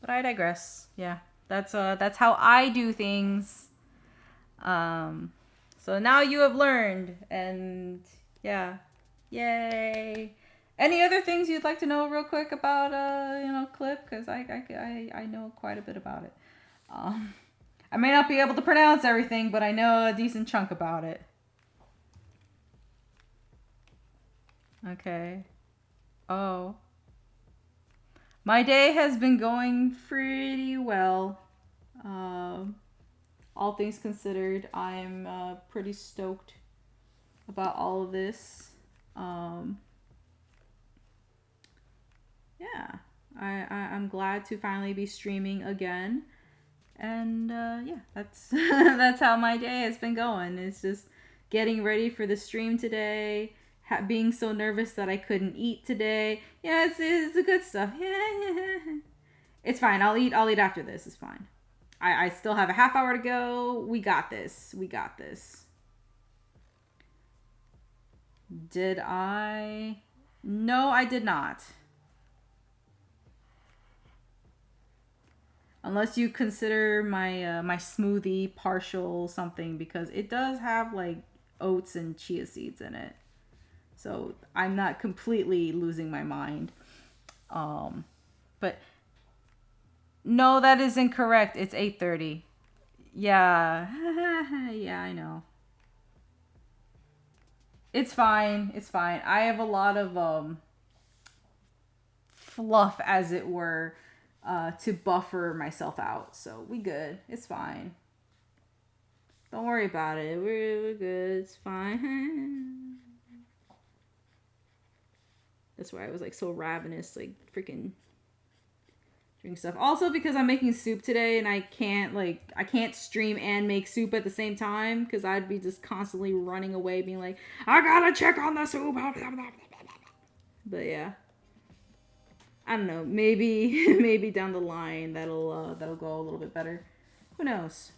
But I digress. Yeah, that's how I do things. So now you have learned, and yeah, yay. Any other things you'd like to know real quick about Clip? Because I know quite a bit about it. I may not be able to pronounce everything, but I know a decent chunk about it. Okay. Oh. My day has been going pretty well. All things considered, I'm pretty stoked about all of this. Yeah. I'm glad to finally be streaming again. And yeah, that's that's how my day has been going. It's just getting ready for the stream today, being so nervous that I couldn't eat today. Yeah, it's the good stuff. Yeah. It's fine. I'll eat after this. It's fine. I still have a half hour to go. We got this. We got this. Did I? No, I did not. Unless you consider my my smoothie partial something, because it does have like oats and chia seeds in it. So I'm not completely losing my mind. But no, that is incorrect. It's 8:30. Yeah. Yeah, I know. It's fine. It's fine. I have a lot of fluff, as it were, to buffer myself out. So we good. It's fine. Don't worry about it. We're good. It's fine. That's why I was like so ravenous, like freaking drink stuff. Also because I'm making soup today and I can't stream and make soup at the same time, because I'd be just constantly running away being like, I gotta check on the soup. But yeah. I don't know. Maybe maybe down the line that'll go a little bit better. Who knows?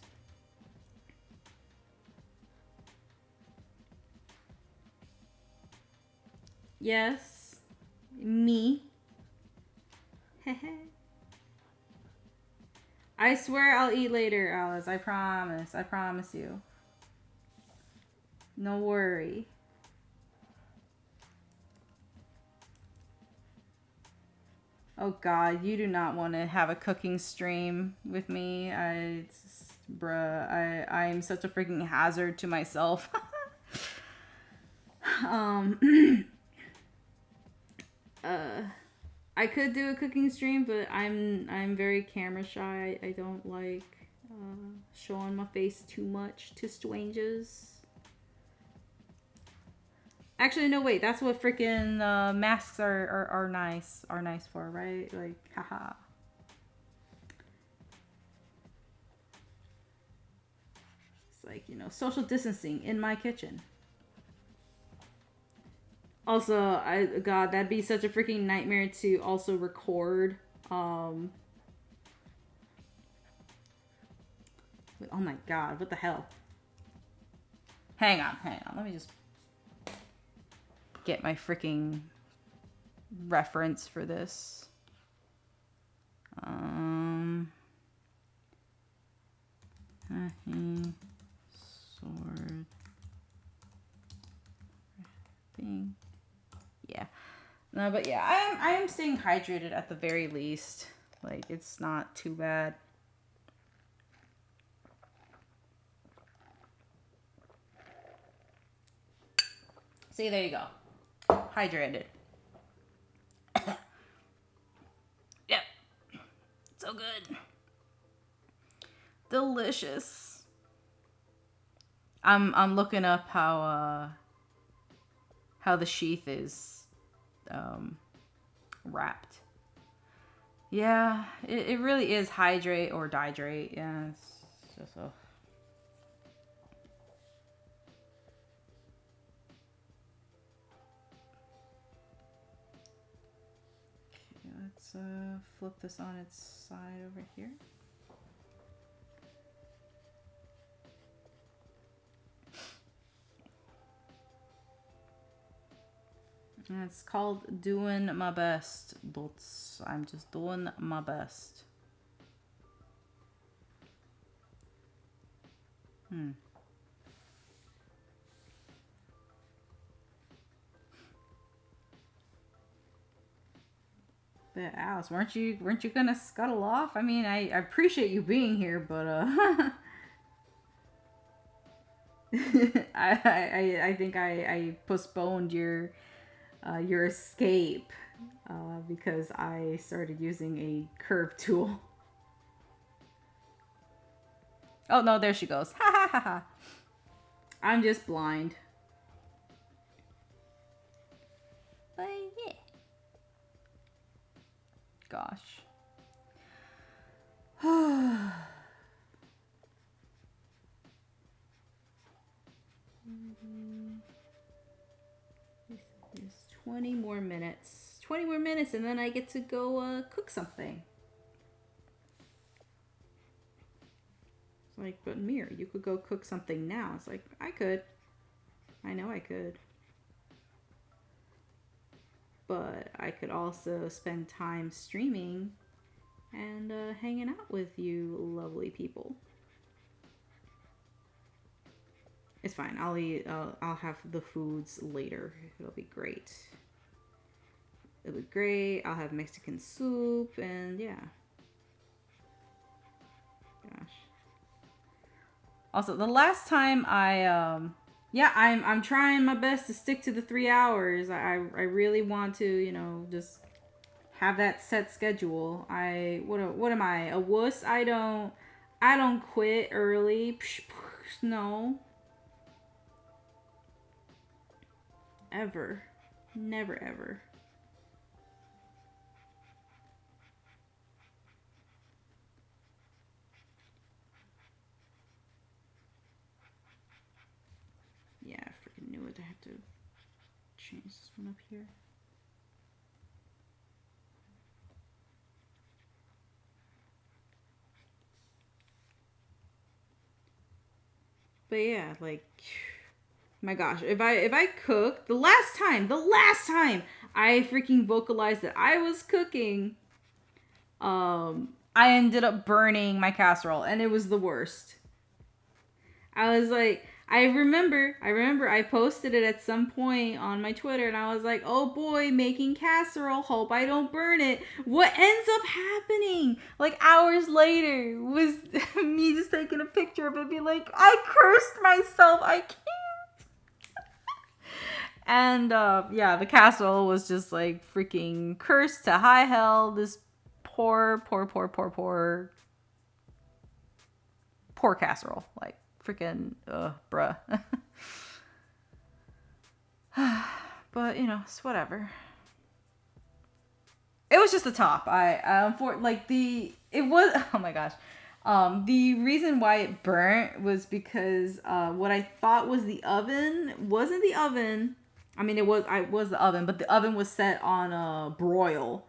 Yes. Me. I swear I'll eat later, Alice. I promise. I promise you. No worry. Oh God, you do not want to have a cooking stream with me. I am such a freaking hazard to myself. um, I could do a cooking stream, but I'm very camera shy. I don't like showing my face too much to strangers. Actually, no, wait. That's what freaking masks are nice for, right? Like, haha. It's like, social distancing in my kitchen. Also, God, that'd be such a freaking nightmare to also record. Oh my God, what the hell? Hang on. Let me just get my freaking reference for this. Sword thing. Yeah. No, but yeah, I am staying hydrated at the very least. Like, it's not too bad. See, there you go. Hydrated. Yep. So good. Delicious. I'm looking up how the sheath is wrapped. Yeah, it really is hydrate or dihydrate. Yeah, it's just a... Okay, let's flip this on its side over here. And it's called Doing My Best. I'm just doing my best. But Alice, weren't you gonna scuttle off? I mean, I appreciate you being here, but I think I postponed your escape because I started using a curve tool. Oh no, there she goes. Ha ha ha ha. I'm just blind. But yeah. Gosh. 20 more minutes. 20 more minutes, and then I get to go cook something. It's like, but Mir, you could go cook something now. It's like, I could. I know I could. But I could also spend time streaming and hanging out with you lovely people. It's fine. I'll eat. I'll have the foods later. It'll be great. It'll be great. I'll have Mexican soup and yeah. Gosh. Also, the last time I'm trying my best to stick to the 3 hours. I really want to just have that set schedule. What am I, a wuss? I don't quit early. No. Ever. Never ever. Yeah, I freaking knew it. I have to change this one up here. But yeah, like, my gosh, if I cook, the last time I freaking vocalized that I was cooking, I ended up burning my casserole, and it was the worst. I was like, I remember I posted it at some point on my Twitter, and I was like, oh boy, making casserole, hope I don't burn it. What ends up happening, like hours later, was me just taking a picture of it and be like, I cursed myself, I can't. And yeah, the casserole was just like freaking cursed to high hell. This poor casserole. Like, freaking, bruh. But, it's whatever. It was just the top. Oh my gosh. The reason why it burnt was because what I thought was the oven wasn't the oven. I mean, it was the oven, but the oven was set on broil.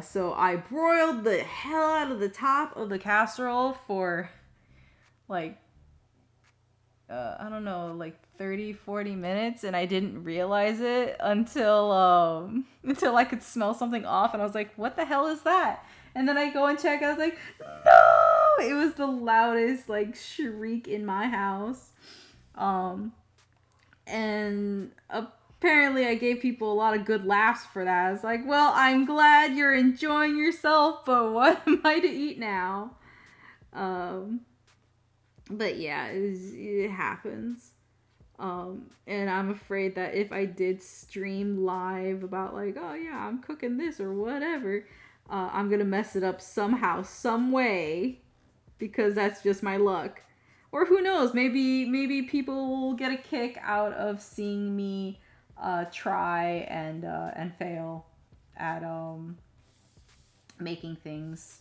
So I broiled the hell out of the top of the casserole for like I don't know, like 30-40 minutes, and I didn't realize it until I could smell something off, and I was like, what the hell is that? And then I go and check, I was like, no! It was the loudest like shriek in my house. And apparently I gave people a lot of good laughs for that. I was like, well, I'm glad you're enjoying yourself, but what am I to eat now? But yeah, it happens. And I'm afraid that if I did stream live about like, oh yeah, I'm cooking this or whatever, I'm gonna mess it up somehow, some way, because that's just my luck. Or who knows, maybe people will get a kick out of seeing me try and fail at making things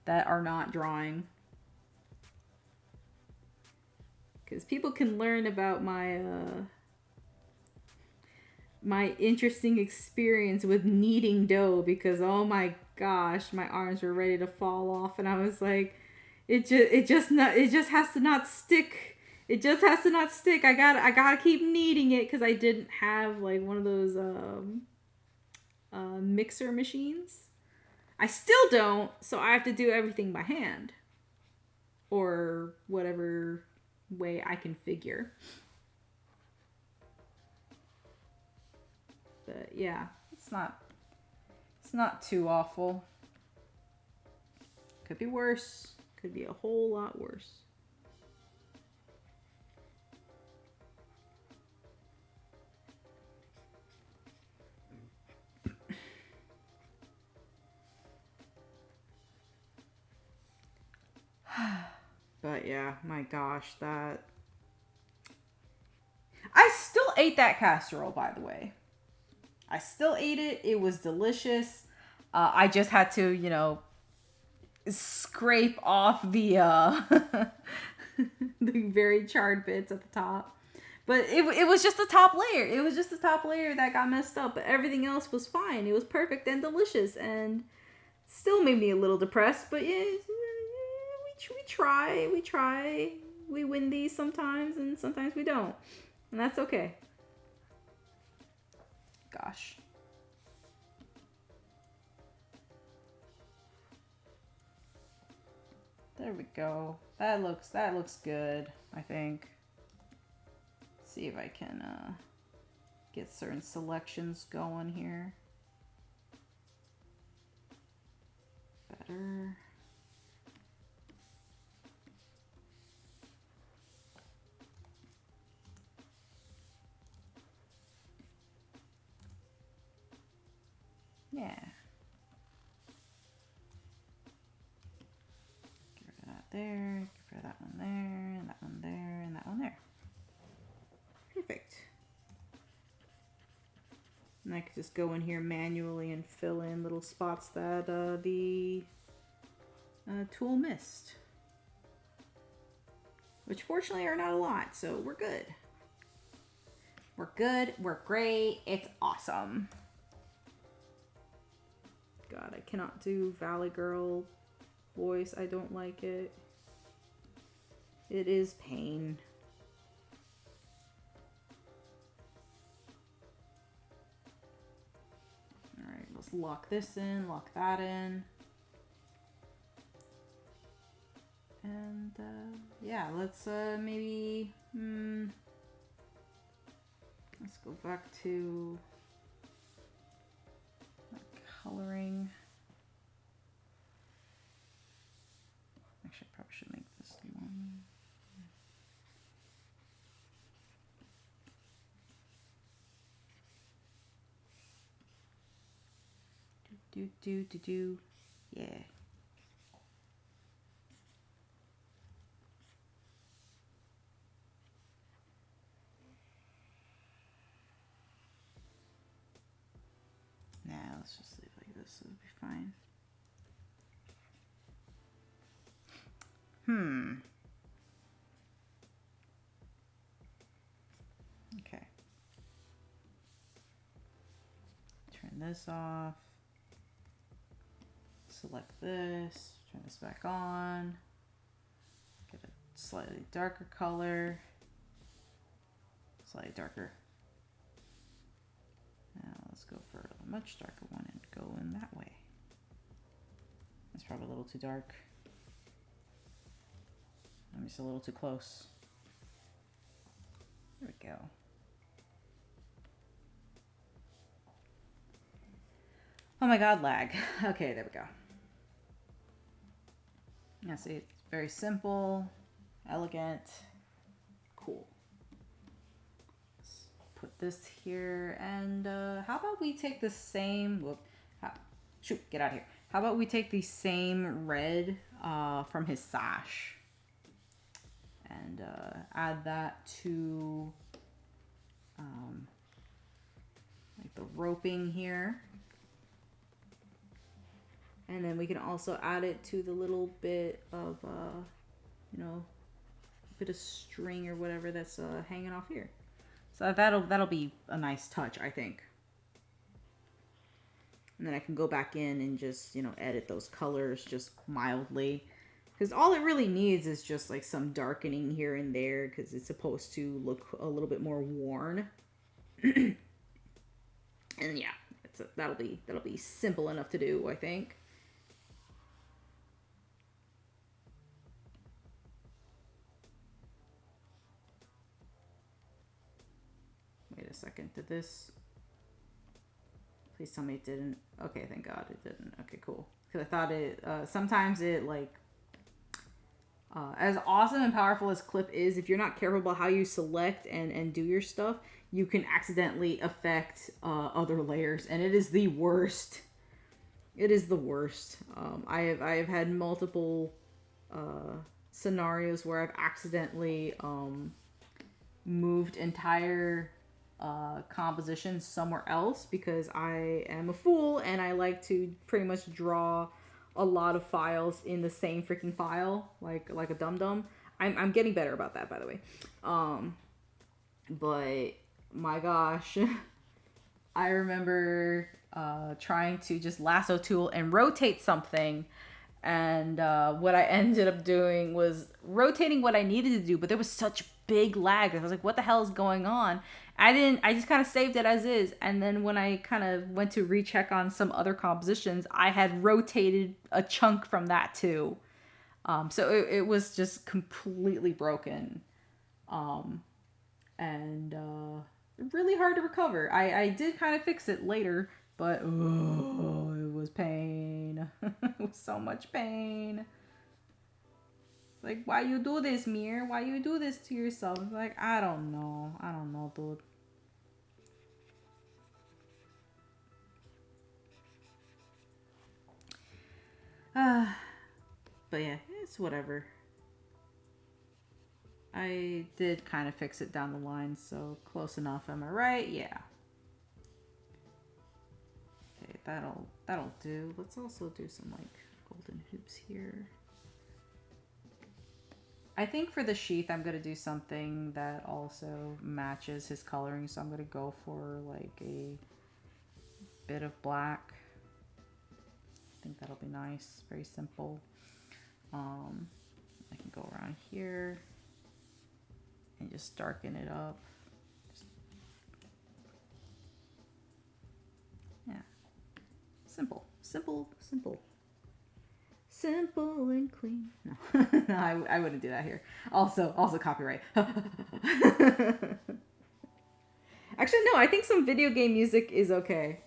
that are not drawing. Because people can learn about my interesting experience with kneading dough, because oh my gosh, my arms were ready to fall off, and I was like, it just has to not stick. It just has to not stick. I gotta keep kneading it, because I didn't have like one of those mixer machines. I still don't, so I have to do everything by hand, or whatever way I can figure. But yeah, it's not too awful. Could be worse. Could be a whole lot worse. But yeah, my gosh, I still ate that casserole, by the way. I still ate it. It was delicious. I just had to, scrape off the the very charred bits at the top. But it was just the top layer. It was just the top layer that got messed up. But everything else was fine. It was perfect and delicious, and still made me a little depressed. But yeah, we try. We try. We win these sometimes, and sometimes we don't, and that's okay. Gosh. There we go. That looks good, I think. See if I can get certain selections going here. Better. Yeah. Get rid of that there, get rid of that one there, and that one there, and that one there. Perfect. And I could just go in here manually and fill in little spots that the tool missed. Which fortunately are not a lot, so we're good. We're good, we're great, it's awesome. God, I cannot do Valley Girl voice. I don't like it. It is pain. Alright, let's lock this in, lock that in. And yeah, let's maybe let's go back to coloring. Actually, I probably should make this one. Do. Yeah. Nah, let's just leave it like this. It'll be fine. Okay. Turn this off. Select this. Turn this back on. Get a slightly darker color. Slightly darker. Now let's go for a much darker one and go in that way. That's probably a little too dark. I'm just a little too close. There we go. Oh my god, lag. Okay, there we go. Yeah, see, it's very simple, elegant, cool. Let's put this here, and how about we take the same, shoot, get out of here. How about we take the same red from his sash and add that to like the roping here. And then we can also add it to the little bit of, you know, bit of string or whatever that's hanging off here. So that'll be a nice touch, I think. And then I can go back in and just, you know, edit those colors just mildly. Because all it really needs is just like some darkening here and there, because it's supposed to look a little bit more worn. And yeah, that'll be simple enough to do, I think. Wait a second, did this... Please tell me it didn't. Okay, thank God it didn't. Okay, cool. Because I thought it, sometimes it like, as awesome and powerful as Clip is, if you're not careful about how you select and do your stuff, you can accidentally affect other layers, and it is the worst. It is the worst. I have had multiple scenarios where I've accidentally moved entire compositions somewhere else because I am a fool and I like to pretty much draw a lot of files in the same freaking file, like a dum-dum. I'm getting better about that, by the way. But my gosh, I remember trying to just lasso tool and rotate something. And what I ended up doing was rotating what I needed to do, but there was such big lag. I was like, what the hell is going on? I just kind of saved it as is. And then when I kind of went to recheck on some other compositions, I had rotated a chunk from that too. So it was just completely broken. Um, and really hard to recover. I did kind of fix it later, but oh, it was pain. It was so much pain. Like, why you do this, Mir? Why you do this to yourself? Like, I don't know. I don't know, dude. But yeah, it's whatever. I did kind of fix it down the line, so close enough. Am I right? Yeah. Okay, that'll do. Let's also do some like golden hoops here. I think for the sheath, I'm gonna do something that also matches his coloring. So I'm gonna go for like a bit of black. I think that'll be nice. Very simple. I can go around here and just darken it up. Yeah, simple, simple, simple. Simple and clean. No, no, I wouldn't do that here. Also copyright. Actually, no, I think some video game music is okay.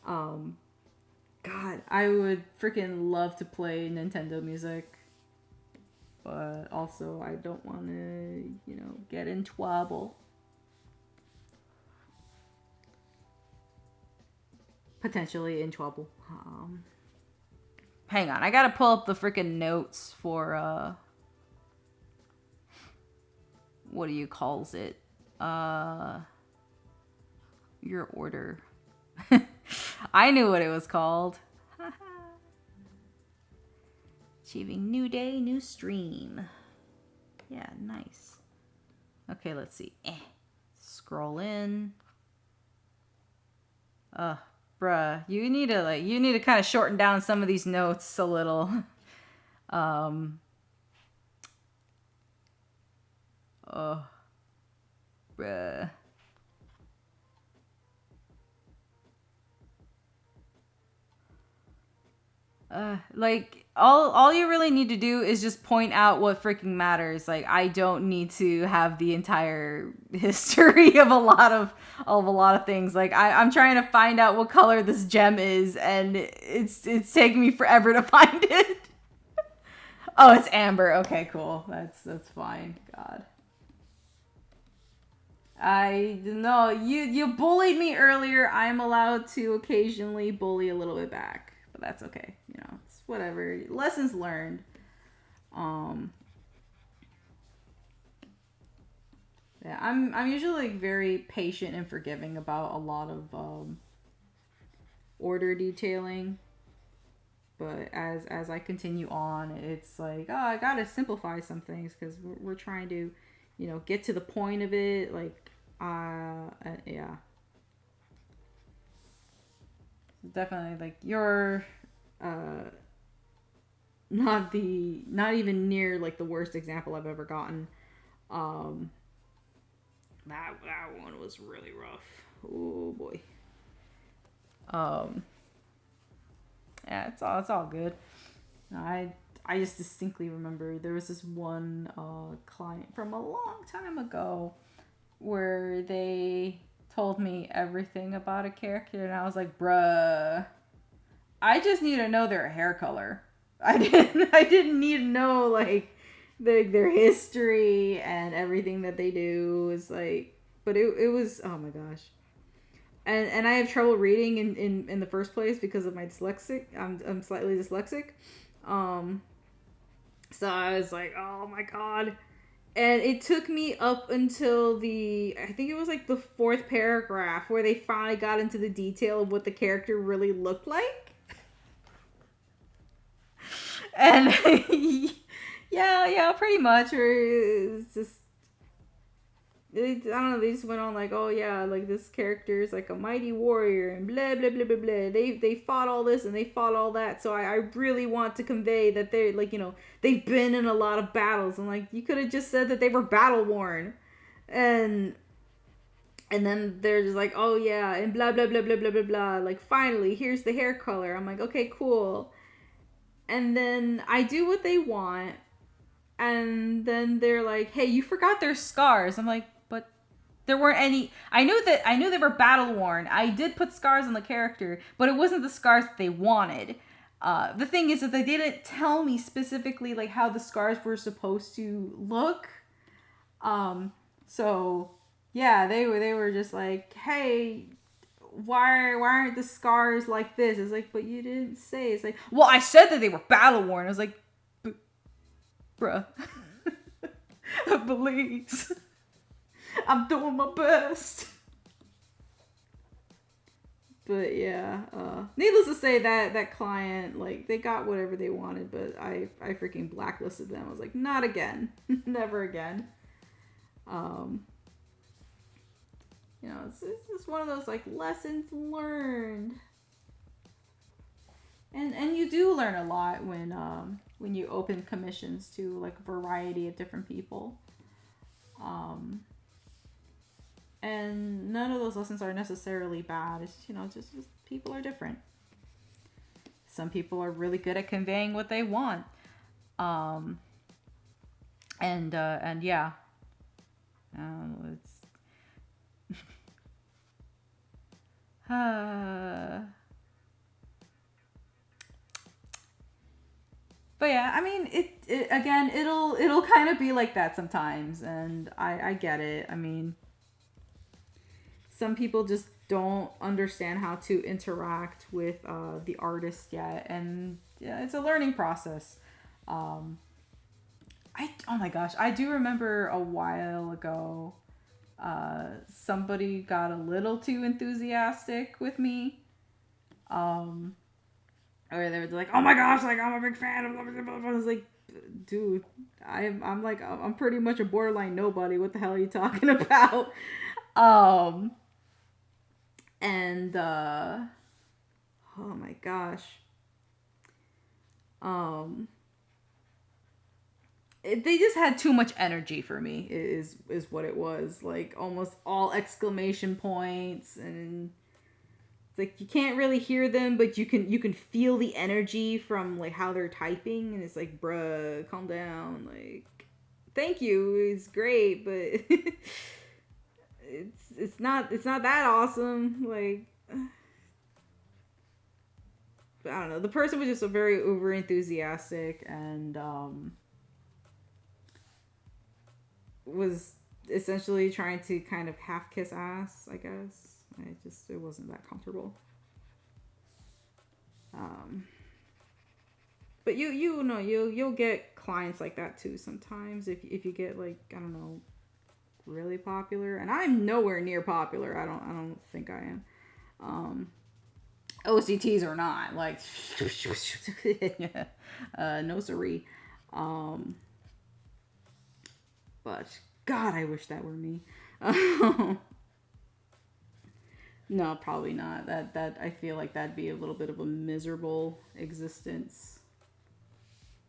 God, I would freaking love to play Nintendo music. But also, I don't want to, get in trouble. Potentially in trouble. Hang on, I gotta pull up the freaking notes for, what do you calls it? Your order. I knew what it was called. Achieving new day, new stream. Yeah, nice. Okay, let's see. Scroll in. Bruh, you need to kind of shorten down some of these notes a little. Bruh. Like all you really need to do is just point out what freaking matters. Like I don't need to have the entire history of a lot of things. Like I'm trying to find out what color this gem is, and it's taking me forever to find it. Oh, it's amber. Okay, cool. That's fine. God. I know you bullied me earlier. I'm allowed to occasionally bully a little bit back, but that's okay. It's whatever. Lessons learned. Yeah, I'm usually like very patient and forgiving about a lot of order detailing, but as I continue on, it's like, oh, I gotta simplify some things because we're trying to, get to the point of it. Like, yeah, definitely like you're not even near like the worst example I've ever gotten. Um, that one was really rough. Oh boy. Um, yeah, it's all good. I just distinctly remember there was this one client from a long time ago where they told me everything about a character, and I was like, bruh, I just need to know their hair color. I didn't need to know like their history and everything that they do is like, but it was, oh my gosh. And I have trouble reading in the first place because of my dyslexic. I'm slightly dyslexic. Um so I was like, oh my god. And it took me up until I think it was like the fourth paragraph where they finally got into the detail of what the character really looked like. And yeah, pretty much. Or it's just I don't know. They just went on like, oh yeah, like this character is like a mighty warrior and blah blah blah blah blah. They fought all this and they fought all that. So I really want to convey that they're like, you know, they've been in a lot of battles. And like, you could have just said that they were battle worn, and then they're just like, oh yeah, and blah blah blah blah blah blah blah. Like, finally, here's the hair color. I'm like, okay, cool. And then I do what they want, and then they're like, hey, you forgot their scars. I'm like, but there weren't any. I knew they were battle worn. I did put scars on the character, but it wasn't the scars that they wanted. The thing is that they didn't tell me specifically like how the scars were supposed to look. So yeah, they were just like, hey, why aren't the scars like this? It's like, but you didn't say. It's like, well, I said that they were battle worn. I was like, bruh, please, I'm doing my best. But yeah, needless to say, that client, like, they got whatever they wanted, but I freaking blacklisted them. I was like, not again, never again. You know, it's just one of those like lessons learned. And you do learn a lot when you open commissions to like a variety of different people. And none of those lessons are necessarily bad. It's just, you know, just people are different. Some people are really good at conveying what they want. And yeah. It's but yeah, I mean, it again, it'll kind of be like that sometimes, and I get it. I mean, some people just don't understand how to interact with the artist yet, and yeah, it's a learning process. Oh my gosh, I do remember a while ago, somebody got a little too enthusiastic with me. Or they were like, "Oh my gosh, like I'm a big fan of." I was like, "Dude, I'm like I'm pretty much a borderline nobody. What the hell are you talking about?" And oh my gosh, they just had too much energy for me. Is what it was. Like almost all exclamation points, and it's like you can't really hear them, but you can feel the energy from like how they're typing, and it's like, bruh, calm down. Like, thank you, it's great, but it's not that awesome. Like, I don't know. The person was just a very over enthusiastic, and was essentially trying to kind of half kiss ass, I guess. It wasn't that comfortable. But you know, you'll get clients like that too sometimes if you get like, I don't know, really popular. And I'm nowhere near popular. I don't think I am. OCTs or not, like no siree. But God, I wish that were me. No, probably not. That I feel like that'd be a little bit of a miserable existence.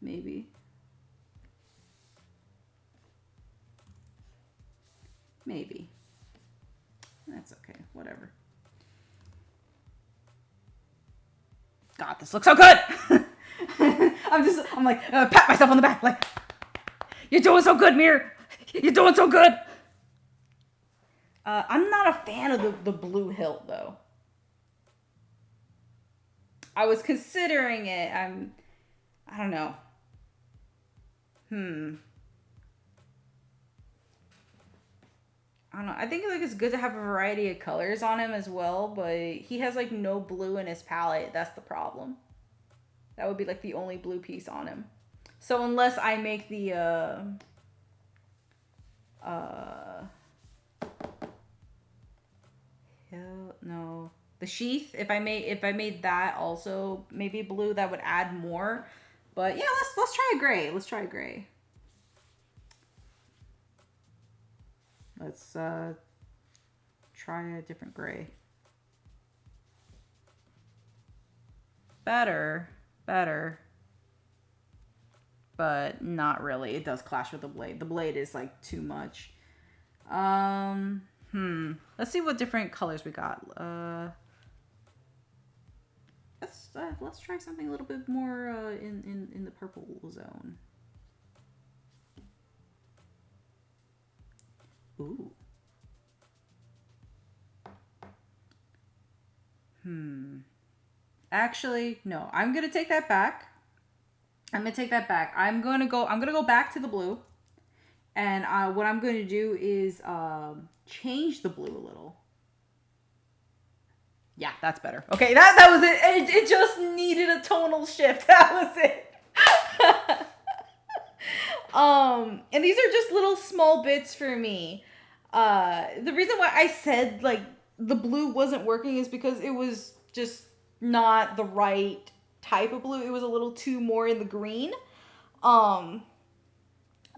Maybe. Maybe. That's okay. Whatever. God, this looks so good. I'm like, pat myself on the back, like, you're doing so good, Mir. You're doing so good. I'm not a fan of the blue hilt, though. I was considering it. I don't know. I don't know. I think like it's good to have a variety of colors on him as well, but he has like no blue in his palette. That's the problem. That would be like the only blue piece on him. So unless I make the no, the sheath. If I made that also maybe blue, that would add more. But yeah, let's try gray. Let's try gray. Let's try a different gray. Better, better, but not really. It does clash with the blade. The blade is like too much. Let's see what different colors we got. Let's try something a little bit more in the purple zone. Ooh. Actually, no. I'm gonna take that back. I'm gonna go back to the blue, and what I'm gonna do is change the blue a little. Yeah, that's better. Okay, that was it. It just needed a tonal shift. That was it. And these are just little small bits for me. The reason why I said like the blue wasn't working is because it was just not the right type of blue. It was a little too more in the green. The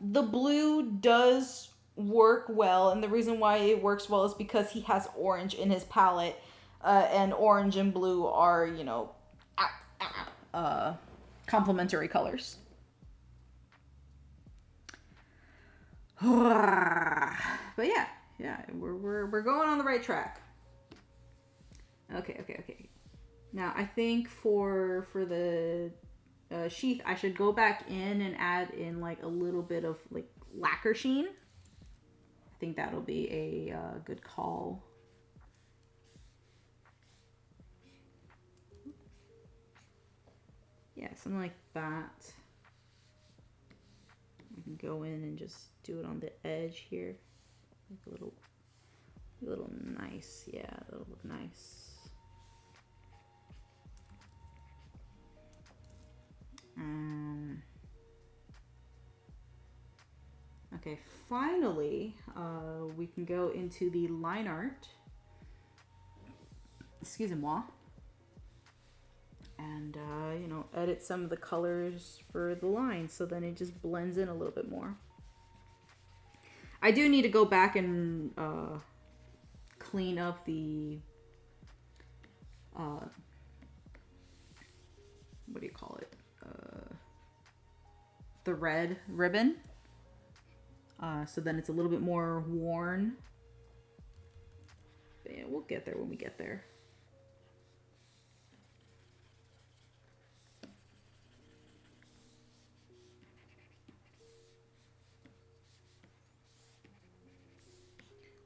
blue does work well, and the reason why it works well is because he has orange in his palette, and orange and blue are, you know, complementary colors. But yeah, we're going on the right track. Okay. Now I think for the sheath, I should go back in and add in like a little bit of like lacquer sheen. I think that'll be a good call. Yeah, something like that. I can go in and just do it on the edge here, like a little nice. Yeah, that'll look nice. Okay, finally, we can go into the line art. Excusez-moi. And, you know, edit some of the colors for the lines so then it just blends in a little bit more. I do need to go back and clean up the, what do you call it? The red ribbon. So then it's a little bit more worn. But yeah, we'll get there when we get there.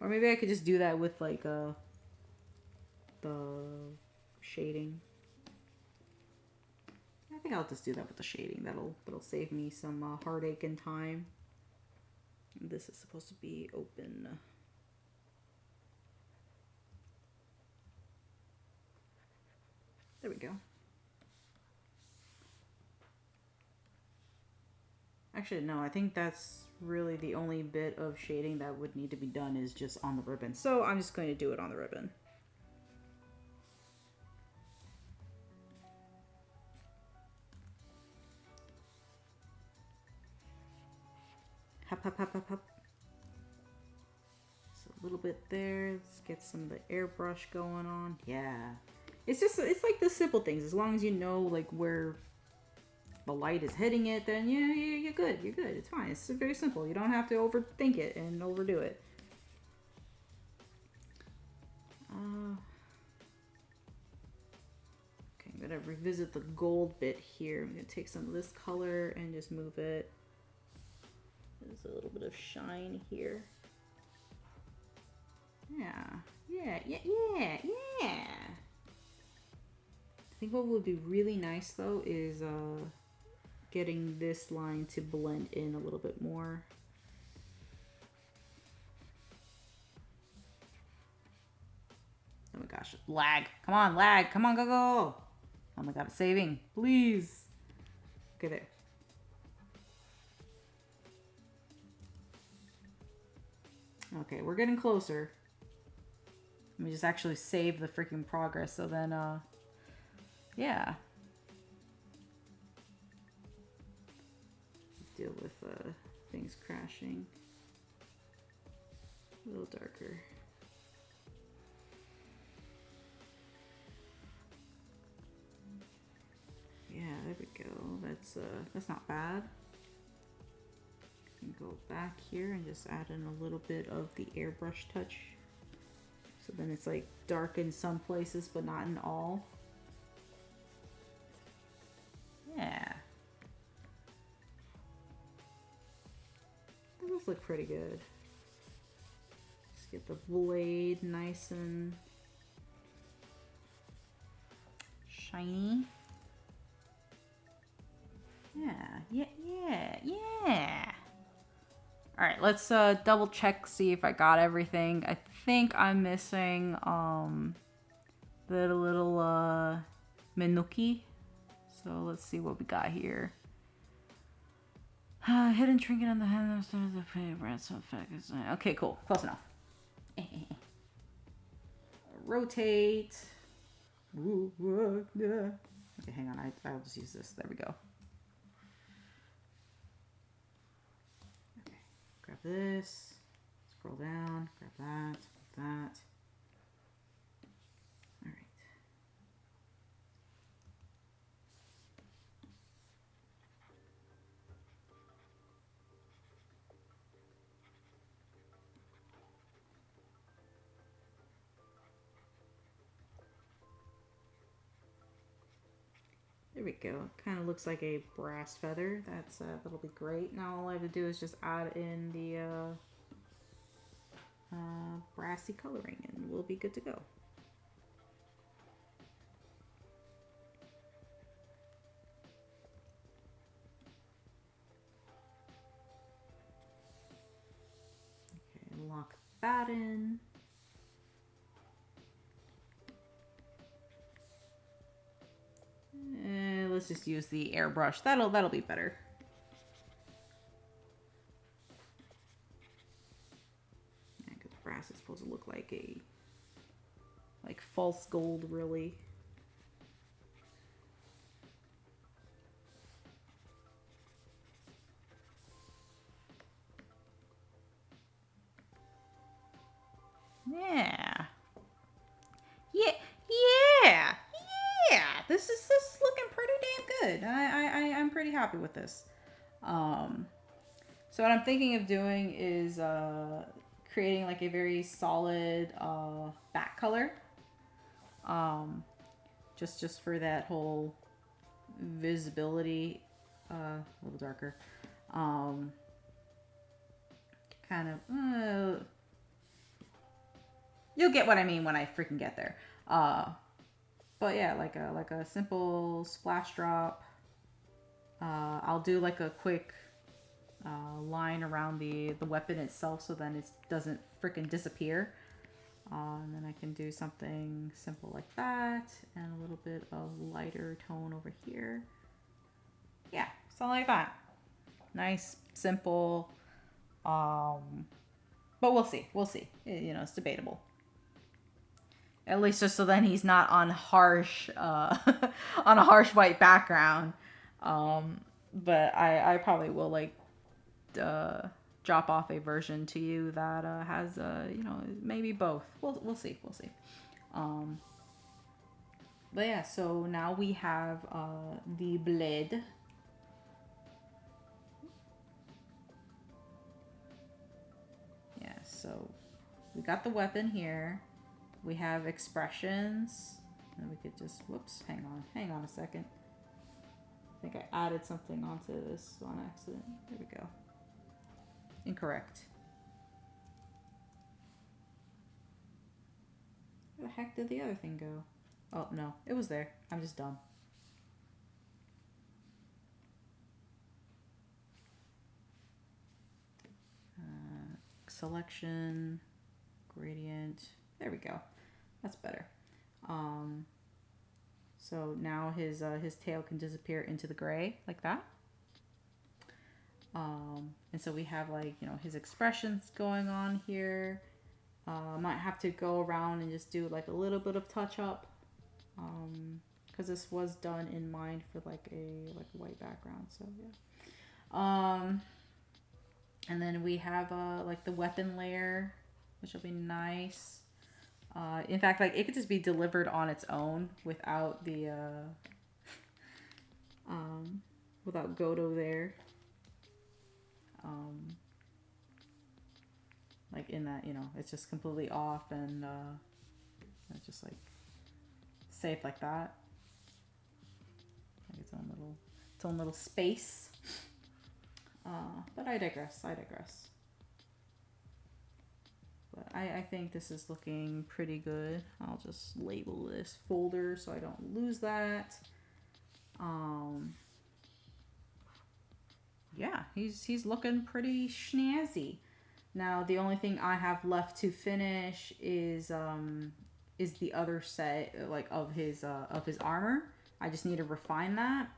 Or maybe I could just do that with like the shading. I think I'll just do that with the shading. That'll save me some heartache and time. This is supposed to be open. There we go. Actually, no, I think that's really the only bit of shading that would need to be done is just on the ribbon. So I'm just going to do it on the ribbon. Hop. Just a little bit there. Let's get some of the airbrush going on. Yeah. It's like the simple things. As long as you know like where the light is hitting it, then yeah, you're good. You're good. It's fine. It's very simple. You don't have to overthink it and overdo it. Okay, I'm gonna revisit the gold bit here. I'm gonna take some of this color and just move it. There's a little bit of shine here. Yeah. I think what would be really nice though is getting this line to blend in a little bit more. Oh my gosh, lag. Come on, lag. Come on, go. Oh my god, saving. Please. Okay, there. Okay, we're getting closer. Let me just actually save the freaking progress so then, yeah. Deal with things crashing. A little darker. Yeah, there we go. That's not bad. You can go back here and just add in a little bit of the airbrush touch. So then it's like dark in some places, but not in all. Yeah. Those look pretty good. Just get the blade nice and shiny. Yeah. All right, let's double check, see if I got everything. I think I'm missing the little Minuki. So let's see what we got here. Hidden trinket on the hand of the favorite. Okay, cool. Close enough. Rotate. Okay, hang on. I'll just use this. There we go. Okay, grab this. Scroll down. Grab that. That. All right. There we go. Kind of looks like a brass feather. That'll be great. Now all I have to do is just add in the brassy coloring, and we'll be good to go. Okay, lock that in. Let's just use the airbrush. That'll be better. Yeah, because brass is supposed to look like false gold, really. Yeah. This is looking pretty damn good. I'm pretty happy with this. So what I'm thinking of doing is creating like a very solid back color. Just for that whole visibility, a little darker. Kind of. You'll get what I mean when I freaking get there. But yeah, like a simple splash drop. I'll do like a quick line around the weapon itself, so then it doesn't freaking disappear. And then I can do something simple like that, and a little bit of lighter tone over here. Yeah, something like that. Nice, simple. But we'll see. It's debatable. At least just so then he's not on harsh, on a harsh white background. But I probably will drop off a version to you that has maybe both. We'll see. But yeah, so now we have the blade. Yeah, so we got the weapon here. We have expressions. And we could just, whoops, hang on a second. I think I added something onto this on accident. There we go. Incorrect. Where the heck did the other thing go? Oh, no, it was there. I'm just dumb. Selection, gradient. There we go. That's better. So now his tail can disappear into the gray like that. And so we have his expressions going on here. Might have to go around and just do like a little bit of touch up, because this was done in mind for like a white background. So yeah. And then we have like the weapon layer, which will be nice. In fact, like it could just be delivered on its own without the um, without Godo there. Um, like in that, it's just completely off and it's just like safe like that. Like its own little space. But I digress. But I think this is looking pretty good. I'll just label this folder so I don't lose that. Yeah, he's looking pretty snazzy. Now the only thing I have left to finish is the other set like of his armor. I just need to refine that.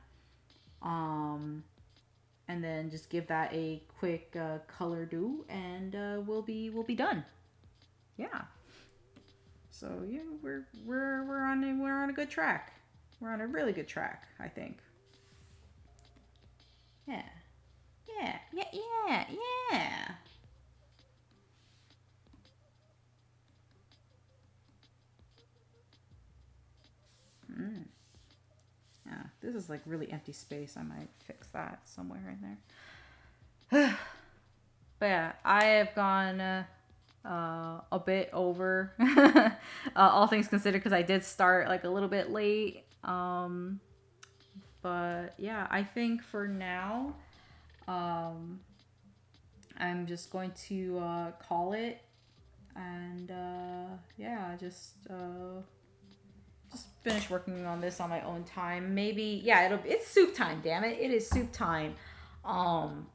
And then just give that a quick color do, and we'll be done. Yeah. So yeah, we're on a good track. We're on a really good track, I think. Yeah. Yeah. Mm. Yeah, this is like really empty space. I might fix that somewhere in there. But yeah, I have gone a bit over, all things considered, because I did start like a little bit late. But yeah, I think for now, I'm just going to call it, and yeah, just finish working on this on my own time. Maybe yeah, it's soup time. Damn it, it is soup time. Um,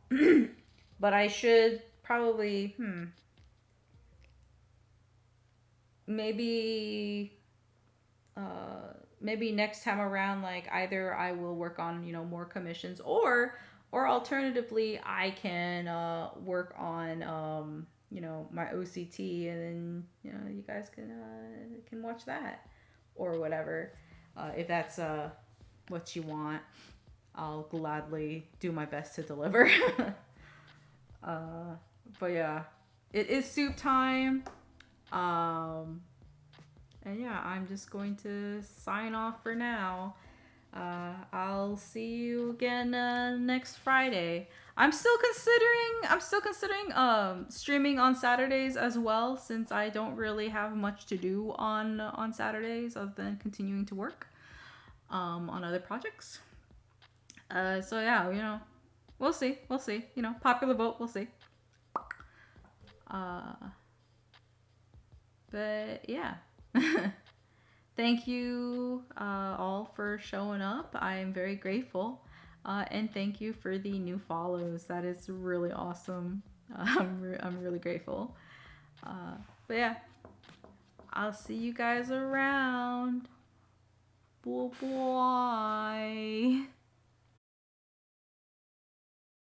but I should probably maybe maybe next time around, like either I will work on more commissions, or alternatively I can work on my OCT, and then you guys can watch that or whatever, if that's what you want. I'll gladly do my best to deliver. uh, but yeah, it is soup time. um and yeah, I'm just going to sign off for now. I'll see you again next Friday. I'm still considering streaming on Saturdays as well, since I don't really have much to do on Saturdays other than continuing to work on other projects. So yeah, we'll see. Popular vote, we'll see. Uh, but yeah. Thank you all for showing up. I am very grateful. And thank you for the new follows. That is really awesome. I'm really grateful. But yeah, I'll see you guys around. Bye bye.